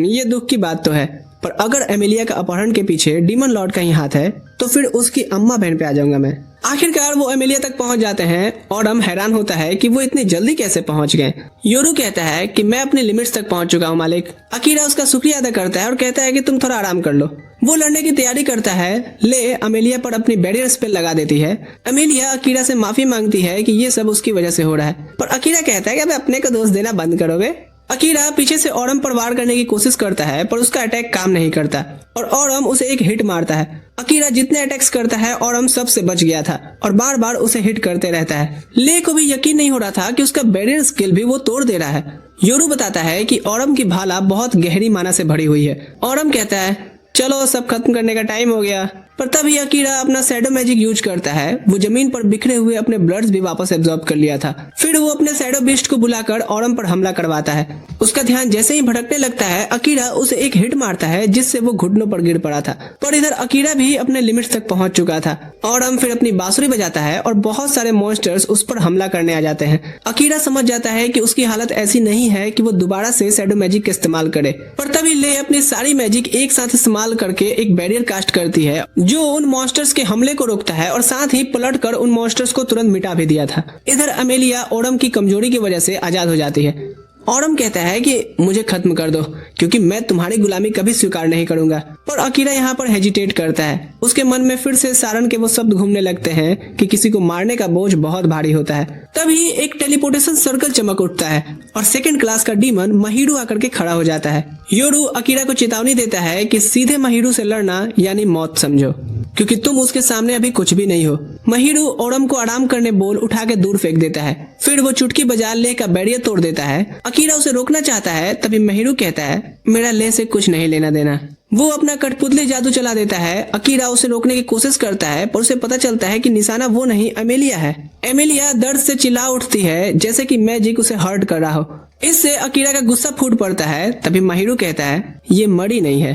ये दुख की बात तो है, पर अगर एमिलिया का अपहरण के पीछे डीमन लॉर्ड का ही हाथ है तो फिर उसकी अम्मा बहन पे आ जाऊंगा मैं। आखिरकार वो एमिलिया तक पहुंच जाते हैं और हम हैरान होता है कि वो इतनी जल्दी कैसे पहुंच गए। योरू कहता है कि मैं अपने लिमिट्स तक पहुंच चुका हूं मालिक। अकीरा उसका शुक्रिया अदा करता है और कहता है कि तुम थोड़ा आराम कर लो। वो लड़ने की तैयारी करता है। ले अमेलिया पर अपनी बैरियर स्पेल लगा देती है। अमेलिया अकीरा से माफी मांगती है कि ये सब उसकी वजह से हो रहा है, पर अकीरा कहता है कि अब अपने को दोष देना बंद करोगे। अकीरा पीछे से ऑरम पर वार करने की कोशिश करता है, पर उसका अटैक काम नहीं करता और ऑरम उसे एक हिट मारता है। अकीरा जितने अटैक्स करता है ऑरम सबसे बच गया था और बार बार उसे हिट करते रहता है। ले को भी यकीन नहीं हो रहा था कि उसका बैरियर स्किल भी वो तोड़ दे रहा है। योरू बताता है कि ऑरम की भाला बहुत गहरी माना से भरी हुई है। ऑरम कहता है चलो सब खत्म करने का टाइम हो गया। पर तभी अकीरा अपना शैडो मैजिक यूज करता है। वो जमीन पर बिखरे हुए अपने ब्लड्स भी वापस एब्जॉर्ब कर लिया था। फिर वो अपने शैडो बीस्ट को बुलाकर ऑरम पर हमला करवाता है। उसका ध्यान जैसे ही भटकने लगता है, अकीरा उसे एक हिट मारता है जिससे वो घुटनों पर गिर पड़ा था। पर इधर अकीरा भी अपने लिमिट्स तक पहुंच चुका था। ऑरम फिर अपनी बांसुरी बजाता है और बहुत सारे मॉन्स्टर्स उस पर हमला करने आ जाते हैं। अकीरा समझ जाता है कि उसकी हालत ऐसी नहीं है कि वो दोबारा से शैडो मैजिक का इस्तेमाल करे। पर तभी ले अपनी सारी मैजिक एक साथ इस्तेमाल करके एक बैरियर कास्ट करती है जो उन मॉन्स्टर्स के हमले को रोकता है और साथ ही पलटकर उन मॉन्स्टर्स को तुरंत मिटा भी दिया था। इधर अमेलिया ऑरम की कमजोरी की वजह से आजाद हो जाती है। ऑरम कहता है कि मुझे खत्म कर दो क्योंकि मैं तुम्हारी गुलामी कभी स्वीकार नहीं करूंगा। पर अकीरा यहाँ पर हेजिटेट करता है। उसके मन में फिर से सारन के वो शब्द घूमने लगते हैं कि किसी को मारने का बोझ बहुत भारी होता है। तभी एक टेलीपोर्टेशन सर्कल चमक उठता है और सेकंड क्लास का डीमन महिरू आकर के खड़ा हो जाता है। योरू अकीरा को चेतावनी देता है कि सीधे महिरू से लड़ना यानी मौत समझो, क्योंकि तुम उसके सामने अभी कुछ भी नहीं हो। महिरू ओरम को आराम करने बोल उठा के दूर फेंक देता है। फिर वो चुटकी बजा ले का बैरियर तोड़ देता है। अकीरा उसे रोकना चाहता है, तभी महिरू कहता है मेरा ले से कुछ नहीं लेना देना। वो अपना कठपुतली जादू चला देता है। अकीरा उसे रोकने की कोशिश करता है पर उसे पता चलता है कि निशाना वो नहीं अमेलिया है। अमेलिया दर्द से चिल्ला उठती है जैसे कि मैजिक उसे हर्ट कर रहा हो। इससे अकीरा का गुस्सा फूट पड़ता है। तभी महिरू कहता है ये मरी नहीं है,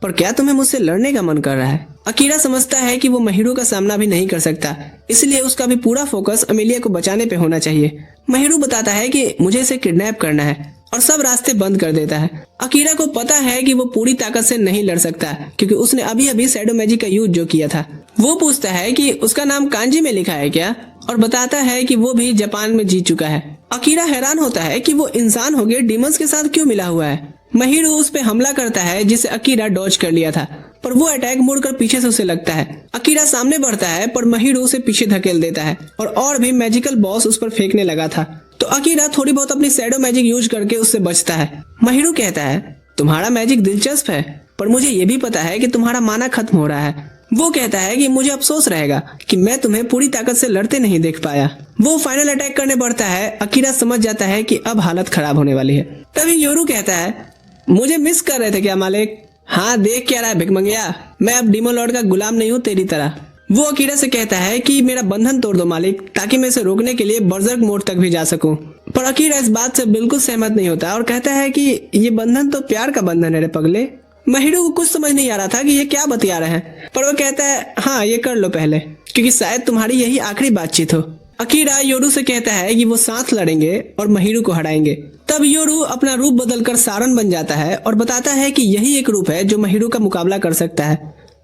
पर क्या तुम्हें मुझसे लड़ने का मन कर रहा है? अकीरा समझता है कि वो महिरू का सामना भी नहीं कर सकता, इसलिए उसका भी पूरा फोकस अमेलिया को बचाने पे होना चाहिए। महिरू बताता है कि मुझे इसे किडनैप करना है और सब रास्ते बंद कर देता है। अकीरा को पता है कि वो पूरी ताकत से नहीं लड़ सकता क्योंकि उसने अभी अभी शैडो मैजिक का यूज जो किया था। वो पूछता है कि उसका नाम कांजी में लिखा है क्या, और बताता है कि वो भी जापान में जीत चुका है। अकीरा हैरान होता है कि वो इंसान होके डीमंस के साथ क्यों मिला हुआ है। महिरू उस पे हमला करता है जिसे अकीरा डॉज कर लिया था, पर वो अटैक मुड़कर पीछे से उसे लगता है। अकीरा सामने बढ़ता है पर महिरू उसे पीछे धकेल देता है और भी मैजिकल बॉस उस पर फेंकने लगा था। तो अकीरा थोड़ी बहुत अपनी शैडो मैजिक यूज करके उससे बचता है। महिरू कहता है तुम्हारा मैजिक दिलचस्प है, पर मुझे ये भी पता है कि तुम्हारा माना खत्म हो रहा है। वो कहता है कि मुझे अफसोस रहेगा कि मैं तुम्हें पूरी ताकत से लड़ते नहीं देख पाया। वो फाइनल अटैक करने बढ़ता है। अकीरा समझ जाता है कि अब हालत खराब होने वाली है। तभी योरू कहता है मुझे मिस कर रहे थे क्या मालिक? हाँ, देख क्या रहा है भिकमंगिया, मैं अब डीमन लॉर्ड का गुलाम नहीं हूँ तेरी तरह। वो अकीरा से कहता है कि मेरा बंधन तोड़ दो मालिक, ताकि मैं इसे रोकने के लिए बर्जर्क मोड तक भी जा सकूं। पर अकीरा इस बात से बिल्कुल सहमत नहीं होता और कहता है कि ये बंधन तो प्यार का बंधन है रे पगले। महिरू को कुछ समझ नहीं आ रहा था कि ये क्या बतिया रहे हैं, पर वो कहता है हाँ ये कर लो पहले, क्योंकि शायद तुम्हारी यही आखिरी बातचीत हो। अकीरा योरू से कहता है कि वो साथ लड़ेंगे और महिरू को हराएंगे। तब योरू अपना रूप बदलकर सारन बन जाता है और बताता है कि यही एक रूप है जो महिरू का मुकाबला कर सकता है।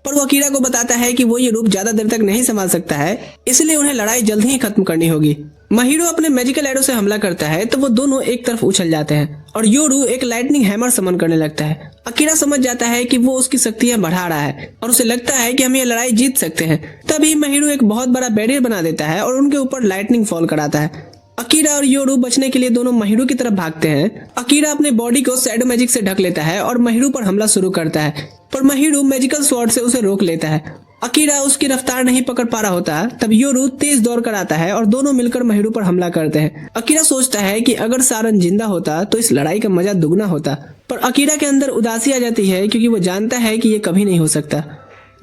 पर वो अकीरा को बताता है कि वो ये रूप ज्यादा देर तक नहीं संभाल सकता है, इसलिए उन्हें लड़ाई जल्द ही खत्म करनी होगी। महिरू अपने मैजिकल एरो से हमला करता है तो वो दोनों एक तरफ उछल जाते हैं और योरू एक लाइटनिंग हैमर समन करने लगता है। अकीरा समझ जाता है कि वो उसकी शक्तियां बढ़ा रहा है और उसे लगता है कि हम ये लड़ाई जीत सकते हैं। तभी महिरू एक बहुत बड़ा बैरियर बना देता है और उनके ऊपर लाइटनिंग फॉल कराता है। अकीरा और योरू बचने के लिए दोनों महिरू की तरफ भागते हैं। अकीरा अपने बॉडी को शैडो मैजिक से ढक लेता है और महिरू पर हमला शुरू करता है, पर महिरू मैजिकल स्वॉर्ड से उसे रोक लेता है। अकीरा उसकी रफ्तार नहीं पकड़ पा रहा होता, तब योरू तेज दौड़ कर आता है और दोनों मिलकर महिरू पर हमला करते हैं। अकीरा सोचता है कि अगर सारन जिंदा होता तो इस लड़ाई का मजा दुगना होता, पर अकीरा के अंदर उदासी आ जाती है क्योंकि वो जानता है कि ये कभी नहीं हो सकता।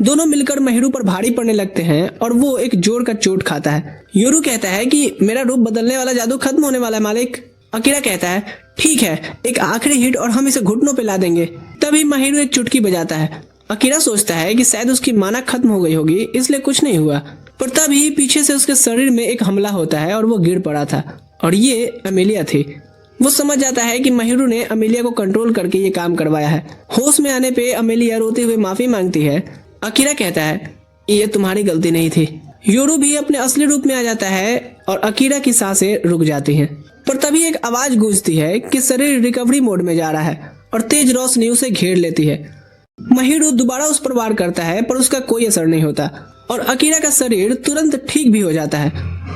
दोनों मिलकर महिरू पर भारी पड़ने लगते हैं और वो एक जोर का चोट खाता है। योरू कहता है कि मेरा रूप बदलने वाला जादू खत्म होने वाला है मालिक। अकीरा कहता है ठीक है, एक आखिरी हिट और हम इसे घुटनों पे ला देंगे। तभी महिरू एक चुटकी बजाता है। अकीरा सोचता है कि शायद उसकी माना खत्म हो गई होगी, इसलिए कुछ नहीं हुआ, पर तभी पीछे से उसके शरीर में एक हमला होता है और वो गिर पड़ा था और ये अमेलिया थी। वो समझ जाता है कि महिरू ने अमेलिया को कंट्रोल करके ये काम करवाया है। होश में आने पे अमेलिया रोते हुए माफी मांगती है। अकीरा कहता है ये तुम्हारी गलती नहीं थी। योरू भी अपने असली रूप में आ जाता है और अकीरा की सांसें रुक जाती हैं। पर तभी एक आवाज गूंजती है कि शरीर रिकवरी मोड में जा रहा है और तेज रोशनी उसे घेर लेती है। महिरू दोबारा उस पर वार करता है पर उसका कोई असर नहीं होता और अकीरा का शरीर तुरंत ठीक भी हो जाता है।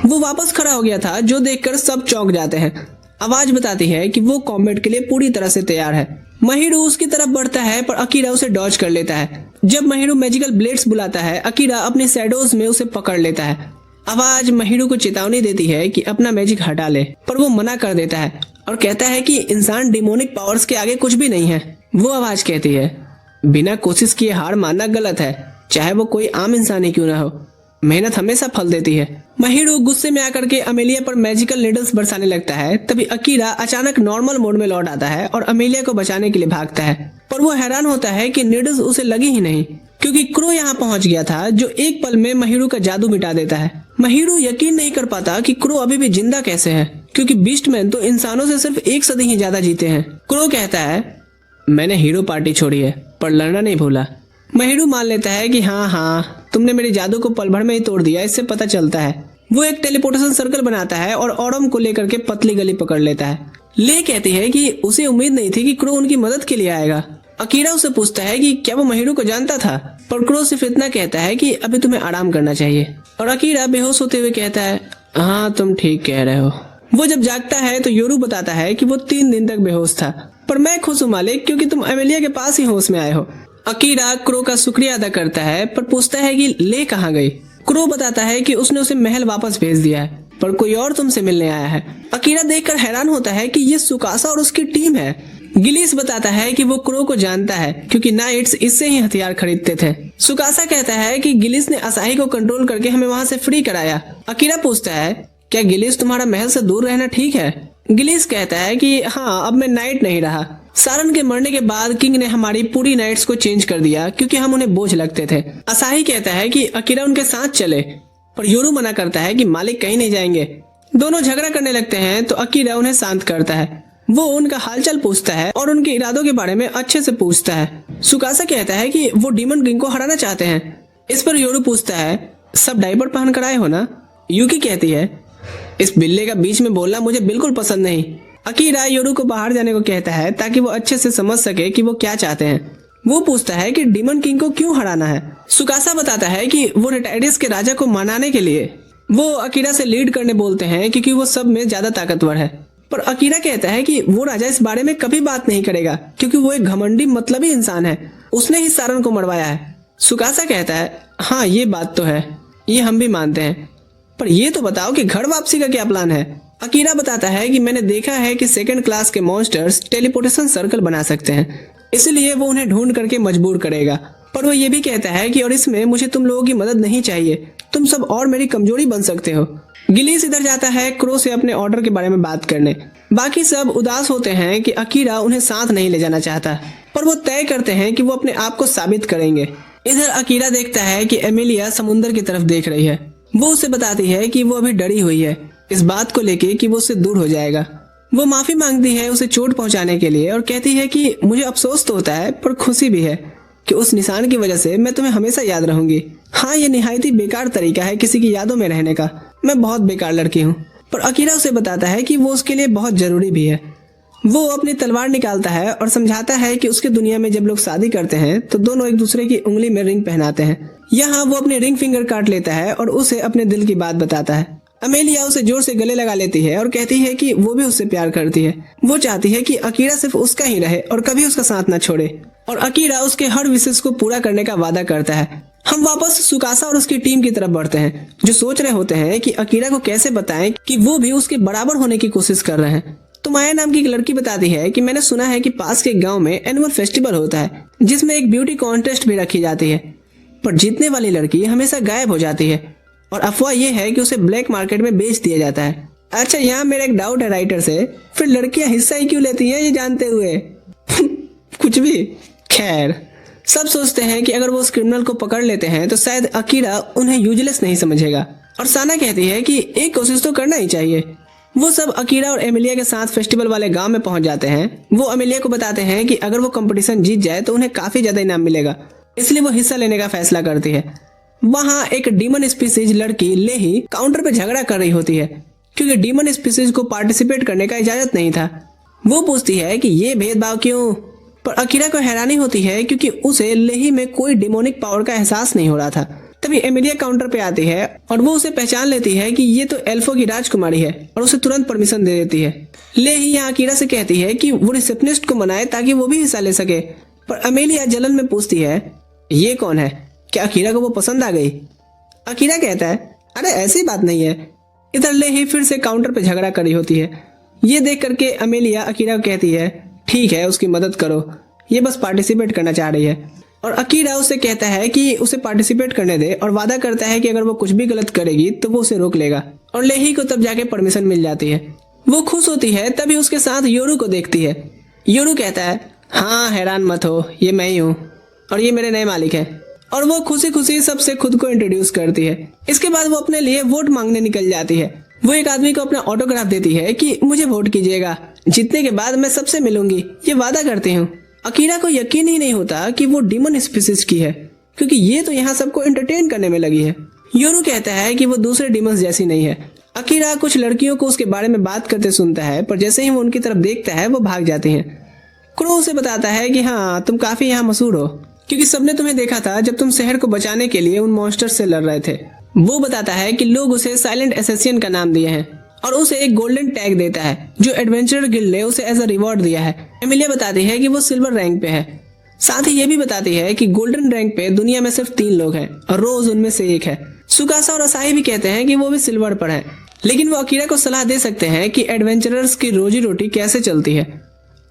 वो वापस खड़ा हो गया था, जो देखकर सब चौंक जाते हैं। आवाज बताती है कि वो कॉम्बैट के लिए पूरी तरह से तैयार है। महिरू उसकी तरफ बढ़ता है पर अकीरा उसे डॉज कर लेता है। जब महिरू मैजिकल ब्लेड्स बुलाता है, अकीरा अपने शैडोज में उसे पकड़ लेता है। आवाज महिरू को चेतावनी देती है कि अपना मैजिक हटा ले, पर वो मना कर देता है और कहता है कि इंसान डिमोनिक पावर्स के आगे कुछ भी नहीं है। वो आवाज कहती है बिना कोशिश किए हार मानना गलत है, चाहे वो कोई आम इंसान ही क्यों ना हो। मेहनत हमेशा फल देती है। महिरू गुस्से में आकर के अमेलिया पर मैजिकल नीडल्स बरसाने लगता है। तभी अकीरा अचानक नॉर्मल मोड में लौट आता है और अमेलिया को बचाने के लिए भागता है, पर वो हैरान होता है कि नीडल्स उसे लगी ही नहीं, क्योंकि क्रो यहाँ पहुंच गया था जो एक पल में महिरू का जादू मिटा देता है। महिरू यकीन नहीं कर पाता कि क्रो अभी भी जिंदा कैसे है, क्योंकि बीस्टमैन तो इंसानों से सिर्फ 1 सदी ही ज्यादा जीते हैं। क्रो कहता है, मैंने हीरो पार्टी छोड़ी है पर लड़ना नहीं भूला। महिरू मान लेता है कि हाँ, तुमने मेरे जादू को पल भर में ही तोड़ दिया, इससे पता चलता है। वो एक टेलीपोर्टेशन सर्कल बनाता है और ऑरम को लेकर के पतली गली पकड़ लेता है। ले कहती है कि उसे उम्मीद नहीं थी कि क्रो उनकी मदद के लिए आएगा। अकीरा उसे पूछता है कि क्या वो महिरू को जानता था, पर क्रो सिर्फ इतना कहता है कि अभी तुम्हें आराम करना चाहिए। और अकीरा बेहोश होते हुए कहता है, हाँ तुम ठीक कह रहे हो। वो जब जागता है तो योरू बताता है कि वो 3 दिन तक बेहोश था, पर मैं खुश हूँ मालिक, क्योंकि तुम अमेलिया के पास ही होश में आए हो। अकीरा क्रो का शुक्रिया अदा करता है, पर पूछता है कि ले कहाँ गई। क्रो बताता है कि उसने उसे महल वापस भेज दिया है, पर कोई और तुमसे मिलने आया है। अकीरा देखकर हैरान होता है कि ये सुकासा और उसकी टीम है। गिलीस बताता है कि वो क्रो को जानता है, क्योंकि नाइट्स इससे ही हथियार खरीदते थे। सुकासा कहता है कि गिलीस ने असाही को कंट्रोल करके हमें वहाँ से फ्री कराया। अकीरा पूछता है, क्या गिलीस तुम्हारा महल से दूर रहना ठीक है? गिलीस कहता है कि हाँ, अब मैं नाइट नहीं रहा। सारन के मरने के बाद किंग ने हमारी पूरी नाइट्स को चेंज कर दिया, क्योंकि हम उन्हें बोझ लगते थे। असाही कहता है कि अकीरा उनके साथ चले, पर योरू मना करता है कि मालिक कहीं नहीं जाएंगे। दोनों झगड़ा करने लगते हैं तो अकीरा उन्हें शांत करता है। वो उनका हालचाल पूछता है और उनके इरादों के बारे में अच्छे से पूछता है। सुकासा कहता है कि वो डीमन किंग को हराना चाहते हैं। इस पर योरू पूछता है, सब डायपर पहन कर आए हो ना? यूकी कहती है, इस बिल्ले का बीच में बोलना मुझे बिल्कुल पसंद नहीं। अकीरा योरू को बाहर जाने को कहता है ताकि वो अच्छे से समझ सके कि वो क्या चाहते हैं। वो पूछता है कि डीमन किंग को क्यों हराना है। सुकासा बताता है कि वो रेटाइडिस के राजा को मनाने के लिए। वो अकीरा से लीड करने बोलते हैं क्योंकि वो सब में ज्यादा ताकतवर है, पर अकीरा कहता है कि वो राजा इस बारे में कभी बात नहीं करेगा, क्योंकि वो एक घमंडी मतलबी इंसान है, उसने ही सारन को मरवाया है। सुकासा कहता है, हाँ ये बात तो है, ये हम भी मानते हैं, पर ये तो बताओ कि घर वापसी का क्या प्लान है। अकीरा बताता है कि मैंने देखा है कि 2nd क्लास के मॉन्स्टर्स टेलीपोर्टेशन सर्कल बना सकते हैं, इसलिए वो उन्हें ढूंढ करके मजबूर करेगा। पर वो ये भी कहता है कि और इसमें मुझे तुम लोगों की मदद नहीं चाहिए, तुम सब और मेरी कमजोरी बन सकते हो। गिलीस इधर जाता है क्रो से अपने ऑर्डर के बारे में बात करने। बाकी सब उदास होते हैं कि अकीरा उन्हें साथ नहीं ले जाना चाहता, पर वो तय करते हैं कि वो अपने आप को साबित करेंगे। इधर अकीरा देखता है कि एमिलिया समुद्र की तरफ देख रही है। वो उसे बताती है कि वो अभी डरी हुई है इस बात को लेके कि वो उससे दूर हो जाएगा। वो माफी मांगती है उसे चोट पहुंचाने के लिए और कहती है कि मुझे अफसोस तो होता है पर खुशी भी है कि उस निशान की वजह से मैं तुम्हें हमेशा याद रहूंगी। हाँ, ये निहायत ही बेकार तरीका है किसी की यादों में रहने का। मैं बहुत बेकार लड़की हूँ। पर अकीरा उसे बताता है कि वो उसके लिए बहुत जरूरी भी है। वो अपनी तलवार निकालता है और समझाता है कि उसके दुनिया में जब लोग शादी करते हैं तो दोनों एक दूसरे की उंगली में रिंग पहनाते हैं। यहाँ वो अपने रिंग फिंगर काट लेता है और उसे अपने दिल की बात बताता है। अमेलिया उसे जोर से गले लगा लेती है और कहती है कि वो भी उससे प्यार करती है। वो चाहती है कि अकीरा सिर्फ उसका ही रहे और कभी उसका साथ न छोड़े, और अकीरा उसके हर विशेष को पूरा करने का वादा करता है। हम वापस सुकासा और उसकी टीम की तरफ बढ़ते हैं, जो सोच रहे होते हैं कि अकीरा को कैसे बताएं कि वो भी उसके बराबर होने की कोशिश कर रहे हैं। तो माया नाम की एक लड़की बताती है कि मैंने सुना है कि पास के गांव में एनुअल फेस्टिवल होता है जिसमें एक ब्यूटी कॉन्टेस्ट भी रखी जाती है, पर जीतने वाली लड़की हमेशा गायब हो जाती है और अफवाह यह है कि उसे ब्लैक मार्केट में बेच दिया जाता है। अच्छा, यहाँ मेरा एक डाउट है राइटर से, फिर लड़कियां हिस्सा ही क्यों लेती हैं ये जानते हुए? कुछ भी। खैर, सब सोचते हैं कि अगर वो उस क्रिमिनल को पकड़ लेते हैं तो शायद अकीरा उन्हें यूजलेस नहीं समझेगा, और साना कहती है कि एक कोशिश तो करना ही चाहिए। वो सब अकीरा और एमिलिया के साथ फेस्टिवल वाले गांव में पहुंच जाते हैं। वो एमिलिया को बताते हैं कि अगर वो कंपटीशन जीत जाए तो उन्हें काफी ज्यादा इनाम मिलेगा, इसलिए वो हिस्सा लेने का फैसला करती है। वहाँ एक डीमन स्पीसीज लड़की लेही काउंटर पे झगड़ा कर रही होती है, क्योंकि डीमन स्पीसीज को पार्टिसिपेट करने का इजाजत नहीं था। वो पूछती है कि ये भेदभाव क्यों, पर अकीरा को हैरानी होती है क्योंकि उसे लेही में कोई डिमोनिक पावर का एहसास नहीं हो रहा था। तभी एमिलिया काउंटर पे आती है और वो उसे पहचान लेती है कि ये तो एल्फो की राजकुमारी है और उसे तुरंत परमिशन दे देती है। लेही यहाँ अकीरा से कहती है कि वो रिसेप्शनिस्ट को मनाए ताकि वो भी हिस्सा ले सके, पर एमिलिया जलन में पूछती है, ये कौन है? क्या अकीरा को वो पसंद आ गई? अकीरा कहता है, अरे ऐसी बात नहीं है। इधर लेही फिर से काउंटर पे झगड़ा कर रही होती है। ये देख करके अमेलिया अकीरा को कहती है, ठीक है उसकी मदद करो, ये बस पार्टिसिपेट करना चाह रही है। और अकीरा उसे कहता है कि उसे पार्टिसिपेट करने दे और वादा करता है कि अगर वो कुछ भी गलत करेगी तो वो उसे रोक लेगा। और लेही को तब जाके परमिशन मिल जाती है। वो खुश होती है, तभी उसके साथ योरू को देखती है। योरू कहता है, हाँ हैरान मत हो, ये मैं ही हूँ और ये मेरे नए मालिक है। और वो खुशी खुशी सबसे खुद को इंट्रोड्यूस करती है। इसके बाद वो अपने लिए वोट मांगने निकल जाती है। वो एक आदमी को अपना ऑटोग्राफ देती है कि मुझे वोट कीजिएगा, जीतने के बाद मैं सबसे मिलूंगी, ये वादा करती हूँ। अकीरा को यकीन ही नहीं होता कि वो डीमन स्पीसीज की है, क्योंकि ये तो यहाँ सबको एंटरटेन करने में लगी है। योरू कहता है कि वो दूसरे डीमंस जैसी नहीं है। अकीरा कुछ लड़कियों को उसके बारे में बात करते सुनता है, पर जैसे ही वो उनकी तरफ देखता है वो भाग जाती हैं। क्रो उसे बताता है कि हाँ तुम काफी यहाँ मशहूर हो, क्योंकि सबने तुम्हें देखा था जब तुम शहर को बचाने के लिए उन मॉन्स्टर्स से लड़ रहे थे। वो बताता है कि लोग उसे साइलेंट असैसिन का नाम दिए हैं और उसे एक गोल्डन टैग देता है जो एडवेंचरर गिल्ड ने उसे एज अ रिवॉर्ड दिया है। एमिलिया बताती है कि वो सिल्वर रैंक पे है। साथ ही ये भी बताती है कि गोल्डन रैंक पे दुनिया में सिर्फ 3 लोग हैं और रोज उनमें से एक है। सुकासा और असाही भी कहते हैं कि वो भी सिल्वर पर है, लेकिन वो अकीरा को सलाह दे सकते हैं कि एडवेंचरर्स की रोजी रोटी कैसे चलती है।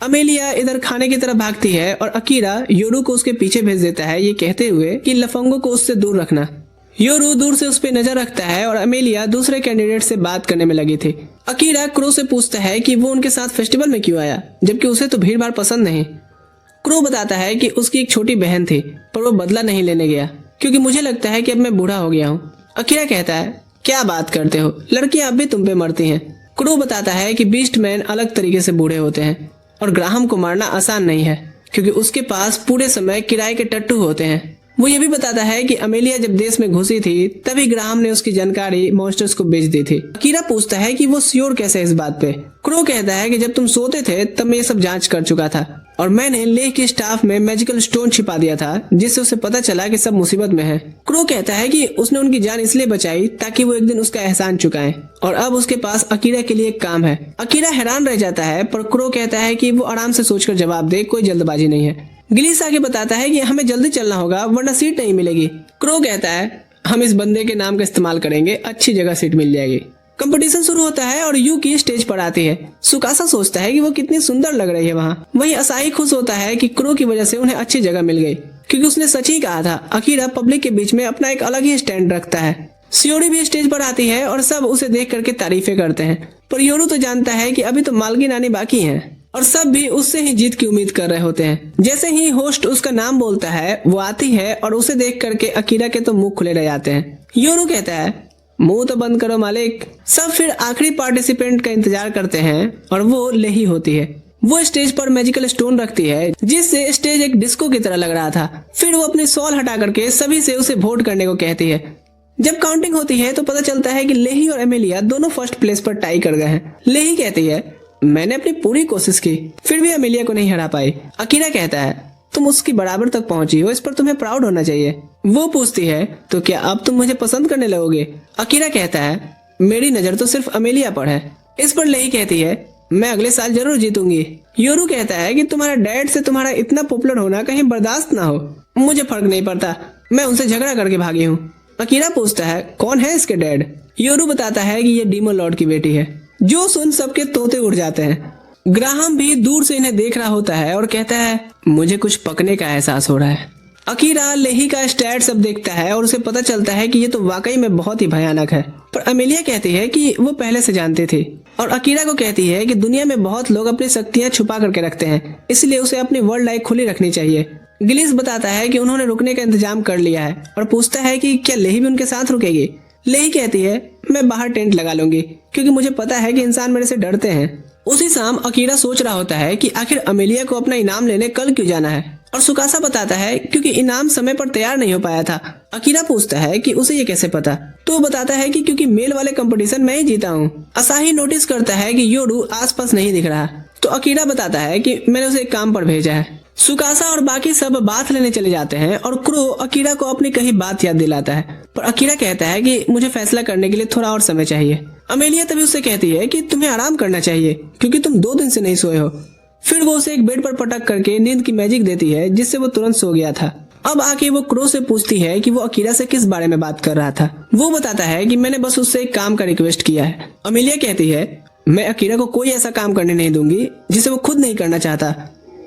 अमेलिया इधर खाने की तरफ भागती है और अकीरा योरू को उसके पीछे भेज देता है, ये कहते हुए कि लफंगो को उससे दूर रखना। योरू दूर से उस पर नजर रखता है और अमेलिया दूसरे कैंडिडेट से बात करने में लगी थी। अकीरा क्रो से पूछता है कि वो उनके साथ फेस्टिवल में क्यों आया, जबकि उसे तो भीड़ भाड़ पसंद नहीं। क्रो बताता है कि उसकी एक छोटी बहन थी, पर वो बदला नहीं लेने गया क्योंकि मुझे लगता है कि अब मैं बूढ़ा हो गया हूँ। अकीरा कहता है, क्या बात करते हो, लड़कियां अब भी तुम पे मरती हैं। क्रो बताता है कि बीस्ट मैन अलग तरीके से बूढ़े होते हैं और ग्राहम को मारना आसान नहीं है क्योंकि उसके पास पूरे समय किराए के टट्टू होते हैं। वो ये भी बताता है कि अमेलिया जब देश में घुसी थी तभी ग्राहम ने उसकी जानकारी मॉन्स्टर्स को बेच दी थी। अकीरा पूछता है कि वो श्योर कैसे है इस बात पे। क्रो कहता है कि जब तुम सोते थे तब मैं ये सब जांच कर चुका था और मैंने लेह की स्टाफ में मैजिकल स्टोन छिपा दिया था, जिससे उसे पता चला कि सब मुसीबत में है। क्रो कहता है कि उसने उनकी जान इसलिए बचाई ताकि वो एक दिन उसका एहसान चुकाएं और अब उसके पास अकीरा के लिए एक काम है। अकीरा हैरान रह जाता है, पर क्रो कहता है कि वो आराम से सोचकर जवाब दे, कोई जल्दबाजी नहीं है। गिलीस आगे बताता है कि हमें जल्दी चलना होगा वरना सीट नहीं मिलेगी। क्रो कहता है, हम इस बंदे के नाम का इस्तेमाल करेंगे, अच्छी जगह सीट मिल जाएगी। कंपटीशन शुरू होता है और यूकी स्टेज पर आती है। सुकासा सोचता है कि वो कितनी सुंदर लग रही है वहाँ। वहीं असाही खुश होता है कि क्रो की वजह से उन्हें अच्छी जगह मिल गई, क्योंकि उसने सच ही कहा था, अकीरा पब्लिक के बीच में अपना एक अलग ही स्टैंड रखता है। सियोरी भी स्टेज पर आती है और सब उसे देख करके तारीफें करते हैं, पर योरू तो जानता है कि अभी तो मालकिन आनी बाकी है और सब भी उससे ही जीत की उम्मीद कर रहे होते हैं। जैसे ही होस्ट उसका नाम बोलता है वो आती है और उसे देख करके अकीरा के तो मुंह खुले रह जाते हैं। योरू कहता है, मुंह तो बंद करो मालिक। सब फिर आखिरी पार्टिसिपेंट का इंतजार करते हैं और वो लेही होती है। वो स्टेज पर मैजिकल स्टोन रखती है जिससे स्टेज एक डिस्को की तरह लग रहा था। फिर वो अपनी सॉल हटा करके सभी से उसे वोट करने को कहती है। जब काउंटिंग होती है तो पता चलता है कि लेही और एमेलिया दोनों फर्स्ट प्लेस पर टाई कर गए हैं। लेही कहती है, मैंने अपनी पूरी कोशिश की फिर भी अमेलिया को नहीं हरा पाई। अकीरा कहता है, तुम उसकी बराबर तक पहुंची हो, इस पर तुम्हें प्राउड होना चाहिए। वो पूछती है, तो क्या अब तुम मुझे पसंद करने लगोगे? अकीरा कहता है, मेरी नजर तो सिर्फ अमेलिया पर है। इस पर लेही कहती है, मैं अगले साल जरूर जीतूंगी। योरू कहता है कि तुम्हारा डैड से तुम्हारा इतना पॉपुलर होना कहीं बर्दाश्त ना हो। मुझे फर्क नहीं पड़ता, मैं उनसे झगड़ा करके भागी हूँ। अकीरा पूछता है, कौन है इसके डैड? योरू बताता है कि ये डीमन लॉर्ड की बेटी है। जो सुन सबके तोते उड़ जाते हैं। ग्राहम भी दूर से इन्हें देख रहा होता है और कहता है, मुझे कुछ पकने का एहसास हो रहा है। अकीरा लेही का स्टैट सब देखता है और उसे पता चलता है कि ये तो वाकई में बहुत ही भयानक है। पर अमेलिया कहती है कि वो पहले से जानती थी और अकीरा को कहती है कि दुनिया में बहुत लोग अपनी शक्तियां छुपा करके रखते हैं, इसलिए उसे अपनी वर्ल्ड लाइफ खुली रखनी चाहिए। गिलिस बताता है कि उन्होंने रुकने का इंतजाम कर लिया है और पूछता है कि क्या लेही भी उनके साथ रुकेगी। लेही कहती है, मैं बाहर टेंट लगा लूंगी क्योंकि मुझे पता है कि इंसान मेरे से डरते हैं। उसी शाम अकीरा सोच रहा होता है कि आखिर अमेलिया को अपना इनाम लेने कल क्यों जाना है, और सुकासा बताता है क्योंकि इनाम समय पर तैयार नहीं हो पाया था। अकीरा पूछता है कि उसे ये कैसे पता, तो वो बताता है कि क्योंकि मेल वाले कंपटीशन में ही जीता हूँ। असाही नोटिस करता है कि योरू आसपास नहीं दिख रहा, तो अकीरा बताता है कि मैंने उसे एक काम पर भेजा है। सुकासा और बाकी सब बात लेने चले जाते हैं और क्रो अकीरा को अपनी कही बात याद दिलाता है, पर अकीरा कहता है कि मुझे फैसला करने के लिए थोड़ा और समय चाहिए। अमेलिया तभी उससे कहती है कि तुम्हें आराम करना चाहिए क्योंकि तुम 2 दिन से नहीं सोए हो। फिर वो उसे एक बेड पर पटक करके नींद की मैजिक देती है जिससे वो तुरंत सो गया था। अब आके वो क्रो से पूछती है कि वो अकीरा से किस बारे में बात कर रहा था। वो बताता है कि मैंने बस उससे एक काम का रिक्वेस्ट किया है। अमेलिया कहती है, मैं अकीरा को कोई ऐसा काम करने नहीं दूंगी जिसे वो खुद नहीं करना चाहता।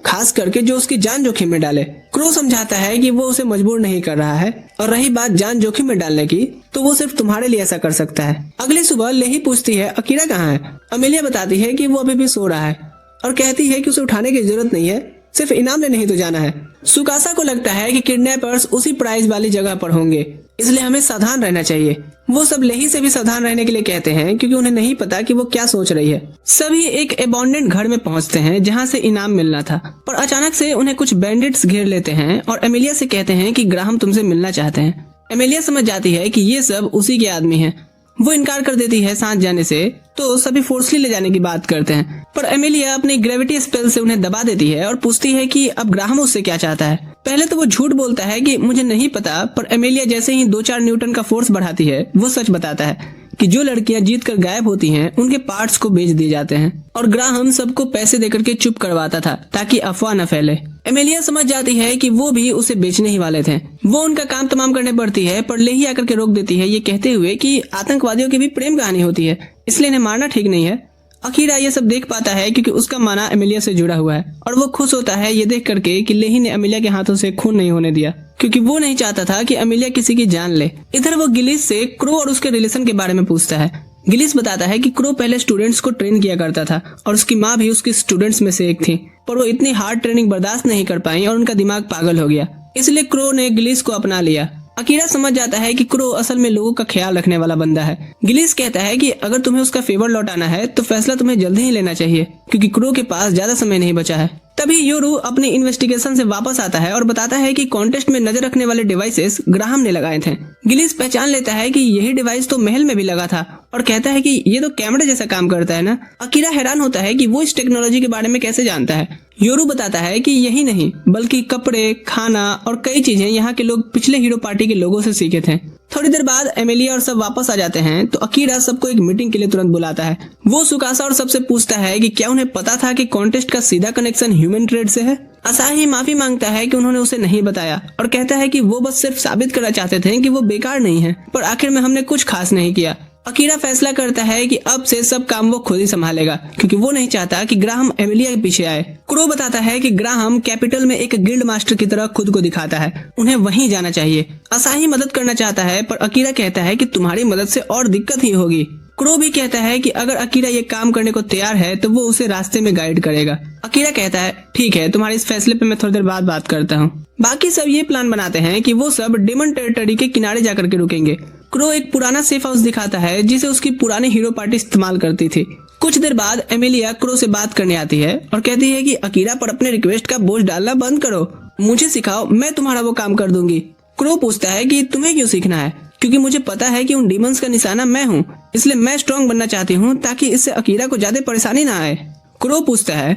खास करके जो उसकी जान जोखिम में डाले। क्रो समझाता है कि वो उसे मजबूर नहीं कर रहा है, और रही बात जान जोखिम में डालने की, तो वो सिर्फ तुम्हारे लिए ऐसा कर सकता है। अगली सुबह लेही पूछती है अकीरा कहाँ है। अमेलिया बताती है कि वो अभी भी सो रहा है और कहती है कि उसे उठाने की जरूरत नहीं है, सिर्फ इनाम लेने ही तो जाना है। सुकासा को लगता है कि किडनैपर्स उसी प्राइज वाली जगह पर होंगे, इसलिए हमें सावधान रहना चाहिए। वो सब लेही से भी सावधान रहने के लिए कहते हैं क्योंकि उन्हें नहीं पता कि वो क्या सोच रही है। सभी एक एबॉन्डेंट घर में पहुंचते हैं जहां से इनाम मिलना था, पर अचानक से उन्हें कुछ बैंडिट्स घेर लेते हैं और एमिलिया से कहते हैं कि ग्राहम तुमसे मिलना चाहते हैं। एमिलिया समझ जाती है कि ये सब उसी के आदमी हैं। वो इनकार कर देती है साथ जाने से, तो सभी फोर्सली ले जाने की बात करते हैं, पर एमिलिया अपनी ग्रेविटी स्पेल से उन्हें दबा देती है और पूछती है कि अब ग्राहम उससे क्या चाहता है। पहले तो वो झूठ बोलता है कि मुझे नहीं पता, पर एमिलिया जैसे ही 2-4 न्यूटन का फोर्स बढ़ाती है, वो सच बताता है कि जो लड़कियां जीत कर गायब होती हैं उनके पार्ट्स को बेच दिए जाते हैं, और ग्राहम सबको पैसे देकर के चुप करवाता था ताकि अफवाह न फैले। एमिलिया समझ जाती है कि वो भी उसे बेचने ही वाले थे। वो उनका काम तमाम करने पड़ती है, पर लेही आकर के रोक देती है, ये कहते हुए कि आतंकवादियों की भी प्रेम कहानी होती है, इसलिए इन्हें मारना ठीक नहीं है। अकीरा ये सब देख पाता है क्योंकि उसका माना एमिलिया से जुड़ा हुआ है, और वो खुश होता है ये देख करके कि लेही ने एमिलिया के हाथों से खून नहीं होने दिया, क्योंकि वो नहीं चाहता था कि एमिलिया किसी की जान ले। इधर वो गिलिस से क्रो और उसके रिलेशन के बारे में पूछता है। गिलिस बताता है कि क्रो पहले स्टूडेंट्स को ट्रेन किया करता था और उसकी माँ भी उसकी स्टूडेंट्स में से एक थी, पर वो इतनी हार्ड ट्रेनिंग बर्दाश्त नहीं कर पाई और उनका दिमाग पागल हो गया, इसलिए क्रो ने गिलिस को अपना लिया। अकीरा समझ जाता है कि क्रो असल में लोगों का ख्याल रखने वाला बंदा है। गिलिस कहता है कि अगर तुम्हें उसका फेवर लौटाना है तो फैसला तुम्हें जल्दी ही लेना चाहिए, क्योंकि क्रो के पास ज्यादा समय नहीं बचा है। तभी योरू अपनी इन्वेस्टिगेशन से वापस आता है और बताता है कि कॉन्टेस्ट में नजर रखने वाले डिवाइसेस ग्राहम ने लगाए थे। गिलिस पहचान लेता है कि यही डिवाइस तो महल में भी लगा था और कहता है कि ये तो कैमरे जैसा काम करता है ना। अकीरा हैरान होता है कि वो इस टेक्नोलॉजी के बारे में कैसे जानता है। योरू बताता है कि यही नहीं बल्कि कपड़े, खाना और कई चीजें यहाँ के लोग पिछले हीरो पार्टी के लोगों से सीखे थे। थोड़ी देर बाद एमिलिया और सब वापस आ जाते हैं तो अकीरा सबको एक मीटिंग के लिए तुरंत बुलाता है। वो सुकासा और सबसे पूछता है कि क्या उन्हें पता था कि कॉन्टेस्ट का सीधा कनेक्शन ह्यूमन ट्रेड से है। असाही माफी मांगता है कि उन्होंने उसे नहीं बताया और कहता है कि वो बस सिर्फ साबित करना चाहते थे कि वो बेकार नहीं है, पर आखिर में हमने कुछ खास नहीं किया। अकीरा फैसला करता है कि अब से सब काम वो खुद ही संभालेगा, क्योंकि वो नहीं चाहता कि ग्राहम एमिलिया के पीछे आए। क्रो बताता है कि ग्राहम कैपिटल में एक गिल्ड मास्टर की तरह खुद को दिखाता है, उन्हें वहीं जाना चाहिए। असाही मदद करना चाहता है, पर अकीरा कहता है कि तुम्हारी मदद से और दिक्कत ही होगी। क्रो भी कहता है कि अगर अकीरा ये काम करने को तैयार है तो वो उसे रास्ते में गाइड करेगा। अकीरा कहता है ठीक है, तुम्हारे इस फैसले पे मैं थोड़ी देर बाद बात करता हूँ। बाकी सब ये प्लान बनाते हैं कि वो सब डेमन टेरिटरी के किनारे जाकर के रुकेंगे। क्रो एक पुराना सेफ हाउस दिखाता है जिसे उसकी पुरानी हीरो पार्टी इस्तेमाल करती थी। कुछ देर बाद एमिलिया क्रो से बात करने आती है और कहती है कि अकीरा पर अपने रिक्वेस्ट का बोझ डालना बंद करो, मुझे सिखाओ, मैं तुम्हारा वो काम कर दूंगी। क्रो पूछता है कि तुम्हें क्यों सीखना है, क्योंकि मुझे पता है कि उन डीमंस का निशाना मैं हूँ, इसलिए मैं स्ट्रॉन्ग बनना चाहती हूँ ताकि इससे अकीरा को ज्यादा परेशानी ना आए। क्रो पूछता है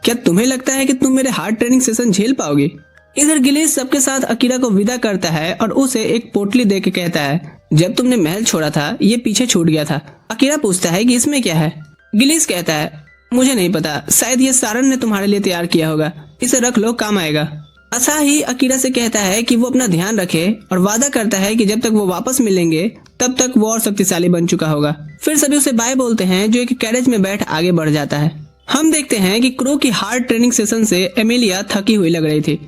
क्या तुम्हें लगता है कि तुम मेरे हार्ड ट्रेनिंग सेशन झेल पाओगे। इधर गिलिस सबके साथ अकीरा को विदा करता है और उसे एक पोटली दे के कहता है जब तुमने महल छोड़ा था ये पीछे छूट गया था। अकीरा पूछता है कि इसमें क्या है। गिलिस कहता है मुझे नहीं पता, शायद ये सारन ने तुम्हारे लिए तैयार किया होगा, इसे रख लो, काम आएगा। असाही अकीरा से कहता है कि वो अपना ध्यान रखे और वादा करता है कि जब तक वो वापस मिलेंगे तब तक वो और शक्तिशाली बन चुका होगा। फिर सभी उसे बाय बोलते हैं जो एक कैरेज में बैठ आगे बढ़ जाता है। हम देखते हैं कि क्रो की हार्ड ट्रेनिंग सेशन से एमिलिया थकी हुई लग रही थी।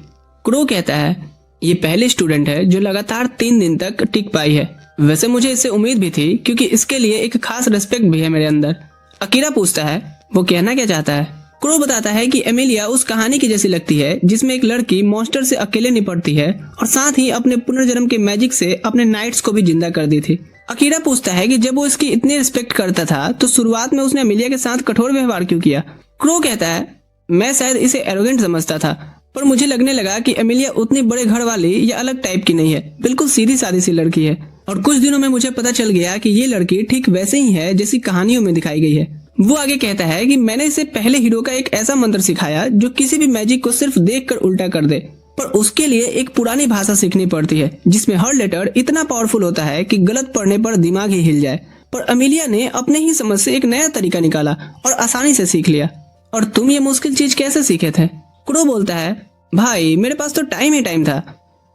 क्रो कहता है ये पहली स्टूडेंट है जो लगातार 3 दिन तक टिक पाई है, वैसे मुझे इससे उम्मीद भी थी क्योंकि इसके लिए एक खास रिस्पेक्ट भी है मेरे अंदर। अकीरा पूछता है वो कहना क्या चाहता है। क्रो बताता है कि एमिलिया उस कहानी की जैसी लगती है जिसमें एक लड़की मॉन्स्टर से अकेले निपटती है और साथ ही अपने पुनर्जन्म के मैजिक से अपने नाइट्स को भी जिंदा कर दी थी। अकीरा पूछता है कि जब वो इसकी इतनी रिस्पेक्ट करता था तो शुरुआत में उसने एमिलिया के साथ कठोर व्यवहार क्यों किया। क्रो कहता है मैं शायद इसे एरोगेंट समझता था, पर मुझे लगने लगा कि एमिलिया उतनी बड़े घर वाली या अलग टाइप की नहीं है, बिल्कुल सीधी सादी सी लड़की है। और कुछ दिनों में मुझे पता चल गया कि ये लड़की ठीक वैसे ही है जैसी कहानियों में दिखाई गई है। वो आगे कहता है कि मैंने इसे पहले हीरो का एक ऐसा मंत्र सिखाया जो किसी भी मैजिक को सिर्फ देखकर उल्टा कर दे, पर उसके लिए एक पुरानी भाषा सीखनी पड़ती है जिसमें हर लेटर इतना पावरफुल होता है कि गलत पढ़ने पर दिमाग ही हिल जाए। पर एमिलिया ने अपने ही समझ से एक नया तरीका निकाला और आसानी से सीख लिया। और तुम ये मुश्किल चीज कैसे सीखे थे। क्रो बोलता है भाई मेरे पास तो टाइम ही टाइम था।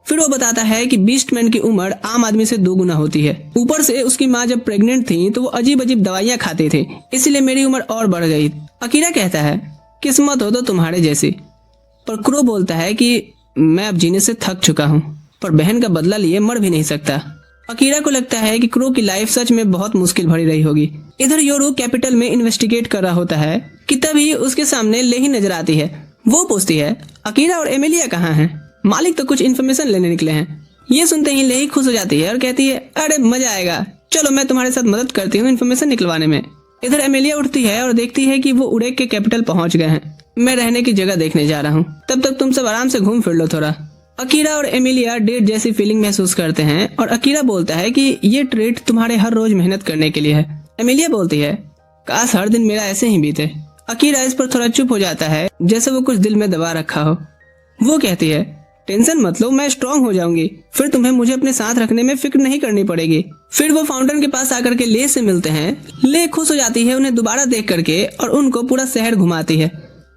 फिर वो बताता है कि बीस्टमैन की उम्र आम आदमी से 2 गुना होती है, ऊपर से उसकी माँ जब प्रेग्नेंट थी तो वो अजीब अजीब दवाइयाँ खाते थे, इसलिए मेरी उम्र और बढ़ गई। अकीरा कहता है किस्मत हो तो तुम्हारे जैसी। पर क्रो बोलता है कि मैं अब जीने से थक चुका हूँ, पर बहन का बदला लिए मर भी नहीं सकता। अकीरा को लगता है कि क्रो की लाइफ सच में बहुत मुश्किल भरी रही होगी। इधर योरू कैपिटल में इन्वेस्टिगेट कर रहा होता है कि तभी उसके सामने लेही नजर आती है। वो पूछती है अकीरा और एमिलिया कहाँ हैं? मालिक तो कुछ इन्फॉर्मेशन लेने निकले हैं। ये सुनते ही लेही खुश हो जाती है और कहती है अरे मजा आएगा, चलो मैं तुम्हारे साथ मदद करती हूँ इन्फॉर्मेशन निकलवाने में। इधर एमिलिया उठती है और देखती है कि वो उड़ेक के कैपिटल पहुंच गए हैं। मैं रहने की जगह देखने जा रहा हूँ, तब तक तुम सब आराम से घूम फिर लो थोड़ा। अकीरा और एमिलिया डेट जैसी फीलिंग महसूस करते हैं और अकीरा बोलता है कि ये ट्रीट तुम्हारे हर रोज मेहनत करने के लिए है। एमिलिया बोलती है काश हर दिन मेरा ऐसे ही बीते। अकीरा इस पर थोड़ा चुप हो जाता है, जैसे वो कुछ दिल में दबा रखा हो। वो कहती है टेंशन मत लो, मैं स्ट्रांग हो जाऊंगी, फिर तुम्हें मुझे अपने साथ रखने में फिक्र नहीं करनी पड़ेगी। फिर वो फाउंटेन के पास आकर के ले से मिलते हैं। ले खुश हो जाती है उन्हें दोबारा देख करके और उनको पूरा शहर घुमाती है।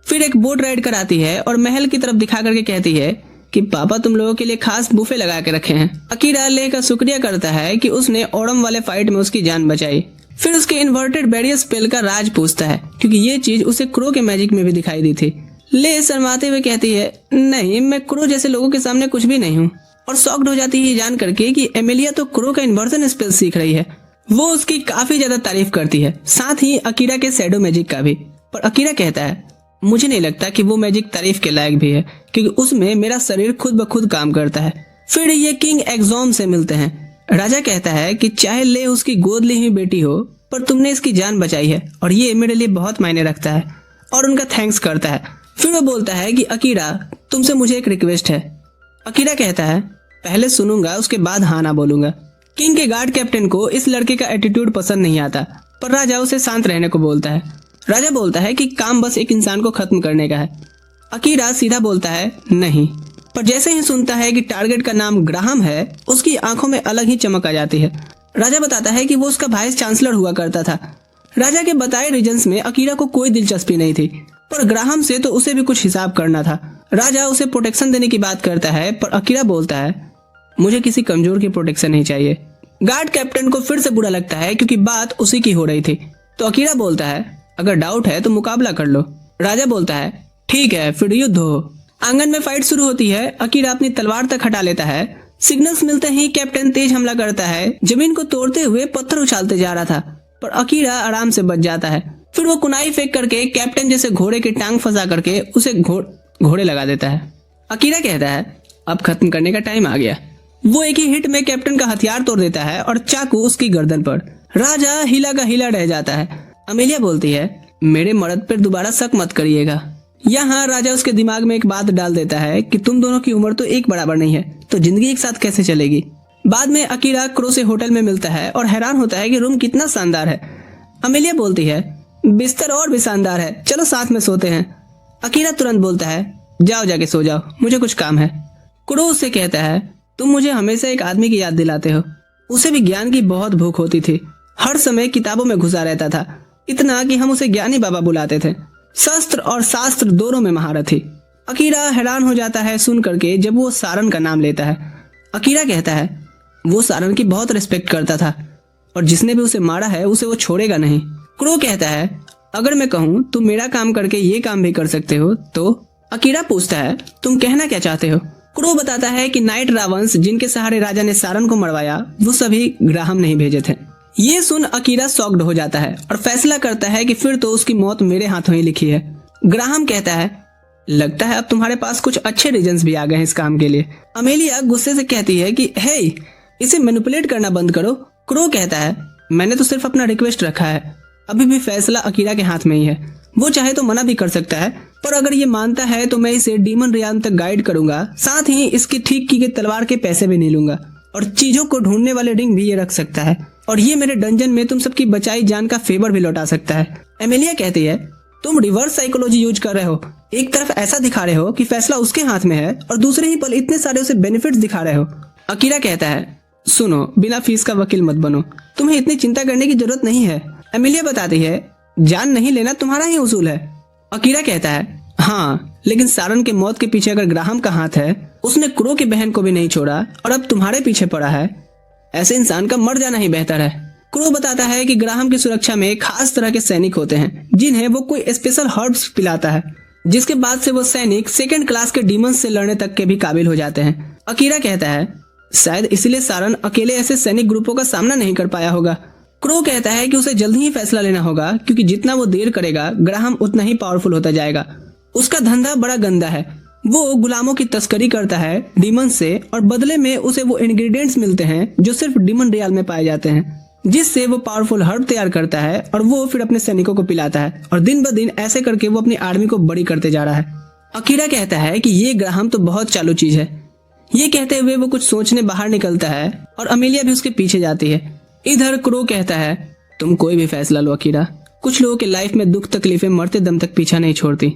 फिर एक बोट राइड कराती है और महल की तरफ दिखा करके कहती है कि पापा तुम लोगों के लिए खास बुफे लगा के रखे हैं। अकीरा ले का शुक्रिया करता है कि उसने ओडम वाले फाइट में उसकी जान बचाई। फिर उसके इन्वर्टेड बैरियर स्पेल का राज पूछता है, क्योंकि ये चीज उसे क्रो के मैजिक में भी दिखाई दी थी। ले शर्माते हुए कहती है नहीं, मैं क्रो जैसे लोगों के सामने कुछ भी नहीं हूँ। और शॉक्ड हो जाती है जान करके कि एमिलिया तो क्रो का इन्वर्जन स्पेल सीख रही है। वो उसकी काफी ज्यादा तारीफ करती है, साथ ही अकीरा के शैडो मैजिक का भी। पर अकीरा कहता है मुझे नहीं लगता कि वो मैजिक तारीफ के लायक भी है, क्योंकि उसमें मेरा शरीर खुद ब खुद काम करता है। फिर ये किंग एग्जॉम से मिलते हैं। राजा कहता है कि चाहे ले उसकी गोद ली हुई बेटी हो, पर तुमने इसकी जान बचाई है और ये मेरे लिए बहुत मायने रखता है, और उनका थैंक्स करता है। फिर वो बोलता है कि अकीरा तुमसे मुझे एक रिक्वेस्ट है। अकीरा कहता है पहले सुनूंगा, उसके बाद हाँ ना बोलूंगा। किंग के गार्ड कैप्टन को इस लड़के का एटीट्यूड पसंद नहीं आता, पर राजा उसे शांत रहने को बोलता है। राजा बोलता है कि काम बस एक इंसान को खत्म करने का है। अकीरा सीधा बोलता है नहीं, पर जैसे ही सुनता है कि टारगेट का नाम ग्राहम है, उसकी आंखों में अलग ही चमक आ जाती है। राजा बताता है कि वो उसका वाइस चांसलर हुआ करता था। राजा के बताए रीजन्स में अकीरा को कोई दिलचस्पी नहीं थी, पर ग्राहम से तो उसे भी कुछ हिसाब करना था। राजा उसे प्रोटेक्शन देने की बात करता है, पर अकीरा बोलता है मुझे किसी कमजोर की प्रोटेक्शन नहीं चाहिए। गार्ड कैप्टन को फिर से बुरा लगता है, क्योंकि बात उसी की हो रही थी। तो अकीरा बोलता है अगर डाउट है तो मुकाबला कर लो। राजा बोलता है ठीक है, फिर युद्ध हो। आंगन में फाइट शुरू होती है। अकीरा अपनी तलवार तक हटा लेता है। सिग्नल्स मिलते ही कैप्टन तेज हमला करता है। जमीन को तोड़ते हुए पत्थर उछालते जा रहा था, पर अकीरा आराम से बच जाता है। फिर वो कुनाई फेंक करके कैप्टन जैसे घोड़े की टांग फंसा करके उसे घोड़े लगा देता है। अकीरा कहता है अब खत्म करने का टाइम आ गया। वो एक ही हिट में कैप्टन का हथियार तोड़ देता है और चाकू उसकी गर्दन पर। राजा हिला का हिला रह जाता है। अमेलिया बोलती है मेरे मर्द पर दोबारा शक मत करिएगा। यहाँ राजा उसके दिमाग में एक बात डाल देता है कि तुम दोनों की उम्र तो एक बराबर नहीं है, तो जिंदगी एक साथ कैसे चलेगी। बाद में अकीरा क्रो से होटल में मिलता है और हैरान होता है कि रूम कितना शानदार है। अमेलिया बोलती है बिस्तर और भी शानदार है, चलो साथ में सोते हैं। अकीरा तुरंत बोलता है जाओ जाके सो जाओ, मुझे कुछ काम है। क्रो उससे कहता है तुम मुझे हमेशा एक आदमी की याद दिलाते हो। उसे भी ज्ञान की बहुत भूख होती थी, हर समय किताबों में घुसा रहता था, इतना कि हम उसे ज्ञानी बाबा बुलाते थे। शस्त्र और शास्त्र दोनों में महारत थी। अकीरा हैरान हो जाता है सुन करके जब वो सारन का नाम लेता है। अकीरा कहता है वो सारन की बहुत रिस्पेक्ट करता था और जिसने भी उसे मारा है उसे वो छोड़ेगा नहीं। क्रो कहता है अगर मैं कहूँ तुम मेरा काम करके ये काम भी कर सकते हो तो। अकीरा पूछता है तुम कहना क्या चाहते हो। क्रो बताता है कि नाइट रावंस जिनके सहारे राजा ने सारन को मरवाया वो सभी ग्राहम नहीं भेजे थे। ये सुन अकीरा शॉक्ड हो जाता है और फैसला करता है कि फिर तो उसकी मौत मेरे हाथों ही लिखी है। ग्राहम कहता है लगता है अब तुम्हारे पास कुछ अच्छे रीजंस भी आ गए हैं इस काम के लिए। अमेलिया गुस्से से कहती है कि हे इसे मैनिपुलेट करना बंद करो। क्रो कहता है मैंने तो सिर्फ अपना रिक्वेस्ट रखा है, अभी भी फैसला अकीरा के हाथ में ही है। वो चाहे तो मना भी कर सकता है, पर अगर ये मानता है तो मैं इसे डीमन रियान तक गाइड करूंगा, साथ ही इसकी ठीक की गई तलवार के पैसे भी नहीं लूंगा और चीजों को ढूंढने वाले रिंग भी ये रख सकता है और ये मेरे डंजन में तुम सबकी बचाई जान का फेवर भी लौटा सकता है। एमिलिया कहती है तुम रिवर्स साइकोलॉजी यूज कर रहे हो, एक तरफ ऐसा दिखा रहे हो कि फैसला उसके हाथ में है और दूसरे ही पल इतने सारे उसे बेनिफिट्स दिखा रहे हो। अकीरा कहता है सुनो बिना फीस का वकील मत बनो, तुम्हें इतनी चिंता करने की जरूरत नहीं है। एमिलिया बताती है जान नहीं लेना तुम्हारा ही उसूल है। अकीरा कहता है हाँ, लेकिन सारन के मौत के पीछे अगर ग्राहम का हाथ है, उसने क्रो की बहन को भी नहीं छोड़ा और अब तुम्हारे पीछे पड़ा है, ऐसे इंसान का मर जाना ही बेहतर है। क्रो बताता है कि ग्राहम की सुरक्षा में खास तरह के सैनिक होते हैं जिन्हें वो कोई स्पेशल हर्ब्स पिलाता है। जिसके बाद से वो सैनिक सेकंड क्लास के डीमंस से लड़ने तक के भी काबिल हो जाते हैं। अकीरा कहता है शायद इसलिए सारन अकेले ऐसे सैनिक ग्रुपों का सामना नहीं कर पाया होगा। क्रो कहता है कि उसे जल्द ही फैसला लेना होगा क्योंकि जितना वो देर करेगा ग्राहम उतना ही पावरफुल होता जाएगा। उसका धंधा बड़ा गंदा है, वो गुलामों की तस्करी करता है डीमन से और बदले में उसे वो इंग्रेडिएंट्स मिलते हैं जो सिर्फ डीमन रियाल में पाए जाते हैं, जिससे वो पावरफुल हर्ब तैयार करता है और वो फिर अपने सैनिकों को पिलाता है और दिन ब दिन ऐसे करके वो अपनी आर्मी को बड़ी करते जा रहा है। अकीरा कहता है कि ये ग्राहम तो बहुत चालू चीज है। ये कहते हुए वो कुछ सोचने बाहर निकलता है और अमेलिया भी उसके पीछे जाती है। इधर क्रो कहता है तुम कोई भी फैसला लो अकीरा, कुछ लोगों के लाइफ में दुख तकलीफें मरते दम तक पीछा नहीं छोड़ती।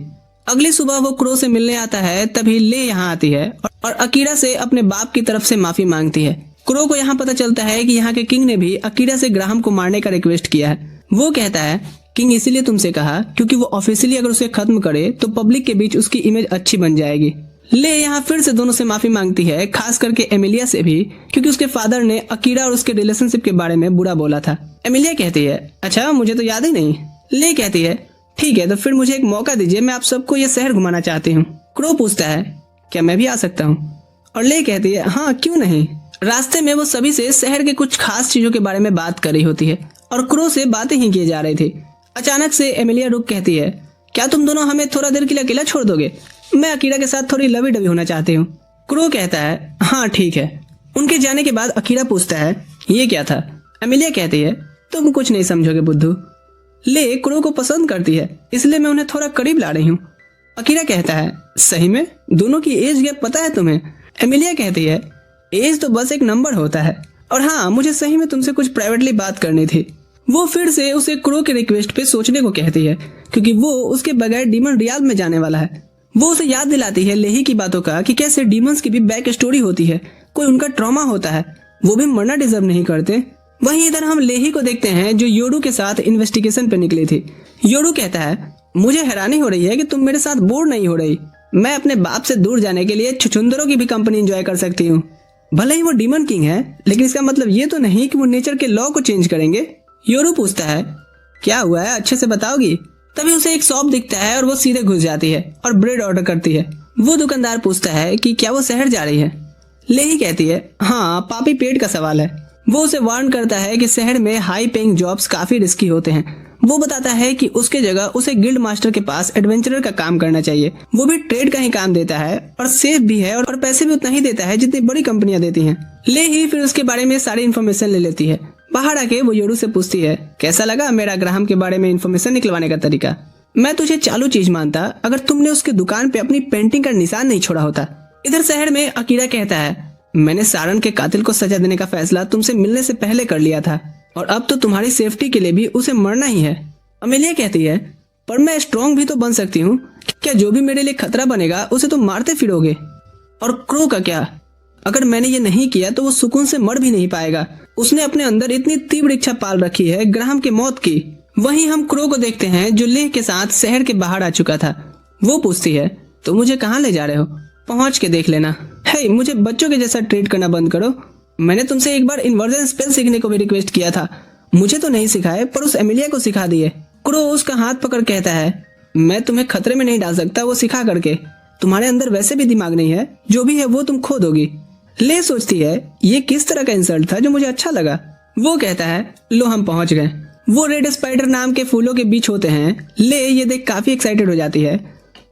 अगली सुबह वो क्रो से मिलने आता है, तभी ले यहाँ आती है और अकीरा से अपने बाप की तरफ से माफी मांगती है। क्रो को यहाँ पता चलता है कि यहाँ के किंग ने भी अकीरा से ग्राहम को मारने का रिक्वेस्ट किया है। वो कहता है किंग इसीलिए तुमसे कहा क्योंकि वो ऑफिशियली अगर उसे खत्म करे तो पब्लिक के बीच उसकी इमेज अच्छी बन जाएगी। ले यहाँ फिर से दोनों से माफी मांगती है, खास करके एमिलिया से भी, क्योंकि उसके फादर ने अकीरा और उसके रिलेशनशिप के बारे में बुरा बोला था। एमिलिया कहती है अच्छा मुझे तो याद ही नहीं। ले कहती है ठीक है तो फिर मुझे एक मौका दीजिए, मैं आप सबको ये शहर घुमाना चाहती हूँ। क्रो पूछता है क्या मैं भी आ सकता हूँ, और ले कहती है हाँ क्यों नहीं। रास्ते में वो सभी से शहर के कुछ खास चीजों के बारे में बात कर रही होती है और क्रो से बातें ही किए जा रही थी। अचानक से एमिलिया रुक कहती है क्या तुम दोनों हमें थोड़ा देर के लिए अकेला छोड़ दोगे, मैं अकीरा के साथ थोड़ी लवी डवी होना चाहती हूँ। क्रो कहता है हाँ ठीक है। उनके जाने के बाद अकीरा पूछता है ये क्या था। एमिलिया कहती है तुम कुछ नहीं समझोगे बुद्धू। ले क्रो को पसंद करती है इसलिए मैं उन्हें थोड़ा करीब ला रही हूँ। अकीरा कहता है सही में, दोनों की एज गैप पता है तुम्हें। एमिलिया कहती है एज तो बस एक नंबर होता है, और हाँ मुझे सही में तुमसे कुछ प्राइवेटली बात करनी थी। वो फिर से उसे क्रो के रिक्वेस्ट पे सोचने को कहती है क्योंकि वो उसके बगैर डीमन रियाल में जाने वाला है। वो उसे याद दिलाती है लेही की बातों का कि कैसे डीमंस की भी बैक स्टोरी होती है, कोई उनका ट्रॉमा होता है, वो भी मरना डिजर्व नहीं करते। वहीं इधर हम लेही को देखते हैं जो योडू के साथ इन्वेस्टिगेशन पे निकली थी। योडू कहता है मुझे हैरानी हो रही है कि तुम मेरे साथ बोर नहीं हो रही, मैं अपने बाप से दूर जाने के लिए छुछुंदरों की भी कंपनी एंजॉय कर सकती हूँ। भले ही वो डीमन किंग है लेकिन इसका मतलब ये तो नहीं कि वो नेचर के लॉ को चेंज करेंगे। योडू पूछता है क्या हुआ है, अच्छे से बताओगी। तभी उसे एक शॉप दिखता है और वो सीधे घुस जाती है और ब्रेड ऑर्डर करती है। वो दुकानदार पूछता है कि क्या वो शहर जा रही है। लेही कहती है हाँ पापी पेट का सवाल है। वो उसे वार्न करता है कि शहर में हाई पेइंग जॉब्स काफी रिस्की होते हैं। वो बताता है कि उसके जगह उसे गिल्ड मास्टर के पास एडवेंचरर का काम करना चाहिए, वो भी ट्रेड का ही काम देता है और सेफ भी है और पैसे भी उतना ही देता है जितनी बड़ी कंपनियां देती हैं। ले ही फिर उसके बारे में सारी इन्फॉर्मेशन ले लेती है। बाहर आके वो योडू से पूछती है कैसा लगा मेरा ग्राहम के बारे में इन्फॉर्मेशन निकलवाने का तरीका। मैं तुझे चालू चीज मानता अगर तुमने उसके दुकान पे अपनी पेंटिंग का निशान नहीं छोड़ा होता। इधर शहर में अकीरा कहता है मैंने सारन के कातिल को सजा देने का फैसला तुमसे मिलने से पहले कर लिया था और अब तो तुम्हारी सेफ्टी के लिए भी उसे मरना ही है। अमेलिया कहती है पर मैं स्ट्रॉन्ग भी तो बन सकती हूँ, क्या जो भी मेरे लिए खतरा बनेगा उसे तुम मारते फिरोगे। और क्रो का क्या, अगर मैंने ये नहीं किया तो वो सुकून से मर भी नहीं पाएगा। उसने अपने अंदर इतनी तीव्र इच्छा पाल रखी है ग्राहम की मौत की। वहीं हम क्रो को देखते हैं जो लेह के साथ शहर के बाहर आ चुका था। वो पूछती है तो मुझे कहाँ ले जा रहे हो, पहुंच के देख लेना। हे मुझे बच्चों के जैसा ट्रीट करना बंद करो। मैंने तुमसे एक बार इन्वर्जन स्पेल सीखने को भी रिक्वेस्ट किया था, मुझे तो नहीं सिखाए पर उस एमिलिया को सिखा दिए। क्रो उसका हाथ पकड़ कहता है मैं तुम्हें खतरे में नहीं डाल सकता वो सिखा करके, तुम्हारे अंदर वैसे भी दिमाग नहीं है, जो भी है वो तुम खो दोगी। ले सोचती है ये किस तरह का इंसल्ट था जो मुझे अच्छा लगा। वो कहता है लो हम पहुंच गए। वो रेड स्पाइडर नाम के फूलों के बीच होते हैं। ले ये देख काफी एक्साइटेड हो जाती है।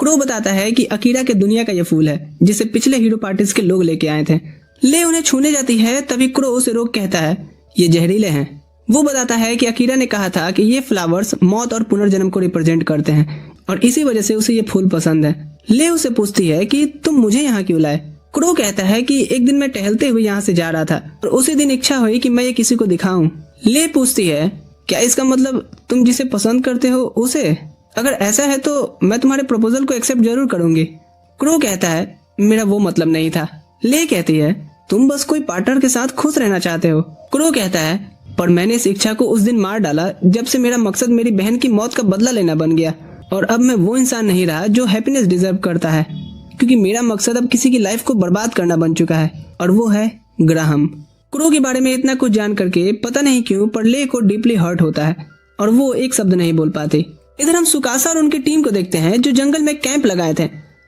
क्रो बताता है कि अकीरा के दुनिया का ये फूल है जिसे पिछले हीरो पार्टीज के लोग लेके आए थे। ले उन्हें छूने जाती है, तभी क्रो उसे रोक कहता है ये जहरीले हैं। वो बताता है कि अकीरा ने कहा था कि ये फ्लावर्स मौत और पुनर्जन्म को रिप्रेजेंट करते हैं और इसी वजह से उसे ये फूल पसंद है। ले उसे पूछती है कि तुम मुझे यहाँ क्यों लाए। क्रो कहता है कि एक दिन मैं टहलते हुए यहाँ से जा रहा था और उसी दिन इच्छा हुई कि मैं ये किसी को दिखाऊं। ले पूछती है क्या इसका मतलब तुम जिसे पसंद करते हो उसे, अगर ऐसा है तो मैं तुम्हारे प्रपोजल को एक्सेप्ट जरूर करूंगी। क्रो कहता है मेरा वो मतलब नहीं था। ले कहती है तुम बस कोई पार्टनर के साथ खुश रहना चाहते हो। क्रो कहता है पर मैंने इस इच्छा को उस दिन मार डाला जब से मेरा मकसद मेरी बहन की मौत का बदला लेना बन गया, और अब मैं वो इंसान नहीं रहा जो हैप्पीनेस डिजर्व करता है, क्योंकि मेरा मकसद अब किसी की लाइफ को बर्बाद करना बन चुका है और वो है ग्राहम। क्रो के बारे में इतना कुछ जान करके पता नहीं क्यों पर ले को डीपली हर्ट होता है और वो एक शब्द नहीं बोल पाती। इधर हम सुकासा और उनकी टीम को देखते हैं जो जंगल में कैंप लगाए थे।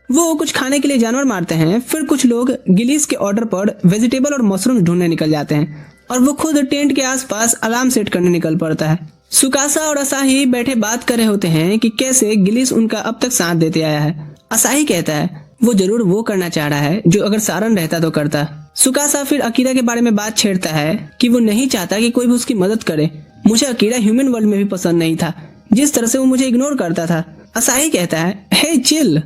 वो कुछ खाने के लिए जानवर मारते हैं, फिर कुछ लोग गिलीस के ऑर्डर पर वेजिटेबल और मशरूम ढूंढने निकल जाते हैं और वो खुद टेंट के आसपास अलार्म सेट करने निकल पड़ता है। सुकासा और असाही बैठे बात कर रहे होते हैं कि कैसे गिलीस उनका अब तक साथ देते आया है। असाही कहता है वो जरूर वो करना चाह रहा है जो अगर सारन रहता तो करता। सुकासा फिर अकीरा के बारे में बात छेड़ता है कि वो नहीं चाहता कि कोई भी उसकी मदद करे। मुझे अकीरा ह्यूमन वर्ल्ड में भी पसंद नहीं था, जिस तरह से वो मुझे इग्नोर करता था। असाही कहता है हे चिल,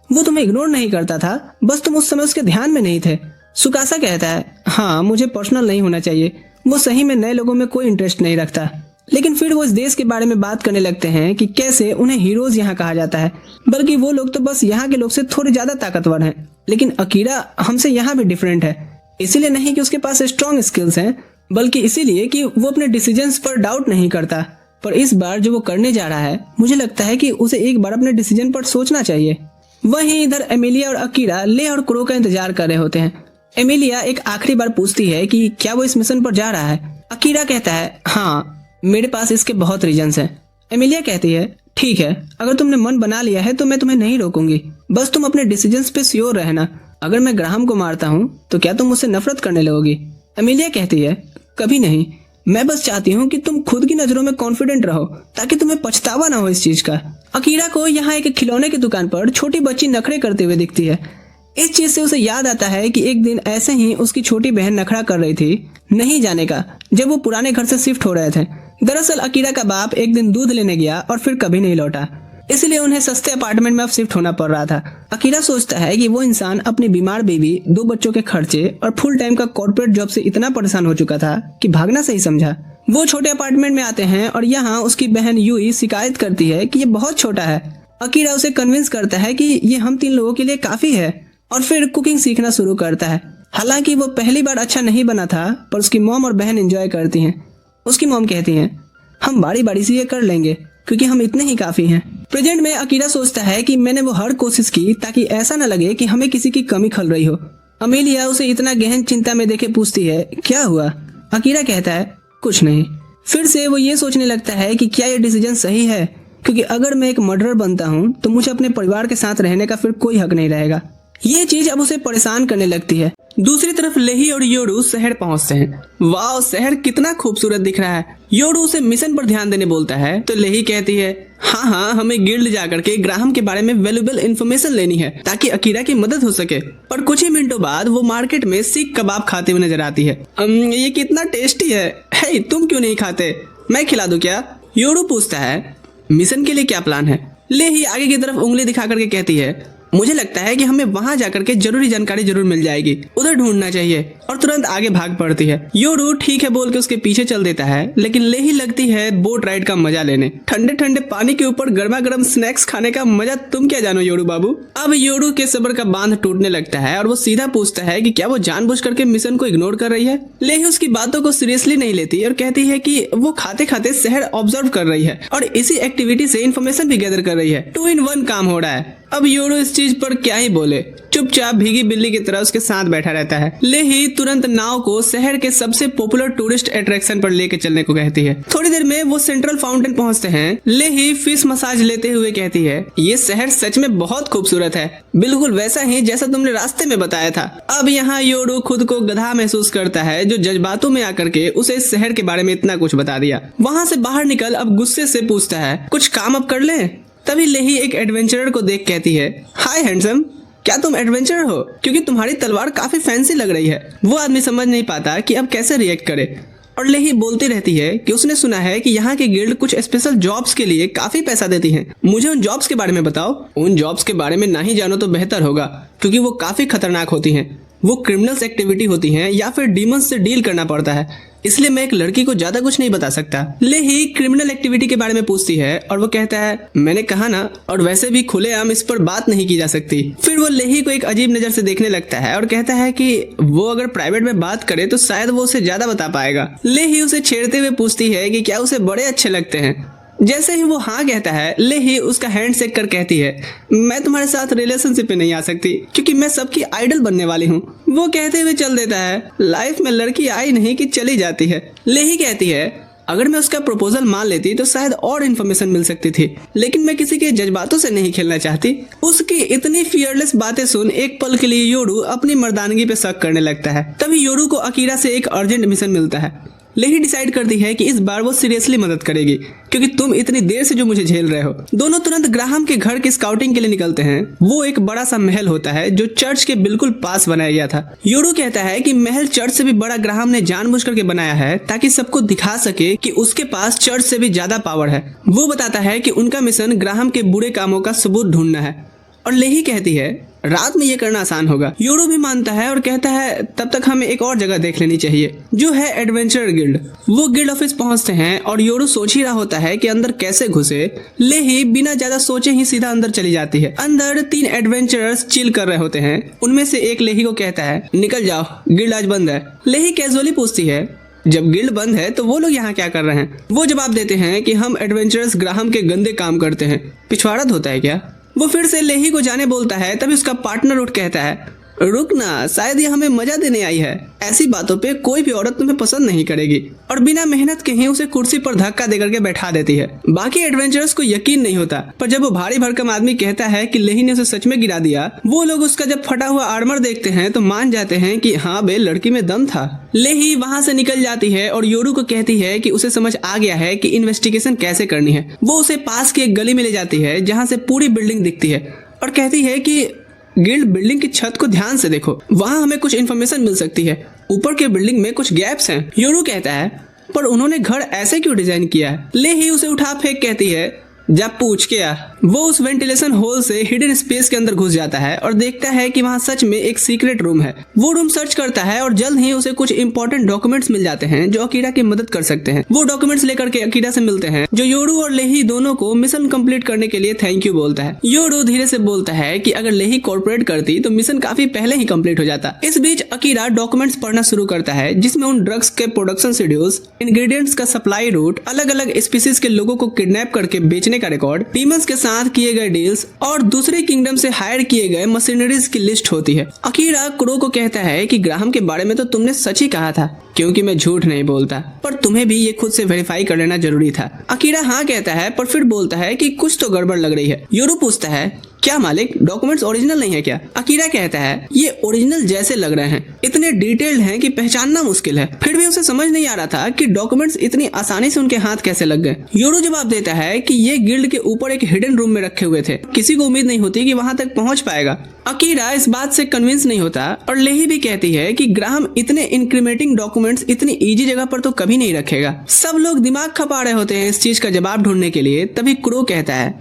वो तुम्हें इग्नोर नहीं करता था, बस तुम उस समय उसके ध्यान में नहीं थे। सुकासा कहता है हाँ, मुझे पर्सनल नहीं होना चाहिए, वो सही में नए लोगों में कोई इंटरेस्ट नहीं रखता। लेकिन फिर वो इस देश के बारे में बात करने लगते हैं कि कैसे उन्हें हीरोज यहाँ कहा जाता है, बल्कि वो लोग तो बस यहाँ के लोग से थोड़े ज्यादा ताकतवर हैं। लेकिन अकीरा हमसे यहाँ भी डिफरेंट है, इसीलिए नहीं कि उसके पास स्ट्रॉन्ग स्किल्स हैं, बल्कि इसीलिए कि वो अपने डिसीजंस पर डाउट नहीं करता। पर इस बार जो वो करने जा रहा है, मुझे लगता है कि उसे एक बार अपने डिसीजन पर सोचना चाहिए। वहीं इधर एमिलिया और अकीरा ले और क्रो का इंतजार कर रहे होते हैं। एमिलिया एक आखिरी बार पूछती है कि क्या वो इस मिशन पर जा रहा है। अकीरा कहता है हाँ, मेरे पास इसके बहुत रीजंस हैं। एमिलिया कहती है ठीक है, अगर तुमने मन बना लिया है तो मैं तुम्हें नहीं रोकूंगी, बस तुम अपने डिसीजंस पे श्योर रहना। अगर मैं ग्राहम को मारता हूँ तो क्या तुम मुझसे नफरत करने लगोगी। एमिलिया कहती है कभी नहीं, मैं बस चाहती हूँ कि तुम खुद की नजरों में कॉन्फिडेंट रहो ताकि तुम्हें पछतावा ना हो इस चीज का। अकीरा को यहाँ एक खिलौने की दुकान पर छोटी बच्ची नखरे करते हुए दिखती है। इस चीज से उसे याद आता है कि एक दिन ऐसे ही उसकी छोटी बहन नखरा कर रही थी नहीं जाने का, जब वो पुराने घर से शिफ्ट हो रहे थे। दरअसल अकीरा का बाप एक दिन दूध लेने गया और फिर कभी नहीं लौटा, इसलिए उन्हें सस्ते अपार्टमेंट में अब शिफ्ट होना पड़ रहा था। अकीरा सोचता है कि वो इंसान अपनी बीमार बीवी, 2 बच्चों के खर्चे और फुल टाइम का कॉर्पोरेट जॉब से इतना परेशान हो चुका था कि भागना सही समझा। वो छोटे अपार्टमेंट में आते हैं और यहाँ उसकी बहन यूई शिकायत करती है कि ये बहुत छोटा है। अकीरा उसे कन्विंस करता है कि ये हम 3 लोगों के लिए काफी है और फिर कुकिंग सीखना शुरू करता है। हालांकि वो पहली बार अच्छा नहीं बना था, पर उसकी मॉम और बहन एंजॉय करती हैं। उसकी मॉम कहती हैं हम बारी बारी से ये कर लेंगे क्योंकि हम इतने ही काफी हैं। प्रेजेंट में अकीरा सोचता है कि मैंने वो हर कोशिश की ताकि ऐसा न लगे कि हमें किसी की कमी खल रही हो। अमेलिया उसे इतना गहन चिंता में देखे पूछती है क्या हुआ। अकीरा कहता है कुछ नहीं। फिर से वो ये सोचने लगता है कि क्या ये डिसीजन सही है, क्योंकि अगर मैं एक मर्डरर बनता हूँ तो मुझे अपने परिवार के साथ रहने का फिर कोई हक नहीं रहेगा। ये चीज अब उसे परेशान करने लगती है। दूसरी तरफ लेही और योरू शहर पहुंचते हैं। वाह, शहर कितना खूबसूरत दिख रहा है। योरू उसे मिशन पर ध्यान देने बोलता है तो लेही कहती है हाँ, हमें गिल्ड जाकर के ग्राहम के बारे में वैल्यूएबल इंफॉर्मेशन लेनी है ताकि अकीरा की मदद हो सके। पर कुछ ही मिनटों बाद वो मार्केट में सीख कबाब खाते हुए नजर आती है। ये कितना टेस्टी है। हे, तुम क्यों नहीं खाते, मैं खिला दूं क्या? योरू पूछता है मिशन के लिए क्या प्लान है। लेही आगे की तरफ उंगली दिखा करके कहती है मुझे लगता है कि हमें वहां जाकर के जरूरी जानकारी जरूर मिल जाएगी, उधर ढूंढना चाहिए, और तुरंत आगे भाग पड़ती है। योरू ठीक है बोल के उसके पीछे चल देता है, लेकिन लेही लगती है बोट राइड का मजा लेने। ठंडे ठंडे पानी के ऊपर गर्मा गर्म स्नैक्स खाने का मजा तुम क्या जानो योरू बाबू। अब योरू के सब्र का बांध टूटने लगता है और वो सीधा पूछता है कि क्या वो जानबूझ करके मिशन को इग्नोर कर रही है। लेही उसकी बातों को सीरियसली नहीं लेती और कहती है कि वो खाते खाते शहर ऑब्जर्व कर रही है और इसी एक्टिविटी से इन्फॉर्मेशन भी गैदर कर रही है। 2 in 1 काम हो रहा है। अब योरू इस चीज पर क्या ही बोले, चुपचाप भीगी बिल्ली की तरह उसके साथ बैठा रहता है। लेही तुरंत नाव को शहर के सबसे पॉपुलर टूरिस्ट अट्रैक्शन पर लेके चलने को कहती है। थोड़ी देर में वो सेंट्रल फाउंटेन पहुंचते हैं। लेही फिश मसाज लेते हुए कहती है ये शहर सच में बहुत खूबसूरत है, बिल्कुल वैसा ही जैसा तुमने रास्ते में बताया था। अब यहाँ योरू खुद को गधा महसूस करता है जो जज्बातों में आकर के उसे इस शहर के बारे में इतना कुछ बता दिया। वहाँ से बाहर निकल अब गुस्से से पूछता है कुछ काम अब कर ले। तभी लेही एक एडवेंचरर को देख कहती है हाय हैंडसम, क्या तुम एडवेंचरर हो? क्योंकि तुम्हारी तलवार काफी फैंसी लग रही है। वो आदमी समझ नहीं पाता कि अब कैसे रिएक्ट करे और लेही बोलती रहती है कि उसने सुना है कि यहाँ के गिल्ड कुछ स्पेशल जॉब्स के लिए काफी पैसा देती हैं। मुझे उन जॉब्स के बारे में बताओ। उन जॉब्स के बारे में ना ही जानो तो बेहतर होगा, क्योंकि वो काफी खतरनाक होती हैं। वो क्रिमिनल्स एक्टिविटी होती हैं या फिर डीमंस से डील करना पड़ता है, इसलिए मैं एक लड़की को ज्यादा कुछ नहीं बता सकता। लेही क्रिमिनल एक्टिविटी के बारे में पूछती है और वो कहता है मैंने कहा ना, और वैसे भी खुलेआम इस पर बात नहीं की जा सकती। फिर वो लेही को एक अजीब नजर से देखने लगता है और कहता है कि वो अगर प्राइवेट में बात करे तो शायद वो उसे ज्यादा बता पाएगा। लेही उसे छेड़ते हुए पूछती है कि क्या उसे बड़े अच्छे लगते हैं। जैसे ही वो हाँ कहता है, लेही उसका हैंड शेक कर कहती है मैं तुम्हारे साथ रिलेशनशिप में नहीं आ सकती क्योंकि मैं सबकी आइडल बनने वाली हूँ। वो कहते हुए चल देता है। लाइफ में लड़की आई नहीं कि चली जाती है। लेही कहती है अगर मैं उसका प्रपोजल मान लेती तो शायद और इन्फॉर्मेशन मिल सकती थी, लेकिन मैं किसी के जज्बातों से नहीं खेलना चाहती। उसकी इतनी फियरलेस बातें सुन एक पल के लिए योरू अपनी मर्दानगी पे शक करने लगता है। तभी योरू को अकीरा से एक अर्जेंट मिशन मिलता है। लेही डिसाइड करती है कि इस बार वो सीरियसली मदद करेगी, क्योंकि तुम इतनी देर से जो मुझे झेल रहे हो। दोनों तुरंत ग्राहम के घर की स्काउटिंग के लिए निकलते हैं। वो एक बड़ा सा महल होता है जो चर्च के बिल्कुल पास बनाया गया था। योरू कहता है कि महल चर्च से भी बड़ा ग्राहम ने जानबूझ करके बनाया है ताकि सबको दिखा सके कि उसके पास चर्च से भी ज्यादा पावर है। वो बताता है कि उनका मिशन ग्राहम के बुरे कामों का सबूत ढूंढना है, और लेही कहती है रात में ये करना आसान होगा। योरू भी मानता है और कहता है तब तक हमें एक और जगह देख लेनी चाहिए, जो है एडवेंचर गिल्ड। वो गिल्ड ऑफिस पहुंचते हैं और योरू सोच ही रहा होता है कि अंदर कैसे घुसे। लेही बिना ज्यादा सोचे ही सीधा अंदर चली जाती है। अंदर 3 एडवेंचरर्स चिल कर रहे होते हैं। उनमें से एक लेही को कहता है निकल जाओ, गिल्ड आज बंद है। लेही कैजुअली पूछती है जब गिल्ड बंद है तो वो लोग यहाँ क्या कर रहे हैं। वो जवाब देते हैं कि हम एडवेंचरर्स ग्राहम के गंदे काम करते हैं। पिछवाड़ा होता है क्या। वो फिर से लेही को जाने बोलता है। तभी उसका पार्टनर उठ कहता है रुकना, शायद ये हमें मजा देने आई है। ऐसी बातों पे कोई भी औरत तुम्हें पसंद नहीं करेगी, और बिना मेहनत के ही उसे कुर्सी पर धक्का देकर के बैठा देती है। बाकी एडवेंचरर्स को यकीन नहीं होता, पर जब वो भारी भरकम आदमी कहता है कि लेही ने उसे सच में गिरा दिया, वो लोग उसका जब फटा हुआ आर्मर देखते हैं तो मान जाते हैं कि हाँ बे, लड़की में दम था। लेही वहाँ से निकल जाती है और योरू को कहती है कि उसे समझ आ गया है कि इन्वेस्टिगेशन कैसे करनी है। वो उसे पास की एक गली में ले जाती है जहाँ से पूरी बिल्डिंग दिखती है, और कहती है कि गिल्ड बिल्डिंग की छत को ध्यान से देखो, वहाँ हमें कुछ इन्फॉर्मेशन मिल सकती है। ऊपर के बिल्डिंग में कुछ गैप्स हैं। योरू कहता है पर उन्होंने घर ऐसे क्यों डिजाइन किया है। लेही उसे उठा फेंक कहती है जा पूछ के आ। वो उस वेंटिलेशन होल से हिडन स्पेस के अंदर घुस जाता है और देखता है कि वहाँ सच में एक सीक्रेट रूम है। वो रूम सर्च करता है और जल्द ही उसे कुछ इंपॉर्टेंट डॉक्यूमेंट्स मिल जाते हैं जो अकीरा की मदद कर सकते हैं। वो डॉक्यूमेंट्स लेकर के अकीरा से मिलते हैं, जो योरू और लेही दोनों को मिशन कंप्लीट करने के लिए थैंक यू बोलता है। योरू धीरे से बोलता है कि अगर लेही कॉर्पोरेट करती तो मिशन काफी पहले ही कंप्लीट हो जाता। इस बीच अकीरा डॉक्यूमेंट्स पढ़ना शुरू करता है, जिसमें उन ड्रग्स के प्रोडक्शन शेड्यूल्स, इंग्रेडिएंट्स का सप्लाई रूट, अलग अलग स्पीसीज के लोगों को किडनैप करके बेचने का रिकॉर्ड, डीमंस के साथ किए गए डील्स और दूसरे किंगडम से हायर किए गए मशीनरीज की लिस्ट होती है। अकीरा क्रो को कहता है कि ग्राहम के बारे में तो तुमने सच ही कहा था, क्योंकि मैं झूठ नहीं बोलता, पर तुम्हें भी ये खुद से वेरीफाई कर लेना जरूरी था। अकीरा हाँ कहता है, पर फिर बोलता है कि कुछ तो गड़बड़ लग रही है। योरू पूछता है क्या मालिक, डॉक्यूमेंट्स ओरिजिनल नहीं है क्या। अकीरा कहता है ये ओरिजिनल जैसे लग रहे हैं, इतने डिटेल्ड हैं कि पहचानना मुश्किल है। फिर भी उसे समझ नहीं आ रहा था कि डॉक्यूमेंट्स इतनी आसानी से उनके हाथ कैसे लग गए। योरू जवाब देता है कि ये गिल्ड के ऊपर एक हिडन रूम में रखे हुए थे, किसी को उम्मीद नहीं होती कि वहां तक पहुंच पाएगा। अकीरा इस बात से कन्विंस नहीं होता, और लेही भी कहती है कि ग्राहम इतने इंक्रीमेंटिंग डॉक्यूमेंट्स इतनी इजी जगह पर तो कभी नहीं रखेगा। सब लोग दिमाग खपा रहे होते हैं इस चीज का जवाब ढूंढने के लिए। तभी क्रो कहता है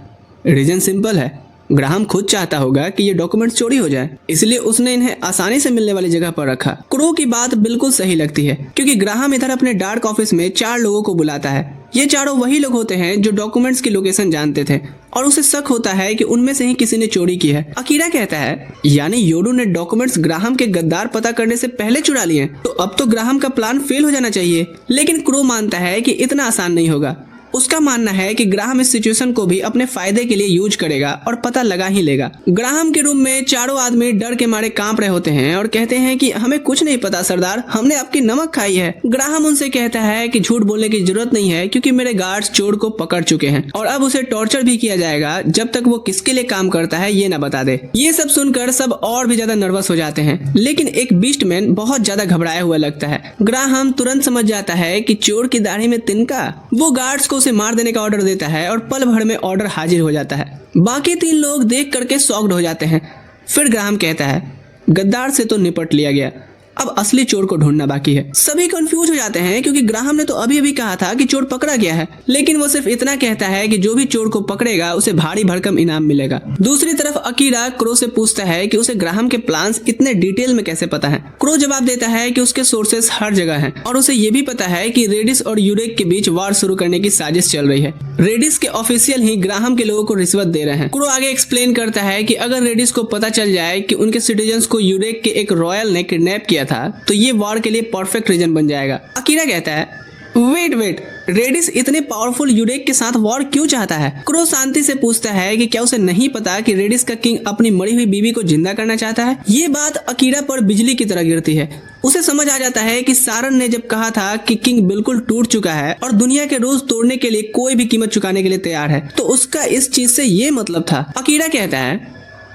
रीजन सिंपल है, ग्राहम खुद चाहता होगा कि ये डॉक्यूमेंट्स चोरी हो जाए, इसलिए उसने इन्हें आसानी से मिलने वाली जगह पर रखा। क्रो की बात बिल्कुल सही लगती है, क्योंकि ग्राहम इधर अपने डार्क ऑफिस में 4 लोगों को बुलाता है। ये चारों वही लोग होते हैं जो डॉक्यूमेंट्स की लोकेशन जानते थे, और उसे शक होता है कि उनमें से ही किसी ने चोरी की है। अकीरा कहता है यानी योरू ने डॉक्यूमेंट्स ग्राहम के गद्दार पता करने से पहले चुरा लिए, तो अब तो ग्राहम का प्लान फेल हो जाना चाहिए। लेकिन क्रो मानता है कि इतना आसान नहीं होगा। उसका मानना है कि ग्राहम इस सिचुएशन को भी अपने फायदे के लिए यूज करेगा और पता लगा ही लेगा। ग्राहम के रूम में चारों आदमी डर के मारे कांप रहे होते हैं और कहते हैं कि हमें कुछ नहीं पता सरदार, हमने आपकी नमक खाई है। ग्राहम उनसे कहता है कि झूठ बोलने की जरूरत नहीं है, क्योंकि मेरे गार्ड्स चोर को पकड़ चुके हैं और अब उसे टॉर्चर भी किया जाएगा जब तक वो किसके लिए काम करता है ये ना बता दे। ये सब सुनकर सब और भी ज्यादा नर्वस हो जाते हैं, लेकिन एक बीस्टमैन बहुत ज्यादा घबराया हुआ लगता है। ग्राहम तुरंत समझ जाता है कि चोर की दाढ़ी में तिनका। वो गार्ड्स को उसे मार देने का ऑर्डर देता है और पल भर में ऑर्डर हाजिर हो जाता है। बाकी 3 लोग देख करके शॉक्ड हो जाते हैं। फिर ग्राहम कहता है गद्दार से तो निपट लिया गया, अब असली चोर को ढूंढना बाकी है। सभी कंफ्यूज हो जाते हैं, क्योंकि ग्राहम ने तो अभी अभी कहा था कि चोर पकड़ा गया है, लेकिन वो सिर्फ इतना कहता है कि जो भी चोर को पकड़ेगा उसे भारी भरकम इनाम मिलेगा। दूसरी तरफ अकीरा क्रो से पूछता है कि उसे ग्राहम के प्लान्स इतने डिटेल में कैसे पता है। क्रो जवाब देता है कि उसके सोर्सेस हर जगह हैं, और उसे ये भी पता है कि रेडिस और यूरेक के बीच वार शुरू करने की साजिश चल रही है। रेडिस के ऑफिशियल ही ग्राहम के लोगों को रिश्वत दे रहे हैं। क्रो आगे एक्सप्लेन करता है कि अगर रेडिस को पता चल जाए कि उनके सिटीजन्स को यूरेक के एक रॉयल ने किडनैप किया था, तो ये वार के लिए परफेक्ट रीजन बन जाएगा। अकीरा कहता है वेट, रेडिस इतने पावरफुल यूरेक के साथ वॉर क्यों चाहता है। क्रो शांति से पूछता है कि क्या उसे नहीं पता कि रेडिस का किंग अपनी मरी हुई बीवी को जिंदा करना चाहता है। ये बात अकीरा पर बिजली की तरह गिरती है। उसे समझ आ जाता है कि सारन ने जब कहा था कि किंग बिल्कुल टूट चुका है और दुनिया के रूल्स तोड़ने के लिए कोई भी कीमत चुकाने के लिए तैयार है, तो उसका इस चीज से ये मतलब था। अकीरा कहता है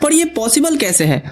पर ये पॉसिबल कैसे है,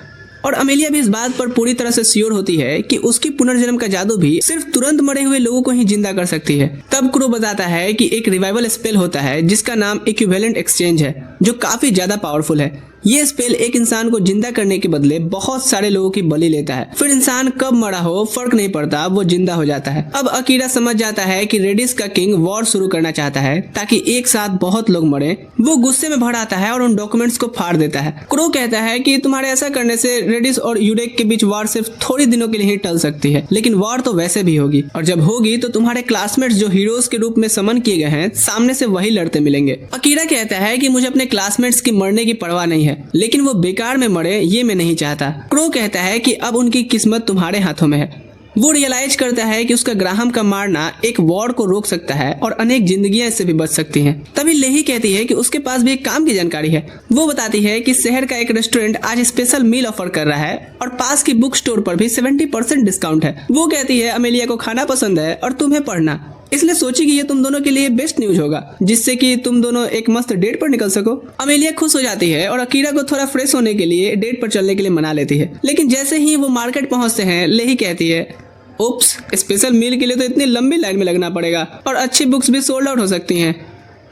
और अमेलिया भी इस बात पर पूरी तरह से श्योर होती है कि उसकी पुनर्जन्म का जादू भी सिर्फ तुरंत मरे हुए लोगों को ही जिंदा कर सकती है। तब क्रो बताता है कि एक रिवाइवल स्पेल होता है जिसका नाम इक्विवेलेंट एक्सचेंज है, जो काफी ज्यादा पावरफुल है। ये स्पेल एक इंसान को जिंदा करने के बदले बहुत सारे लोगों की बलि लेता है, फिर इंसान कब मरा हो फर्क नहीं पड़ता, वो जिंदा हो जाता है। अब अकीरा समझ जाता है कि रेडिस का किंग वॉर शुरू करना चाहता है ताकि एक साथ बहुत लोग मरे। वो गुस्से में भर आता है और उन डॉक्यूमेंट्स को फाड़ देता है। क्रो कहता है कि तुम्हारे ऐसा करने से रेडिस और यूडेक के बीच वॉर सिर्फ थोड़ी दिनों के लिए ही टल सकती है, लेकिन वॉर तो वैसे भी होगी, और जब होगी तो तुम्हारे क्लासमेट्स जो हीरोज के रूप में समन किए गए हैं सामने से वही लड़ते मिलेंगे। अकीरा कहता है कि मुझे अपने क्लासमेट्स की मरने की परवाह नहीं है, लेकिन वो बेकार में मरे ये मैं नहीं चाहता। क्रो कहता है कि अब उनकी किस्मत तुम्हारे हाथों में है। वो रियलाइज करता है कि उसका ग्राहम का मारना एक वॉर को रोक सकता है और अनेक जिंदगियां इससे भी बच सकती हैं। तभी लेही कहती है कि उसके पास भी एक काम की जानकारी है। वो बताती है कि शहर का एक रेस्टोरेंट आज स्पेशल मील ऑफर कर रहा है और पास की बुक स्टोर पर भी 70% डिस्काउंट है। वो कहती है अमेलिया को खाना पसंद है और तुम्हें पढ़ना, इसलिए सोची कि ये तुम दोनों के लिए बेस्ट न्यूज होगा, जिससे कि तुम दोनों एक मस्त डेट पर निकल सको। अमेलिया खुश हो जाती है और अकीरा को थोड़ा फ्रेश होने के लिए डेट पर चलने के लिए मना लेती है। लेकिन जैसे ही वो मार्केट पहुंचते हैं, लेही कहती है उप्स, स्पेशल मील के लिए तो इतनी लंबी लाइन में लगना पड़ेगा और अच्छी बुक्स भी सोल्ड आउट हो सकती हैं।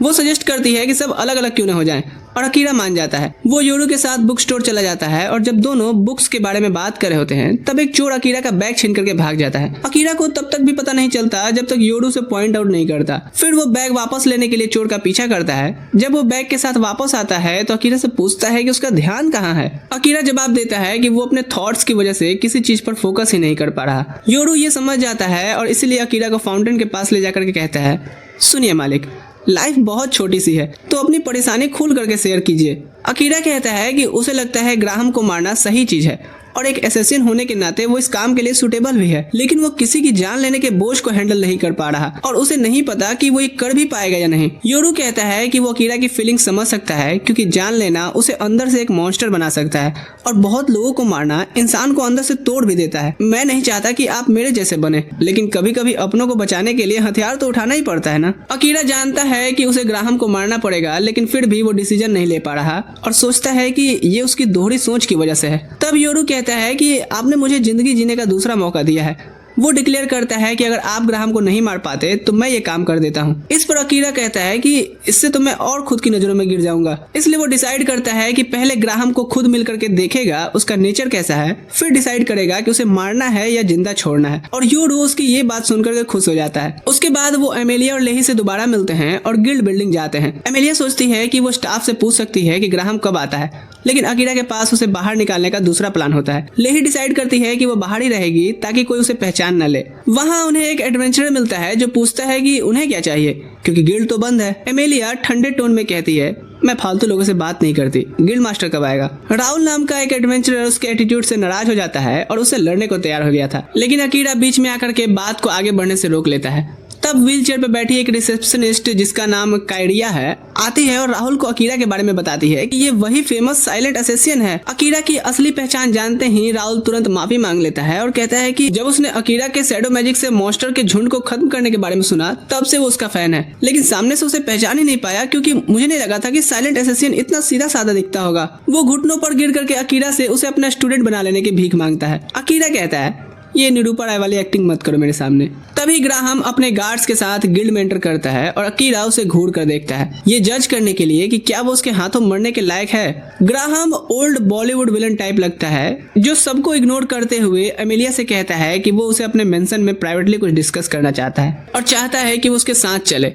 वो सजेस्ट करती है कि सब अलग अलग क्यों न हो जाएं, और अकीरा मान जाता है। वो योरू के साथ बुक स्टोर चला जाता है और जब दोनों बुक्स के बारे में बात कर रहे होते हैं तब एक चोर अकीरा का बैग छीन करके भाग जाता है। अकीरा को तब तक भी पता नहीं चलता जब तक योरू से पॉइंट आउट नहीं करता। फिर वो बैग वापस लेने के लिए चोर का पीछा करता है। जब वो बैग के साथ वापस आता है तो अकीरा से पूछता है कि उसका ध्यान कहाँ है। अकीरा जवाब देता है कि वो अपने थॉट्स की वजह से किसी चीज पर फोकस ही नहीं कर पा रहा। योरू ये समझ जाता है और इसीलिए अकीरा को फाउंटेन के पास ले जाकर के कहता है, सुनिए मालिक, लाइफ बहुत छोटी सी है, तो अपनी परेशानी खुल करके शेयर कीजिए। अकीरा कहता है कि उसे लगता है ग्राहम को मारना सही चीज है और एक एसेसिन होने के नाते वो इस काम के लिए सुटेबल भी है, लेकिन वो किसी की जान लेने के बोझ को हैंडल नहीं कर पा रहा और उसे नहीं पता कि वो ये कर भी पाएगा या नहीं। योरू कहता है कि वो अकीरा की फीलिंग समझ सकता है क्योंकि जान लेना उसे अंदर से एक मॉन्स्टर बना सकता है और बहुत लोगों को मारना इंसान को अंदर से तोड़ भी देता है। मैं नहीं चाहता कि आप मेरे जैसे बने, लेकिन कभी कभी अपनों को बचाने के लिए हथियार तो उठाना ही पड़ता है ना। अकीरा जानता है कि उसे ग्राहम को मारना पड़ेगा, लेकिन फिर भी वो डिसीजन नहीं ले पा रहा और सोचता है कि ये उसकी दोहरी सोच की वजह से है। तब योरू कहता है कि आपने मुझे जिंदगी जीने का दूसरा मौका दिया है। वो डिक्लेयर करता है कि अगर आप ग्राहम को नहीं मार पाते तो मैं ये काम कर देता हूँ। इस पर अकीरा कहता है कि इससे तो मैं और खुद की नजरों में गिर जाऊंगा, इसलिए वो डिसाइड करता है कि पहले ग्राहम को खुद मिल करके देखेगा उसका नेचर कैसा है, फिर डिसाइड करेगा कि उसे मारना है या जिंदा छोड़ना है। और योरू उसकी ये बात सुनकर के खुश हो जाता है। उसके बाद वो एमेलिया और लेही से दोबारा मिलते हैं और गिल्ड बिल्डिंग जाते हैं। एमेलिया सोचती है कि वो स्टाफ से पूछ सकती है कि ग्राहम कब आता है, लेकिन अकीरा के पास उसे बाहर निकालने का दूसरा प्लान होता है। लेही डिसाइड करती है कि वो बाहर ही रहेगी ताकि कोई उसे पहचान न ले। वहाँ उन्हें एक एडवेंचरर मिलता है जो पूछता है कि उन्हें क्या चाहिए क्योंकि गिल्ड तो बंद है। एमेलिया ठंडे टोन में कहती है, मैं फालतू लोगों से बात नहीं करती, गिल्ड मास्टर कब आएगा। राहुल नाम का एक एडवेंचरर उसके एटीट्यूड से नाराज हो जाता है और उससे लड़ने को तैयार हो गया था, लेकिन अकीरा बीच में आकर के बात को आगे बढ़ने से रोक लेता है। तब व्हील चेयर पर बैठी एक रिसेप्शनिस्ट जिसका नाम कायरिया है आती है और राहुल को अकीरा के बारे में बताती है कि ये वही फेमस साइलेंट असेसियन है। अकीरा की असली पहचान जानते ही राहुल तुरंत माफी मांग लेता है और कहता है कि जब उसने अकीरा के शैडो मैजिक से मॉन्स्टर के झुंड को खत्म करने के बारे में सुना तब से वो उसका फैन है, लेकिन सामने से उसे पहचान ही नहीं पाया क्योंकि मुझे नहीं लगा था कि साइलेंट असेसियन इतना सीधा साधा दिखता होगा। वो घुटनों पर गिर करके अकीरा से उसे अपना स्टूडेंट बना लेने की भीख मांगता है। अकीरा कहता है, ये निरूपा राय वाली एक्टिंग मत करो मेरे सामने। तभी ग्राहम अपने गार्ड्स के साथ गिल्ड में एंटर करता है और अकीरा उसे घूर कर देखता है, ये जज करने के लिए कि क्या वो उसके हाथों मरने के लायक है। Graham old Bollywood villain type लगता है जो सबको इग्नोर करते हुए एमेलिया से कहता है कि वो उसे अपने मेंशन में प्राइवेटली कुछ डिस्कस करना चाहता है और चाहता है कि वो उसके साथ चले।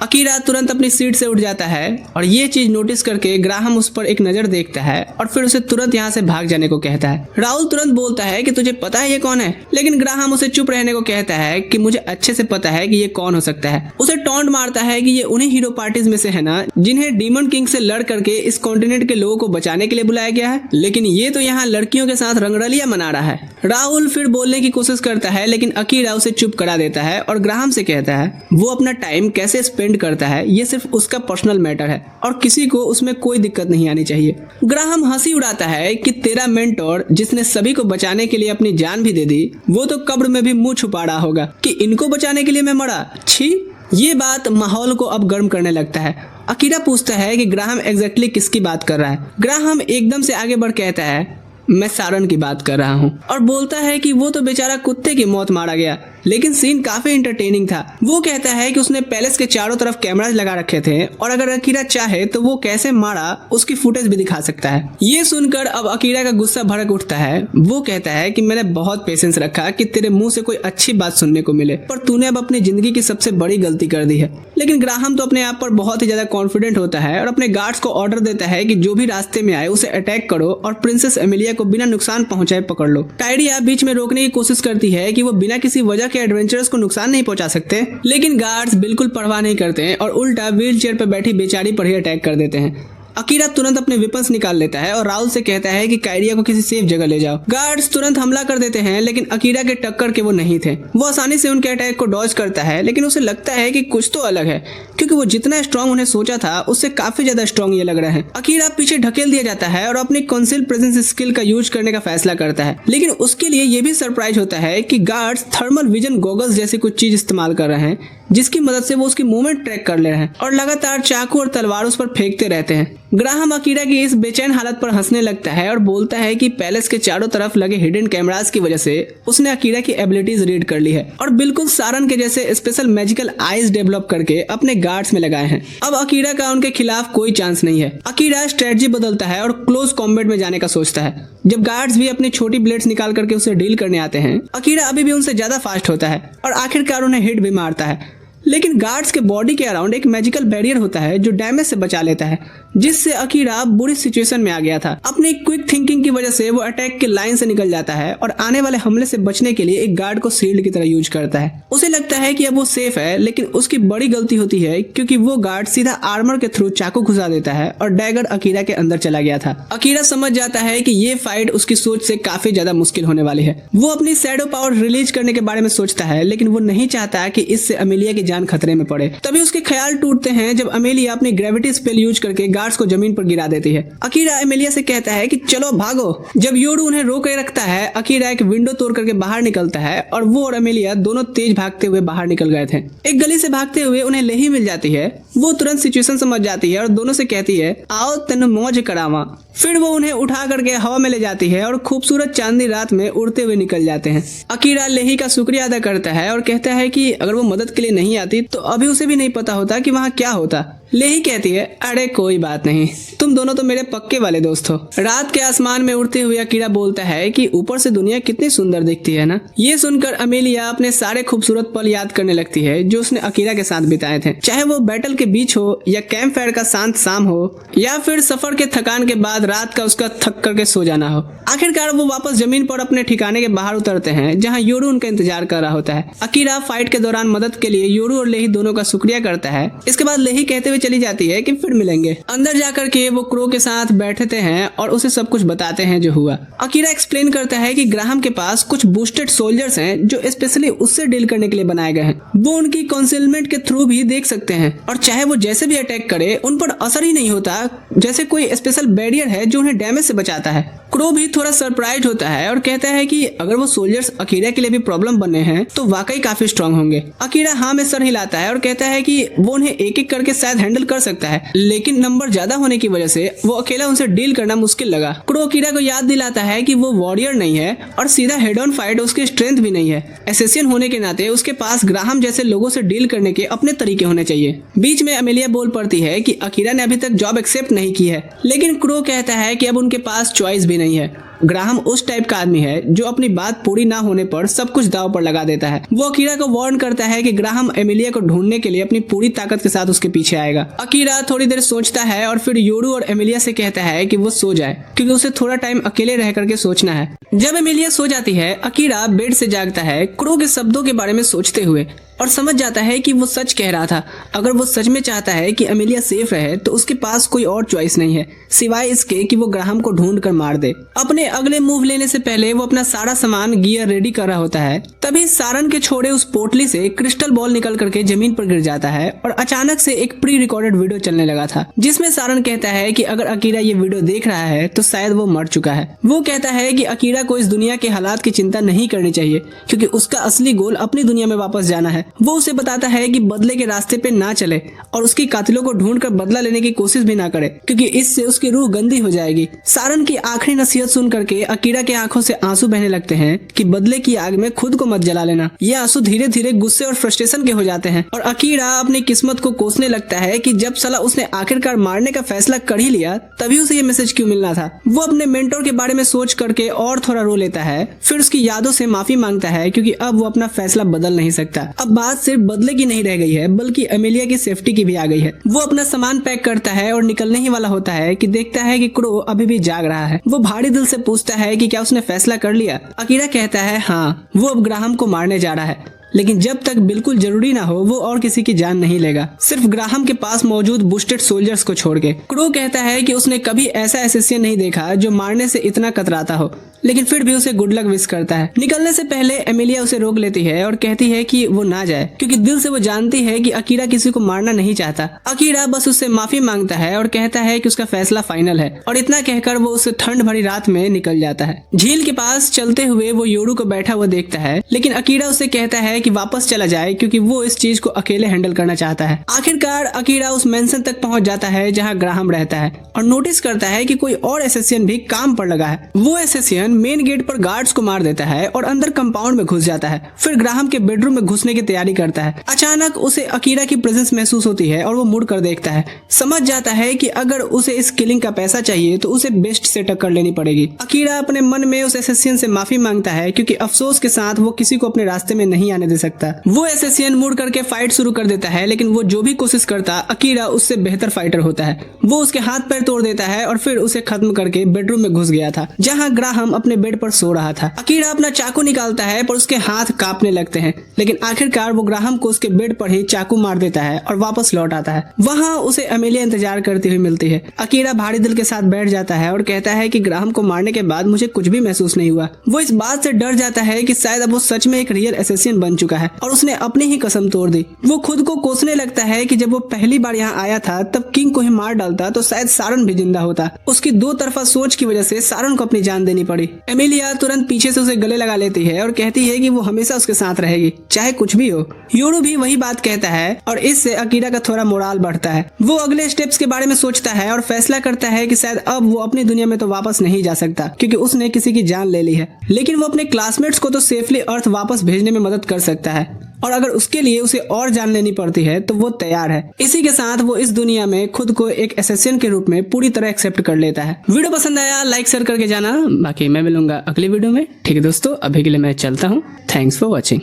अकीरा तुरंत अपनी सीट से उठ जाता है और ये चीज नोटिस करके ग्राहम उस पर एक नजर देखता है और फिर उसे तुरंत यहाँ से भाग जाने को कहता है। राहुल तुरंत बोलता है कि तुझे पता है ये कौन है, लेकिन ग्राहम उसे चुप रहने को कहता है कि मुझे अच्छे से पता है कि ये कौन हो सकता है। उसे टॉन्ट मारता है कि ये उन्हीं हीरो पार्टीज में से है ना जिन्हें डीमन किंग से लड़ करके इस कॉन्टिनेंट के लोगों को बचाने के लिए बुलाया गया है, लेकिन ये तो यहाँ लड़कियों के साथ रंगरलिया मना रहा है। राहुल फिर बोलने की कोशिश करता है लेकिन अकीरा उसे चुप करा देता है और ग्राहम से कहता है वो अपना टाइम कैसे स्पेंड करता है ये सिर्फ उसका पर्सनल मैटर है और किसी को उसमें कोई दिक्कत नहीं आनी चाहिए। ग्राहम हंसी उड़ाता है कि तेरा मेंटोर जिसने सभी को बचाने के लिए अपनी जान भी दे दी वो तो कब्र में भी मुंह छुपा रहा होगा कि इनको बचाने के लिए मैं मरा। छी। ये बात माहौल को अब गर्म करने लगता है। अकीरा पूछता है कि ग्राहम एग्जैक्टली किसकी बात कर रहा है। ग्राहम एकदम से आगे बढ़ कहता है मैं सारन की बात कर रहा हूँ और बोलता है कि वो तो बेचारा कुत्ते की मौत मारा गया, लेकिन सीन काफी इंटरटेनिंग था। वो कहता है कि उसने पैलेस के चारों तरफ कैमरास लगा रखे थे और अगर अकीरा चाहे तो वो कैसे मारा उसकी फुटेज भी दिखा सकता है। ये सुनकर अब अकीरा का गुस्सा भड़क उठता है। वो कहता है कि मैंने बहुत पेशेंस रखा कि तेरे मुंह से कोई अच्छी बात सुनने को मिले, पर तूने अब अपनी जिंदगी की सबसे बड़ी गलती कर दी है। लेकिन ग्राहम तो अपने आप पर बहुत ही ज्यादा कॉन्फिडेंट होता है और अपने गार्ड्स को ऑर्डर देता है कि जो भी रास्ते में आए उसे अटैक करो और प्रिंसेस एमिलिया को बिना नुकसान पहुंचाए पकड़ लो। कायरिया बीच में रोकने की कोशिश करती है कि वो बिना किसी वजह के एडवेंचरर्स को नुकसान नहीं पहुंचा सकते, लेकिन गार्ड्स बिल्कुल परवाह नहीं करते और उल्टा व्हील चेयर पर बैठी बेचारी पर ही अटैक कर देते हैं। अकीरा तुरंत अपने वेपन्स निकाल लेता है और राहुल से कहता है कि कायरिया को किसी सेफ जगह ले जाओ। गार्ड्स तुरंत हमला कर देते हैं लेकिन अकीरा के टक्कर के वो नहीं थे। वो आसानी से उनके अटैक को डॉज करता है लेकिन उसे लगता है कि कुछ तो अलग है, क्योंकि वो जितना स्ट्रॉन्ग उन्हें सोचा था उससे काफी ज्यादा स्ट्रॉन्ग ये लग रहा है। अकीरा पीछे ढकेल दिया जाता है और अपनी कॉन्सिल प्रेजेंस स्किल का यूज करने का फैसला करता है, लेकिन उसके लिए ये भी सरप्राइज होता है कि गार्ड्स थर्मल विजन गॉगल्स जैसी कुछ चीज इस्तेमाल कर रहे हैं जिसकी मदद से वो उसकी मूवमेंट ट्रैक कर ले रहे हैं और लगातार चाकू और तलवार उस पर फेंकते रहते हैं। ग्राहम अकीरा की इस बेचैन हालत पर हंसने लगता है और बोलता है कि पैलेस के चारों तरफ लगे हिडन कैमरास की वजह से उसने अकीरा की एबिलिटीज रीड कर ली है और बिल्कुल सारन के जैसे स्पेशल मैजिकल आईज डेवलप करके अपने गार्ड्स में लगाए हैं। अब अकीरा का उनके खिलाफ कोई चांस नहीं है। अकीरा स्ट्रेटजी बदलता है और क्लोज कॉम्बैट में जाने का सोचता है। जब गार्ड्स भी अपनी छोटी ब्लेड्स निकाल करके उसे डील करने आते हैं, अकीरा अभी भी उनसे ज्यादा फास्ट होता है और आखिरकार उन्हें हिट भी मारता है। लेकिन गार्ड्स के बॉडी के अराउंड एक मैजिकल बैरियर होता है जो डैमेज से बचा लेता है, जिससे अकीरा बुरी सिचुएशन में आ गया था। अपनी क्विक थिंकिंग की वजह से वो अटैक के लाइन से निकल जाता है और आने वाले हमले से बचने के लिए एक गार्ड को शील्ड की तरह यूज करता है। उसे लगता है कि अब वो सेफ है, लेकिन उसकी बड़ी गलती होती है क्योंकि वो गार्ड सीधा आर्मर के थ्रू चाकू घुसा देता है और डैगर अकीरा के अंदर चला गया था। अकीरा समझ जाता है कि ये फाइट उसकी सोच से काफी ज्यादा मुश्किल होने वाली है। वो अपनी शैडो पावर रिलीज करने के बारे में सोचता है, लेकिन वो नहीं चाहता कि इससे अमेलिया की जान खतरे में पड़े। तभी उसके ख्याल टूटते हैं जब अमेलिया अपनी ग्रेविटी स्पेल यूज करके गार्ड्स को जमीन पर गिरा देती है। अकीरा एमिलिया से कहता है कि चलो भागो। जब योरू उन्हें रोक के रखता है, अकीरा एक विंडो तोड़ करके बाहर निकलता है और वो और एमिलिया दोनों तेज भागते हुए बाहर निकल गए थे। एक गली से भागते हुए उन्हें लेही मिल जाती है। वो तुरंत सिचुएशन समझ जाती है और दोनों से कहती है आओ तेन मौज करावा। फिर वो उन्हें उठा करके हवा में ले जाती है और खूबसूरत चांदनी रात में उड़ते हुए निकल जाते हैं। अकीरा लेही का शुक्रिया अदा करता है और कहता है कि अगर वो मदद के लिए नहीं आती तो अभी उसे भी नहीं पता होता कि वहाँ क्या होता। लेही कहती है अरे कोई बात नहीं, तुम दोनों तो मेरे पक्के वाले दोस्त हो। रात के आसमान में उड़ते हुए अकीरा बोलता है कि ऊपर से दुनिया कितनी सुंदर दिखती है ना। ये सुनकर अमेलिया अपने सारे खूबसूरत पल याद करने लगती है जो उसने अकीरा के साथ बिताए थे, चाहे वो बैटल के बीच हो या कैंप फायर का शांत शाम हो या फिर सफर के थकान के बाद रात का उसका थक करके सो जाना हो। आखिरकार वो वापस जमीन पर अपने ठिकाने के बाहर उतरते हैं जहाँ योरू उनका इंतजार कर रहा होता है। अकीरा फाइट के दौरान मदद के लिए योरू और लेही दोनों का शुक्रिया करता है। इसके बाद लेही कहते हुए चली जाती है कि फिर मिलेंगे। अंदर जाकर के वो क्रो के साथ बैठते हैं और उसे सब कुछ बताते हैं जो हुआ। अकीरा एक्सप्लेन करता है कि ग्राहम के पास कुछ बूस्टेड सोल्जर्स हैं जो स्पेशली उससे डील करने के लिए बनाए गए हैं। वो उनकी कंसीलमेंट के थ्रू भी देख सकते हैं और चाहे वो जैसे भी अटैक करे उन पर असर ही नहीं होता, जैसे कोई स्पेशल बैरियर है जो उन्हें डैमेज से बचाता है। क्रो भी थोड़ा सरप्राइज होता है और कहता है कि अगर वो सोल्जर्स अकीरा के लिए भी प्रॉब्लम बने हैं तो वाकई काफी स्ट्रांग होंगे। अकीरा हाँ में सर हिलाता है और कहता है कि वो उन्हें एक एक करके शायद हैंडल कर सकता है, लेकिन नंबर ज्यादा होने की वजह से वो अकेला उनसे डील करना मुश्किल लगा। क्रो अकीरा को याद दिलाता है कि वो वॉरियर नहीं है और सीधा हेड ऑन फाइट उसकी स्ट्रेंथ भी नहीं है। एसेसियन होने के नाते उसके पास ग्राहम जैसे लोगों से डील करने के अपने तरीके होने चाहिए। बीच में अमेलिया बोल पड़ती है कि अकीरा ने अभी तक जॉब एक्सेप्ट नहीं की है, लेकिन क्रो कहता है कि अब उनके पास चॉइस भी नहीं है। ग्राहम उस टाइप का आदमी है जो अपनी बात पूरी ना होने पर सब कुछ दांव पर लगा देता है। वो अकीरा को वार्न करता है कि ग्राहम एमिलिया को ढूंढने के लिए अपनी पूरी ताकत के साथ उसके पीछे आएगा। अकीरा थोड़ी देर सोचता है और फिर योरू और एमिलिया से कहता है कि वो सो जाए क्योंकि उसे थोड़ा टाइम अकेले रह करके सोचना है। जब एमिलिया सो जाती है, अकीरा बेड से जागता है क्रो के शब्दों के बारे में सोचते हुए और समझ जाता है कि वो सच कह रहा था। अगर वो सच में चाहता है कि अमेलिया सेफ रहे तो उसके पास कोई और चॉइस नहीं है सिवाय इसके कि वो ग्राहम को ढूंढ कर मार दे। अपने अगले मूव लेने से पहले वो अपना सारा सामान गियर रेडी कर रहा होता है। तभी सारन के छोड़े उस पोटली से क्रिस्टल बॉल निकल करके जमीन पर गिर जाता है और अचानक से एक प्री रिकॉर्डेड वीडियो चलने लगा था, जिसमें सारन कहता है कि अगर अकीरा ये वीडियो देख रहा है तो शायद वो मर चुका है। वो कहता है कि अकीरा को इस दुनिया के हालात की चिंता नहीं करनी चाहिए क्योंकि उसका असली गोल अपनी दुनिया में वापस जाना है। वो उसे बताता है कि बदले के रास्ते पे ना चले और उसकी कातिलों को ढूंढकर बदला लेने की कोशिश भी ना करे क्योंकि इससे उसकी रूह गंदी हो जाएगी। सारन की आखिरी नसीहत सुन करके अकीरा के आंखों से आंसू बहने लगते हैं कि बदले की आग में खुद को मत जला लेना। ये आंसू धीरे धीरे गुस्से और फ्रस्ट्रेशन के हो जाते हैं और अकीरा अपनी किस्मत को कोसने लगता है कि जब साला उसने आखिरकार मारने का फैसला कर ही लिया तभी उसे ये मैसेज क्यों मिलना था। वो अपने मेंटोर के बारे में सोच करके और थोड़ा रो लेता है, फिर उसकी यादों से माफी मांगता है क्योंकि अब वो अपना फैसला बदल नहीं सकता। अब बात सिर्फ बदले की नहीं रह गई है बल्कि एमिलिया की सेफ्टी की भी आ गई है। वो अपना सामान पैक करता है और निकलने ही वाला होता है कि देखता है कि क्रो अभी भी जाग रहा है। वो भारी दिल से पूछता है कि क्या उसने फैसला कर लिया। अकीरा कहता है हाँ, वो अब ग्राहम को मारने जा रहा है, लेकिन जब तक बिल्कुल जरूरी ना हो वो और किसी की जान नहीं लेगा, सिर्फ ग्राहम के पास मौजूद बूस्टेड सोल्जर्स को छोड़ के। क्रो कहता है कि उसने कभी ऐसा एसेसियन नहीं देखा जो मारने से इतना कतराता हो, लेकिन फिर भी उसे गुड लक विश करता है। निकलने से पहले एमिलिया उसे रोक लेती है और कहती है कि वो ना जाए क्योंकि दिल से वो जानती है कि अकीरा किसी को मारना नहीं चाहता। अकीरा बस उससे माफी मांगता है और कहता है कि उसका फैसला फाइनल है और इतना कहकर वो उस ठंड भरी रात में निकल जाता है। झील के पास चलते हुए वो योरू को बैठा हुआ देखता है, लेकिन अकीरा उसे कहता है कि वापस चला जाए क्योंकि वो इस चीज को अकेले हैंडल करना चाहता है। आखिरकार अकीरा उस मेंशन तक पहुंच जाता है जहां ग्राहम रहता है और नोटिस करता है कि कोई और एसेसियन भी काम पर लगा है। वो एसेसियन मेन गेट पर गार्ड्स को मार देता है और अंदर कंपाउंड में घुस जाता है, फिर ग्राहम के बेडरूम में घुसने की तैयारी करता है। अचानक उसे अकीरा की प्रेजेंस महसूस होती है और वो मुड़ कर देखता है। समझ जाता है कि अगर उसे इस किलिंग का पैसा चाहिए तो उसे बेस्ट से टक्कर लेनी पड़ेगी। अकीरा अपने मन में उस एसेसियन से माफी मांगता है क्योंकि अफसोस के साथ वो किसी को अपने रास्ते में नहीं आने दे सकता। वो एसेसियन मुड़ करके फाइट शुरू कर देता है, लेकिन वो जो भी कोशिश करता अकीरा उससे बेहतर फाइटर होता है। वो उसके हाथ पैर तोड़ देता है और फिर उसे खत्म करके बेडरूम में घुस गया था जहां ग्राहम अपने बेड पर सो रहा था। अकीरा अपना चाकू निकालता है पर उसके हाथ कांपने लगते हैं, लेकिन आखिरकार वो ग्राहम को उसके बेड पर ही चाकू मार देता है और वापस लौट आता है। वहां उसे एमिलिया इंतजार करती हुई मिलती है। अकीरा भारी दिल के साथ बैठ जाता है और कहता है कि ग्राहम को मारने के बाद मुझे कुछ भी महसूस नहीं हुआ। वो इस बात से डर जाता है कि शायद अब वो सच में एक रियल एसेसियन बन चुका है और उसने अपनी ही कसम तोड़ दी। वो खुद को कोसने लगता है कि जब वो पहली बार यहाँ आया था तब किंग को ही मार डालता तो शायद सारन भी जिंदा होता। उसकी दो तरफा सोच की वजह से सारन को अपनी जान देनी पड़ी। एमिलिया तुरंत पीछे से उसे गले लगा लेती है और कहती है कि वो हमेशा उसके साथ रहेगी चाहे कुछ भी हो। योरू भी वही बात कहता है और इससे अकीरा का थोड़ा मोराल बढ़ता है। वो अगले स्टेप्स के बारे में सोचता है और फैसला करता है कि शायद अब वो अपनी दुनिया में तो वापस नहीं जा सकता क्योंकि उसने किसी की जान ले ली है, लेकिन वो अपने क्लासमेट्स को तो सेफली अर्थ वापस भेजने में मदद कर सकता है और अगर उसके लिए उसे और जान लेनी पड़ती है तो वो तैयार है। इसी के साथ वो इस दुनिया में खुद को एक एसेसियन के रूप में पूरी तरह एक्सेप्ट कर लेता है। वीडियो पसंद आया लाइक शेयर करके जाना, बाकी मैं मिलूंगा अगली वीडियो में। ठीक है दोस्तों, अभी के लिए मैं चलता हूँ। Thanks for watching.